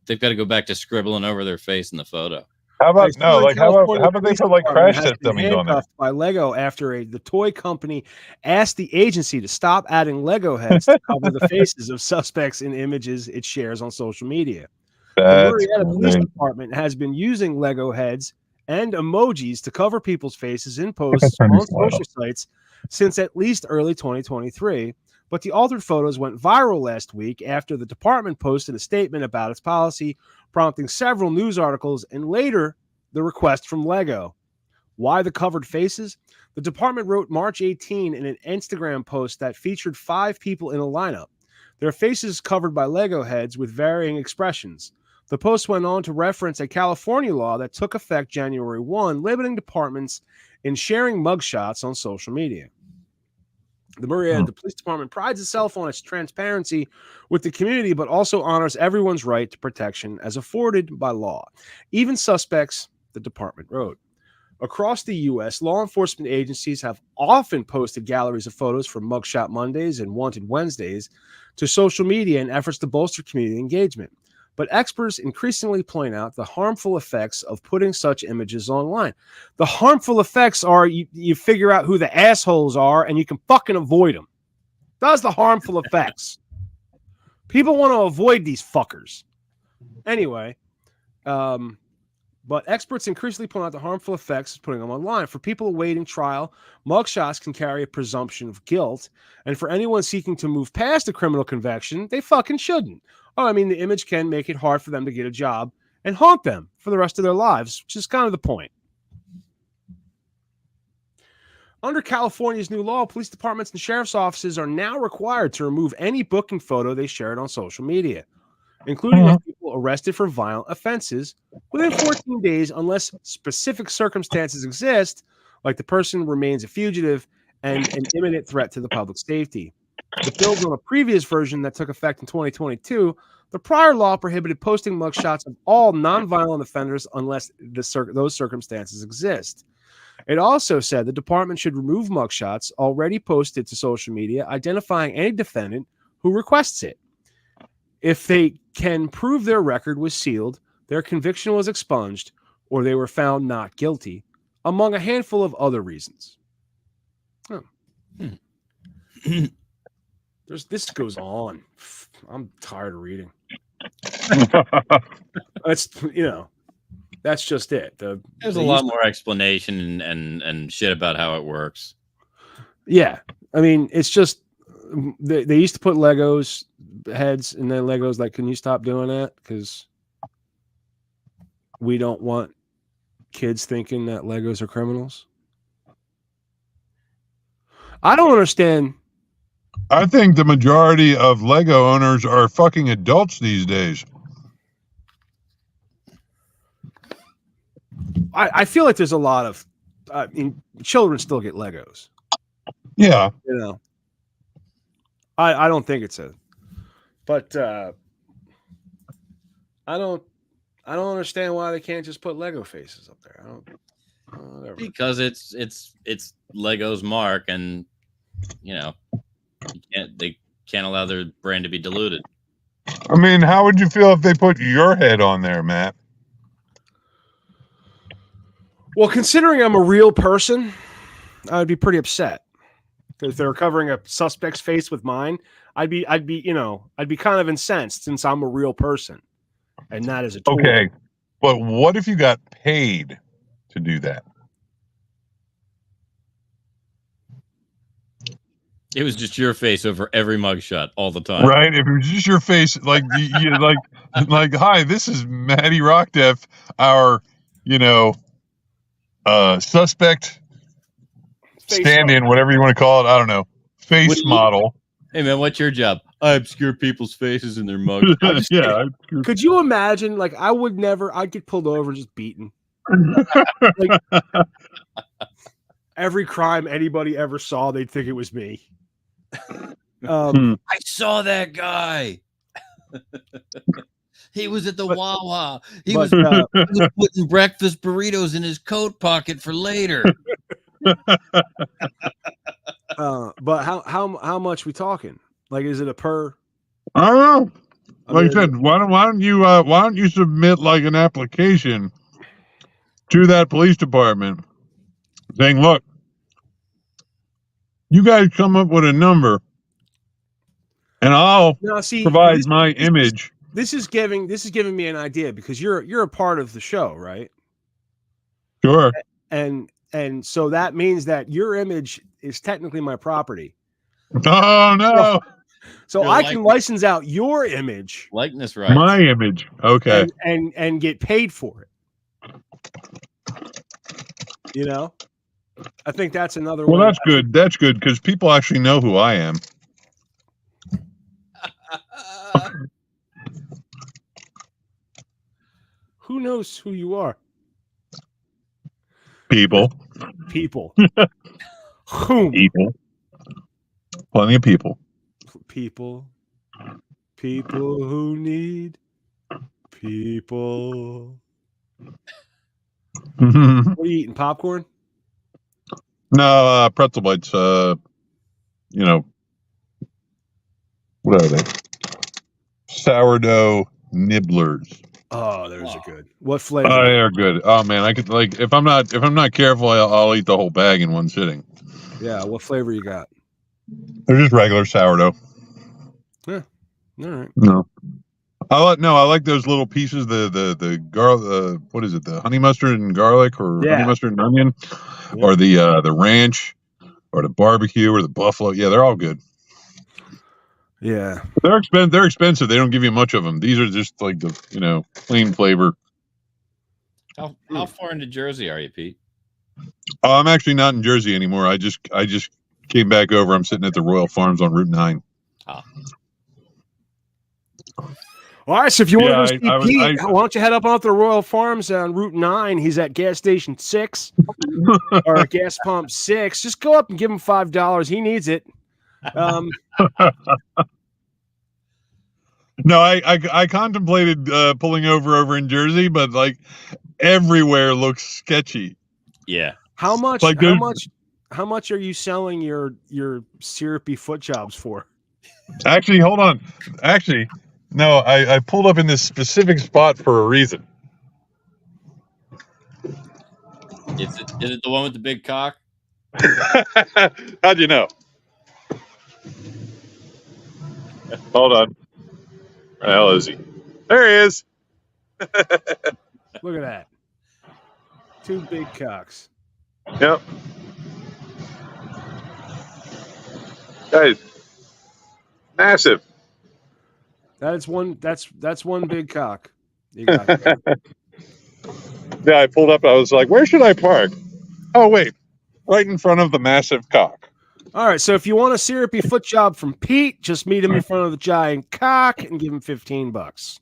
They've got to go back to scribbling over their face in the photo. How about how about they put like crash test dummies on there? By Lego after the toy company asked the agency to stop adding Lego heads to cover the faces of suspects in images it shares on social media. The Marietta Police Department has been using Lego heads and emojis to cover people's faces in posts on social sites since at least early 2023. But the altered photos went viral last week after the department posted a statement about its policy, prompting several news articles and later the request from Lego. Why the covered faces? The department wrote March 18 in an Instagram post that featured 5 people in a lineup. Their faces covered by Lego heads with varying expressions. The post went on to reference a California law that took effect January 1, limiting departments in sharing mugshots on social media. The Marietta Police Department prides itself on its transparency with the community, but also honors everyone's right to protection as afforded by law. Even suspects, the department wrote. Across the U.S., law enforcement agencies have often posted galleries of photos from Mugshot Mondays and Wanted Wednesdays to social media in efforts to bolster community engagement. But experts increasingly point out the harmful effects of putting such images online. The harmful effects are you figure out who the assholes are and you can fucking avoid them. That's the harmful effects. People want to avoid these fuckers. Anyway, but experts increasingly point out the harmful effects of putting them online. For people awaiting trial, mugshots can carry a presumption of guilt. And for anyone seeking to move past a criminal conviction, they fucking shouldn't. Oh, I mean, the image can make it hard for them to get a job and haunt them for the rest of their lives, which is kind of the point. Under California's new law, police departments and sheriff's offices are now required to remove any booking photo they shared on social media, including of people arrested for violent offenses within 14 days unless specific circumstances exist, like the person remains a fugitive and an imminent threat to the public safety. To build on a previous version that took effect in 2022, the prior law prohibited posting mugshots of all nonviolent offenders unless those circumstances exist. It also said the department should remove mugshots already posted to social media, identifying any defendant who requests it. If they can prove their record was sealed, their conviction was expunged, or they were found not guilty, among a handful of other reasons. This goes on. I'm tired of reading. That's that's just it. There's a lot more explanation and shit about how it works. Yeah, I mean, it's just they used to put Legos heads, and then Legos like, can you stop doing that? Because we don't want kids thinking that Legos are criminals. I don't understand. I think the majority of Lego owners are fucking adults these days. I feel like there's a lot of children still get Legos. Yeah. I don't think it's but I don't understand why they can't just put Lego faces up there. Because it's Lego's mark, and they can't allow their brand to be diluted. I mean, how would you feel if they put your head on there, Matt? Well, considering I'm a real person, I'd be pretty upset. Because if they were covering a suspect's face with mine, I'd be kind of incensed since I'm a real person and not as a tool. Okay, but what if you got paid to do that? It was just your face over every mugshot all the time, right? If it was just your face, like like, hi, this is Maddie Rockdeff, our suspect stand-in, whatever you want to call it. I don't know, face model. Hey man, what's your job? I obscure people's faces in their mugs. Yeah. Could you imagine? Like, I'd get pulled over and just beaten. Like, every crime anybody ever saw, they'd think it was me. I saw that guy. He was at the Wawa. He was putting breakfast burritos in his coat pocket for later. But how much we talking? Like, is it a per? I don't know. Like I mean, said, why don't you submit like an application to that police department saying, look, you guys come up with a number and I'll provide my image. This is giving me an idea because you're a part of the show, right? Sure. And so that means that your image is technically my property. Oh no. So I can license out your image. Likeness rights. My image. Okay. And get paid for it. You know? I think that's another Well, way. that's good. That's good because people actually know who I am. Who knows who you are? People. Whom? People. Plenty of people. People who need people. What are you eating? Popcorn? No, pretzel bites. What are they? Sourdough nibblers. Oh, those are good. What flavor? Oh, they're good. Oh man, I could if I'm not careful, I'll eat the whole bag in one sitting. Yeah, what flavor you got? They're just regular sourdough. Yeah. All right. No. I like those little pieces, the garlic, what is it, the honey mustard and garlic, or honey mustard and onion, or the ranch, or the barbecue, or the buffalo. Yeah, they're all good. Yeah, they're expensive. They don't give you much of them. These are just like the plain flavor. How far into Jersey are you, Pete? I'm actually not in Jersey anymore. I just came back over. I'm sitting at the Royal Farms on Route 9. Ah. All right, so if you want to I go see Pete, why don't you head up onto the Royal Farms on Route 9? He's at gas station 6 or gas pump 6. Just go up and give him $5. He needs it. No, I contemplated pulling over in Jersey, but like everywhere looks sketchy. Yeah. How much? Like how much are you selling your syrupy foot jobs for? Actually, hold on. Actually, no, I pulled up in this specific spot for a reason. Is it the one with the big cock? How'd you know? Hold on. Where the hell is he? There he is. Look at that. 2 big cocks. Yep. Guys, massive. That's one big cock. You got it. Yeah, I pulled up. I was like, where should I park? Oh, wait. Right in front of the massive cock. All right, so if you want a syrupy foot job from Pete, just meet him in front of the giant cock and give him $15.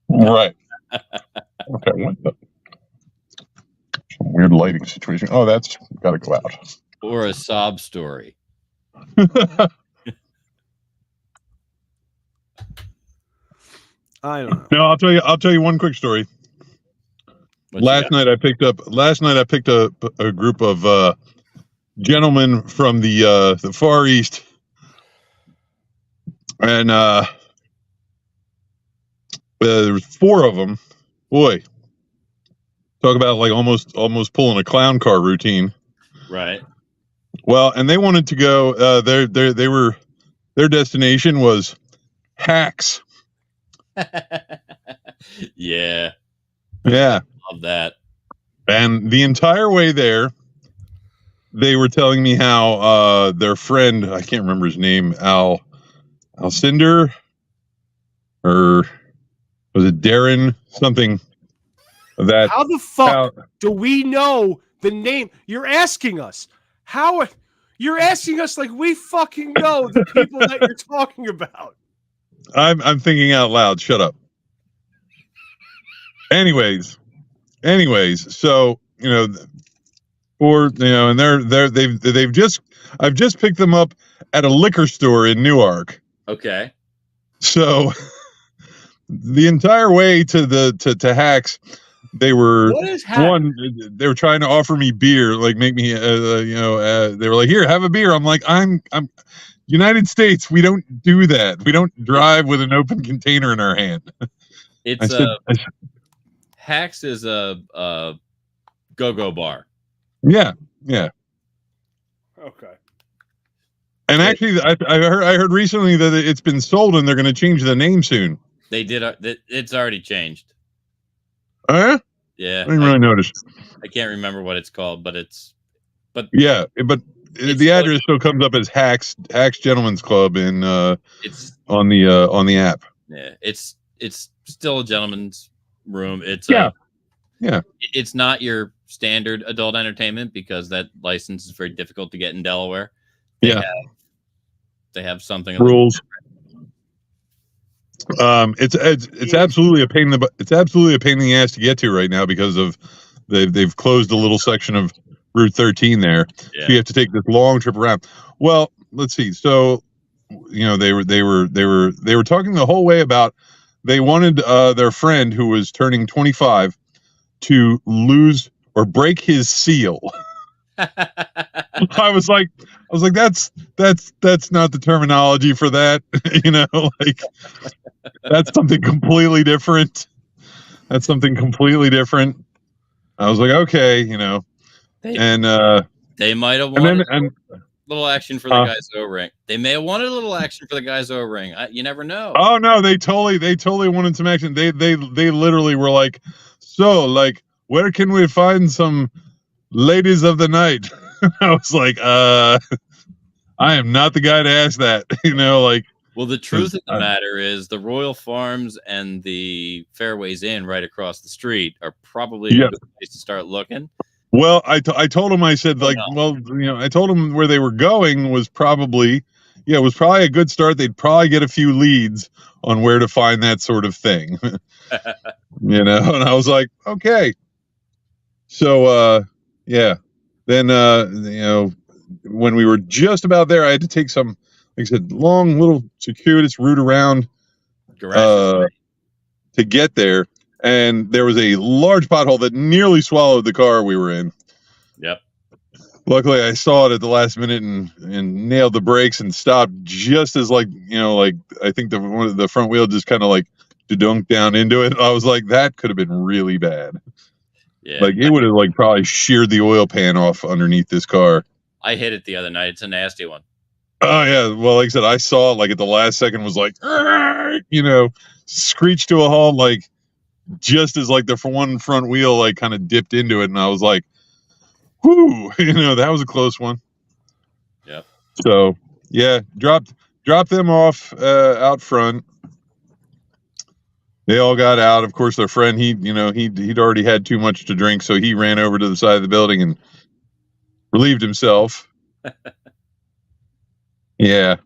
Right. Okay. What the? Some weird lighting situation. Oh, that's got to go out. Or a sob story. I don't know. No, I'll tell you one quick story. Last night I picked up a group of gentlemen from the Far East, and there was 4 of them. Boy, talk about like almost pulling a clown car routine. Right. Well, and they wanted to go. Their destination was Hacks. Yeah. Yeah. Love that. And the entire way there, they were telling me how their friend, I can't remember his name, Alcinder, or was it Darren? Something of that. How the fuck do we know the name? You're asking us. How you're asking us like we fucking know the people that you're talking about. I'm thinking out loud. Shut up. Anyways, so for and I've just picked them up at a liquor store in Newark. Okay. So the entire way to Hacks, they were they were trying to offer me beer, like make me they were like, here, have a beer. I'm like, I'm United States, we don't do that. We don't drive with an open container in our hand. It's Hacks is a go-go bar. Yeah. Okay. And actually, I heard recently that it's been sold and they're going to change the name soon. They did. It's already changed. Oh, yeah? Yeah. I didn't really notice. I can't remember what it's called, but the address still comes up as Hacks Gentlemen's Club it's on the app. Yeah, it's still a gentleman's room. It's it's not your standard adult entertainment because that license is very difficult to get in Delaware. They have something rules. It's absolutely a pain in the ass to get to right now because of they've closed a little section of Route 13 there. So you have to take this long trip around. Well, let's see. So they were talking the whole way about they wanted their friend who was turning 25 to lose or break his seal. I was like, that's not the terminology for that. Like that's something completely different. I was like, okay, they might have wanted a little action for the guy's O-ring. They may have wanted a little action for the guy's O-ring. You never know. Oh no, they totally wanted some action. They literally were like, so like, where can we find some ladies of the night? I was like, I am not the guy to ask that. Well, the truth of the matter is the Royal Farms and the Fairways Inn right across the street are probably a good place to start looking. Well, I told him, I said, I told him where they were going was probably a good start. They'd probably get a few leads on where to find that sort of thing. And I was like, okay. So, then, when we were just about there, I had to take some, like I said, long little circuitous route around to get there. And there was a large pothole that nearly swallowed the car we were in. Yep. Luckily, I saw it at the last minute and nailed the brakes and stopped just as I think the front wheel just kind of like dunked down into it. I was like, that could have been really bad. Yeah. Like it would have probably sheared the oil pan off underneath this car. I hit it the other night. It's a nasty one. Oh yeah. Well, like I said, I saw it at the last second was like, screeched to a halt, just as the one front wheel kind of dipped into it, and I was like, whoo, that was a close one. Yep. So yeah, dropped them off out front. They all got out. Of course, their friend, he'd already had too much to drink, so he ran over to the side of the building and relieved himself. Yeah.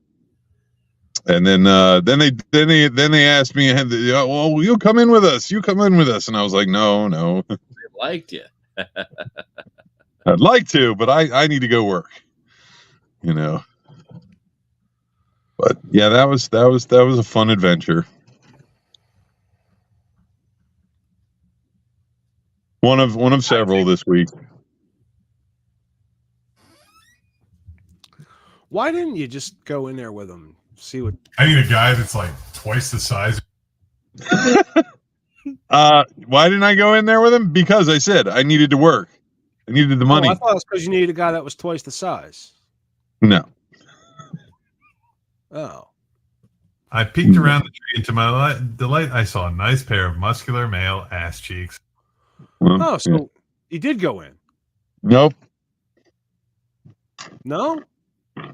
And then they asked me, well, you come in with us. And I was like, no. They liked you. I'd like to, but I need to go work. But yeah, that was a fun adventure. One of several this week. Why didn't you just go in there with them? See what I need a guy that's twice the size. Why didn't I go in there with him? Because I said I needed to work. I needed the money. I thought it was because you needed a guy that was twice the size. No. Oh. I peeked around the tree, and to my delight, I saw a nice pair of muscular male ass cheeks. So you did go in? Nope. No?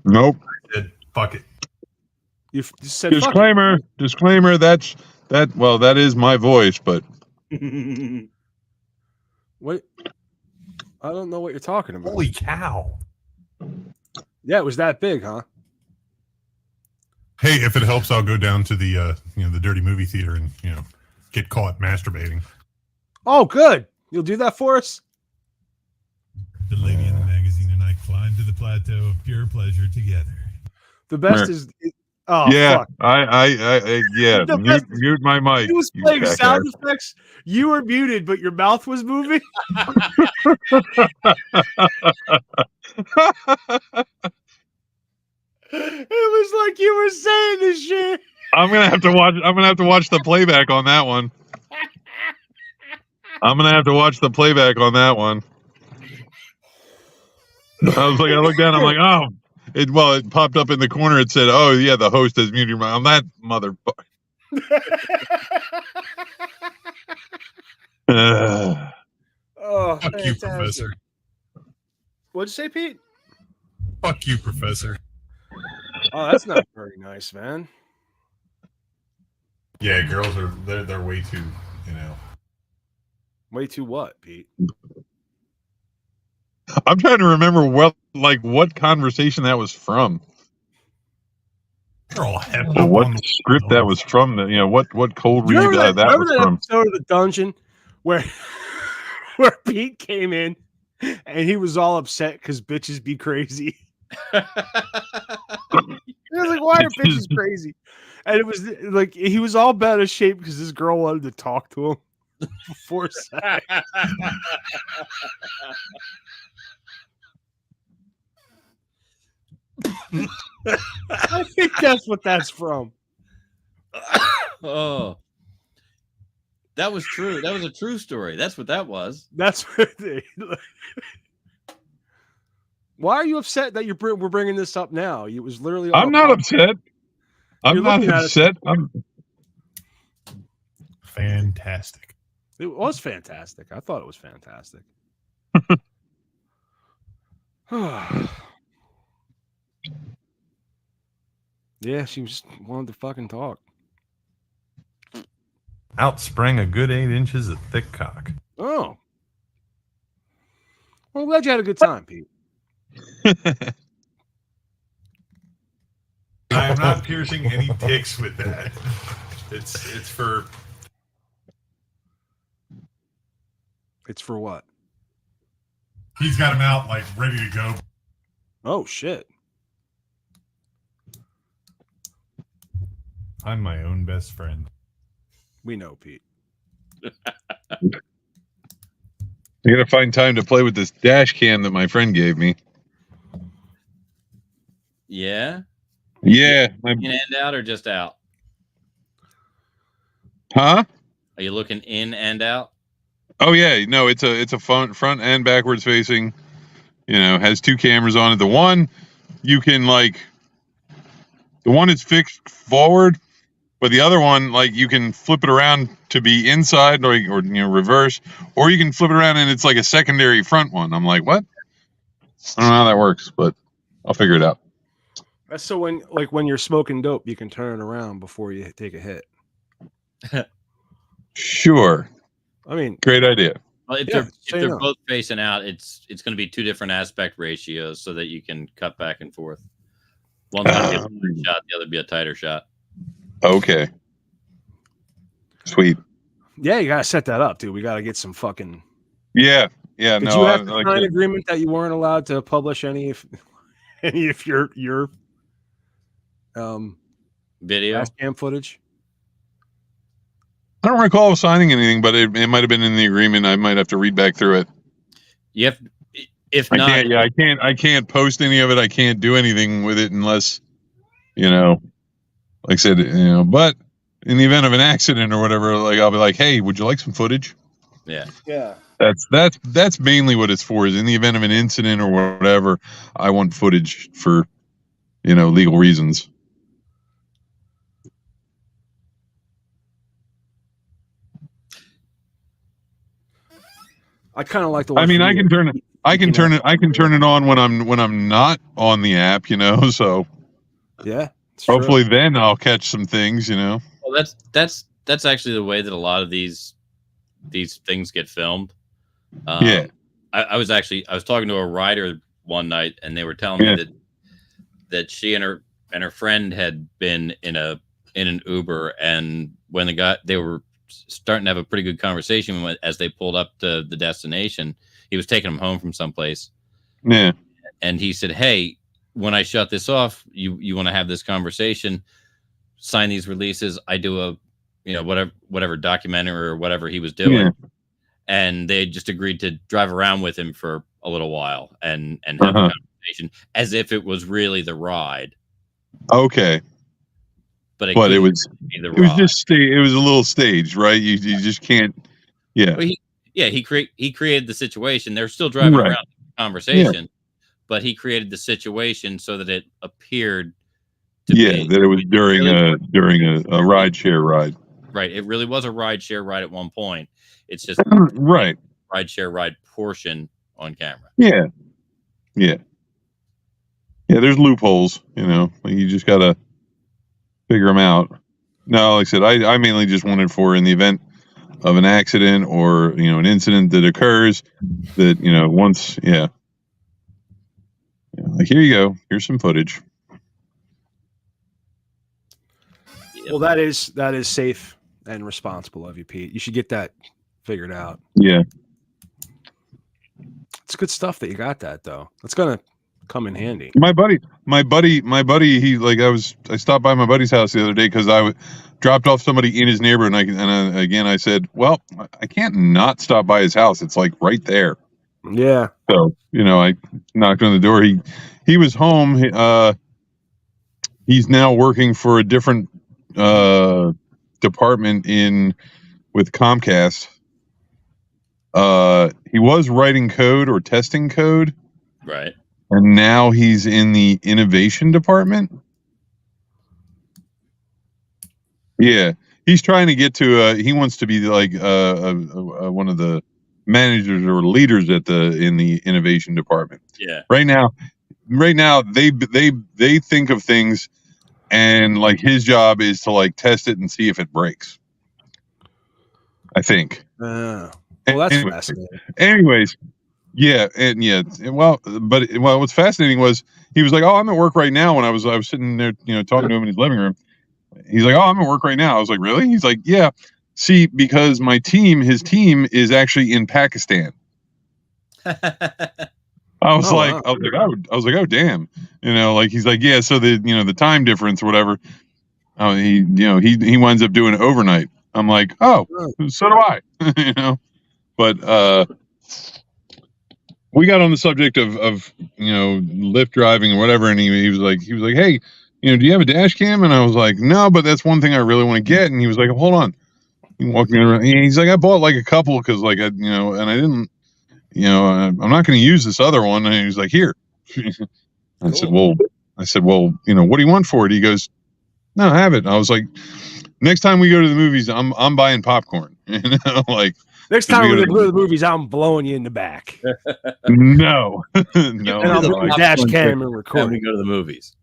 Nope. I said, fuck it. You said disclaimer. Disclaimer. That is my voice, but what? I don't know what you're talking about. Holy cow! Yeah, it was that big, huh? Hey, if it helps, I'll go down to the the dirty movie theater and get caught masturbating. Oh, good. You'll do that for us? The lady in plateau of pure pleasure together. The best is oh yeah, fuck. Yeah. The best Mute my mic. He was you playing jackass. sound effects. You were muted, but your mouth was moving. It was like you were saying this shit. I'm gonna have to watch the playback on that one. I looked down. I'm like, oh, it popped up in the corner. It said, oh yeah, the host has muted my. I'm that motherfucker. Oh, fuck you, Professor. What'd you say, Pete? Fuck you, Professor. Oh, that's not very nice, man. Yeah, girls are they're way too, Way too what, Pete? I'm trying to remember what conversation that was from. They're all Or what script that was from? What cold read that was from? Episode of the dungeon where where Pete came in and he was all upset because bitches be crazy. He was like, "Why are bitches crazy?" And it was like he was all bad of shape because this girl wanted to talk to him before sex. I think that's what that's from. Oh, that was true. That was a true story. That's what that was. That's what Why are you upset that we're bringing this up now? It was literally. I'm not upset. I'm You're not looking at upset. I'm fantastic. It was fantastic. I thought it was fantastic. Yeah, she just wanted to fucking talk. Out sprang a good 8 inches of thick cock. Oh. Well, I'm glad you had a good time, Pete. I am not piercing any dicks with that. It's for. It's for what? He's got him out like ready to go. Oh shit. I'm my own best friend. We know, Pete. I gotta find time to play with this dash cam that my friend gave me. Yeah. Yeah. In and out or just out? Huh? Are you looking in and out? Oh yeah, no, it's a front and backwards facing. Has 2 cameras on it. The one is fixed forward, but the other one you can flip it around to be inside or reverse, or you can flip it around and it's like a secondary front one. I'm like, what? I don't know how that works, but I'll figure it out. That's so when you're smoking dope, you can turn it around before you take a hit. Sure. I mean, great idea. Well, if they're both facing out, it's going to be 2 different aspect ratios so that you can cut back and forth. One's going to be a longer shot, the other be a tighter shot. Okay. Sweet. Yeah, you gotta set that up, dude. We gotta get some fucking. Yeah. Did No. you have to sign an agreement that you weren't allowed to publish any of your video cam footage? I don't recall signing anything, but it might have been in the agreement. I might have to read back through it. If not, I can't post any of it. I can't do anything with it unless, like I said, but in the event of an accident or whatever, I'll be like, hey, would you like some footage? Yeah. Yeah. That's mainly what it's for, is in the event of an incident or whatever, I want footage for, legal reasons. I kind of like the. I mean, I can turn it on when I'm not on the app, So yeah, hopefully then I'll catch some things, Well, that's actually the way that a lot of these things get filmed. Yeah. I was talking to a writer one night, and they were telling me that she and her friend had been in an Uber, and when they were starting to have a pretty good conversation as they pulled up to the destination. He was taking them home from someplace. Yeah. and he said, "Hey, when I shut this off, you want to have this conversation, sign these releases. I do a, whatever documentary or whatever he was doing." Yeah. And they just agreed to drive around with him for a little while and have a conversation as if it was really the ride. Okay. But it was just it was a little staged, right? You just can't. Yeah. Well, he created the situation. They're still driving around the conversation, but he created the situation so that it appeared to be that it was during a ride share ride. Right. It really was a ride share ride at one point. It's just right. Ride share ride portion on camera. Yeah. There's loopholes, you just gotta figure them out. No, like I said, I mainly just wanted for in the event of an accident or an incident that occurs that once like here you go, here's some footage. Well, that is safe and responsible of you, Pete. You should get that figured out. Yeah. It's good stuff that you got that, though. It's gonna come in handy. My buddy, I stopped by my buddy's house the other day because I dropped off somebody in his neighborhood, and I said, well, I can't not stop by his house. It's like right there. Yeah. So, I knocked on the door. He was home. He's now working for a different department with Comcast. He was writing code or testing code. Right. And now he's in the innovation department. Yeah. He's trying to get to he wants to be like one of the managers or leaders in the innovation department. Yeah. Right now they think of things, and like his job is to like test it and see if it breaks. I think. Well, that's fascinating. Anyways, what's fascinating was he was like, "Oh, I'm at work right now." When I was sitting there, talking to him in his living room, he's like, "Oh, I'm at work right now." I was like, "Really?" He's like, "Yeah. See, because his team is actually in Pakistan." I was like, "Oh, damn." He's like, "Yeah." So the time difference or whatever. He winds up doing it overnight. I'm like, "Oh, so do I." But we got on the subject of Lyft driving or whatever, and he was like, "Hey, do you have a dash cam?" And I was like, "No, but that's one thing I really want to get." And he was like, "Hold on." He walked me around. He's like, "I bought like a couple because and I didn't, I'm not going to use this other one." And he was like, "Here." I said, "Well, what do you want for it?" He goes, "No, have it." I was like, "Next time we go to the movies, I'm buying popcorn." Next time we go to the movies, I'm blowing you in the back. No. And I'll put the dash cam and record. We go to the movies.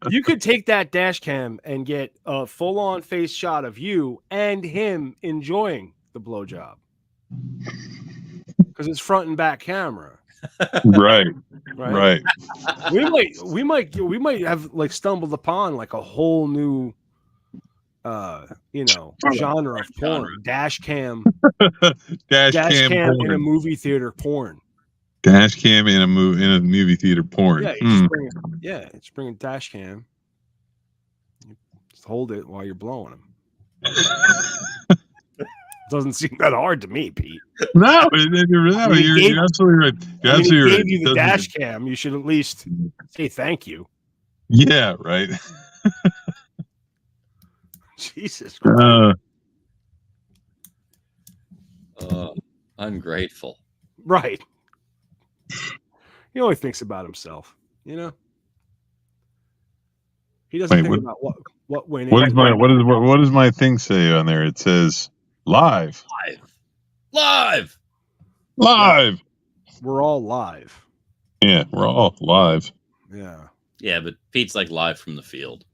You could take that dash cam and get a full-on face shot of you and him enjoying the blowjob because it's front and back camera. Right. We might have like stumbled upon like a whole new genre of porn. Dash cam. Dash cam in a movie theater porn. Dash cam in a movie theater porn. Yeah, just bring a dash cam. You just hold it while you're blowing them. Doesn't seem that hard to me, Pete. No, you're absolutely right. If he gave you the dash cam, you should at least say thank you. Yeah, right. Jesus Christ. Ungrateful. Right. He only thinks about himself, He doesn't think about what winning. What does my thing say on there? It says live. We're all live. Yeah, we're all live. Yeah. Yeah, but Pete's like live from the field.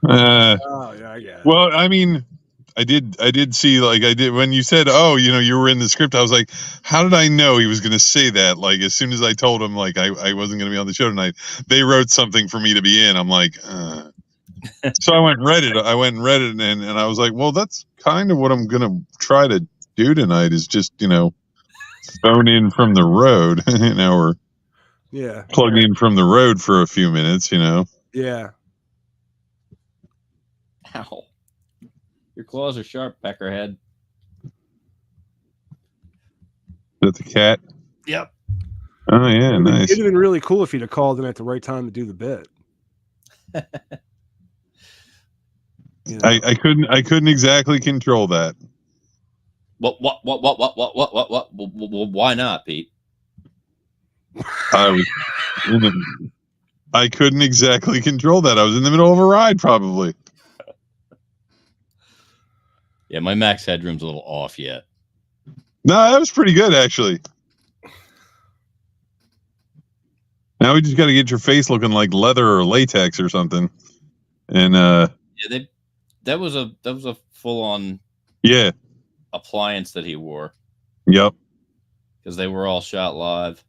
Yeah, I get it. Well, I mean, I did see when you said, "Oh, you were in the script." I was like, "How did I know he was going to say that?" Like as soon as I told him I wasn't going to be on the show tonight, they wrote something for me to be in. I'm like, So I went and read it, and I was like, well, that's kind of what I'm going to try to do tonight is just phone in from the road, or Yeah. Plug in from the road for a few minutes, you know. Yeah. Ow. Your claws are sharp, Peckerhead. Is that the cat? Yep. Oh yeah, nice. It'd have been really cool if he'd have called in at the right time to do the bit. You know. I couldn't exactly control that. What? Why not, Pete? I couldn't exactly control that. I was in the middle of a ride, probably. Yeah, my max headroom's a little off yet. No, that was pretty good, actually. Now we just got to get your face looking like leather or latex or something. And yeah, that was a full on appliance that he wore. Yep. Because they were all shot live.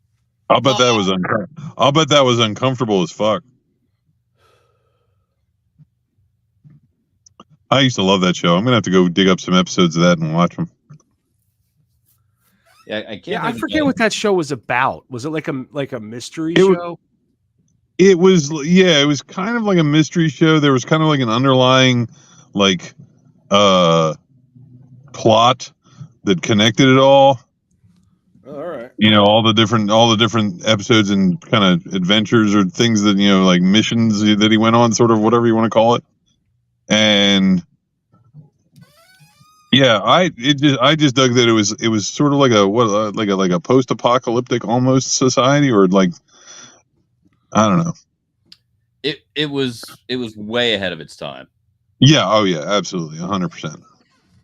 I'll bet that was uncomfortable as fuck. I used to love that show. I'm gonna have to go dig up some episodes of that and watch them. Yeah, I can't. Yeah, I forget what that show was about. Was it like a mystery show? It was, yeah, it was kind of like a mystery show. There was kind of like an underlying like plot that connected it all. All right. You know, all the different episodes and kind of adventures or things that, you know, like missions that he went on, sort of, whatever you want to call it. And yeah, I just dug that it was sort of like a post-apocalyptic almost society, or like, I don't know. It was way ahead of its time. Yeah, oh yeah, absolutely, 100%.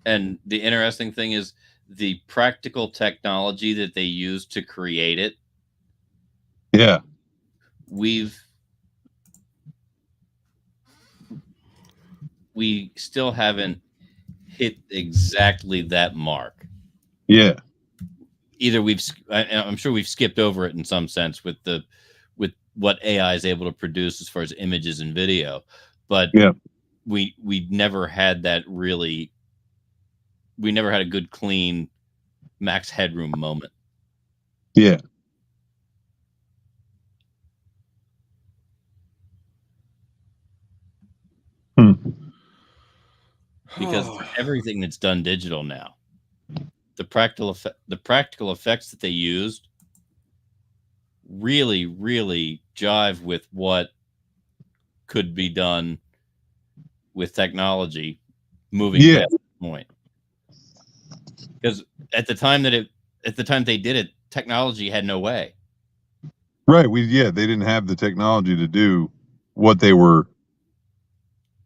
And the interesting thing is the practical technology that they used to create it. Yeah. We still haven't hit exactly that mark. Yeah. Either I'm sure we've skipped over it in some sense with what AI is able to produce as far as images and video, but we never had that really. We never had a good, clean max headroom moment. Yeah. Because everything that's done digital now, the practical effects that they used really, really jive with what could be done with technology moving past that point. Because at the time they did it, technology had no way. Right. They didn't have the technology to do what they were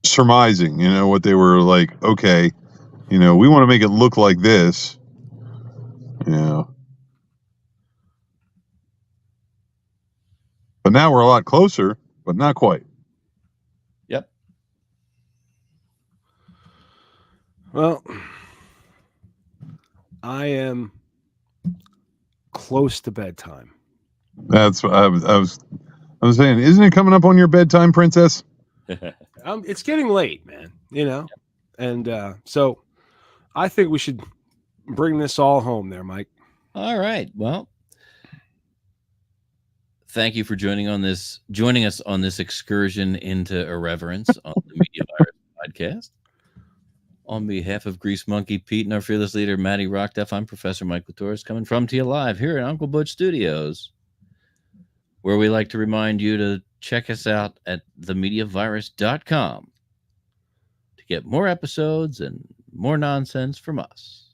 surmising, you know, what they were like, okay, you know, we want to make it look like this, you know. But now we're a lot closer, but not quite. Yep. Well, I am close to bedtime. That's what I was saying. Isn't it coming up on your bedtime, princess? It's getting late, man, you know, and so I think we should bring this all home there, Mike. All right. Well, thank you for joining us on this excursion into irreverence on the Media Virus podcast. On behalf of Grease Monkey Pete and our fearless leader, Matty Rockdeff, I'm Professor Michael Torres, coming from to you live here at Uncle Butch Studios, where we like to remind you to check us out at themediavirus.com to get more episodes and more nonsense from us.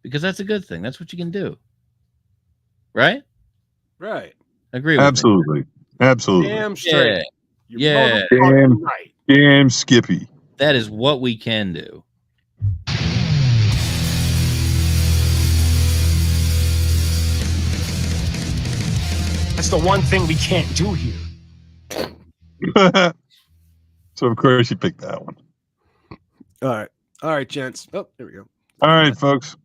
Because that's a good thing. That's what you can do. Right? Right. Agree with Absolutely. me. Absolutely. Damn straight. Yeah. Damn Skippy. That is what we can do. That's the one thing we can't do here. So of course you picked that one. All right, gents. Oh, there we go. All right, folks.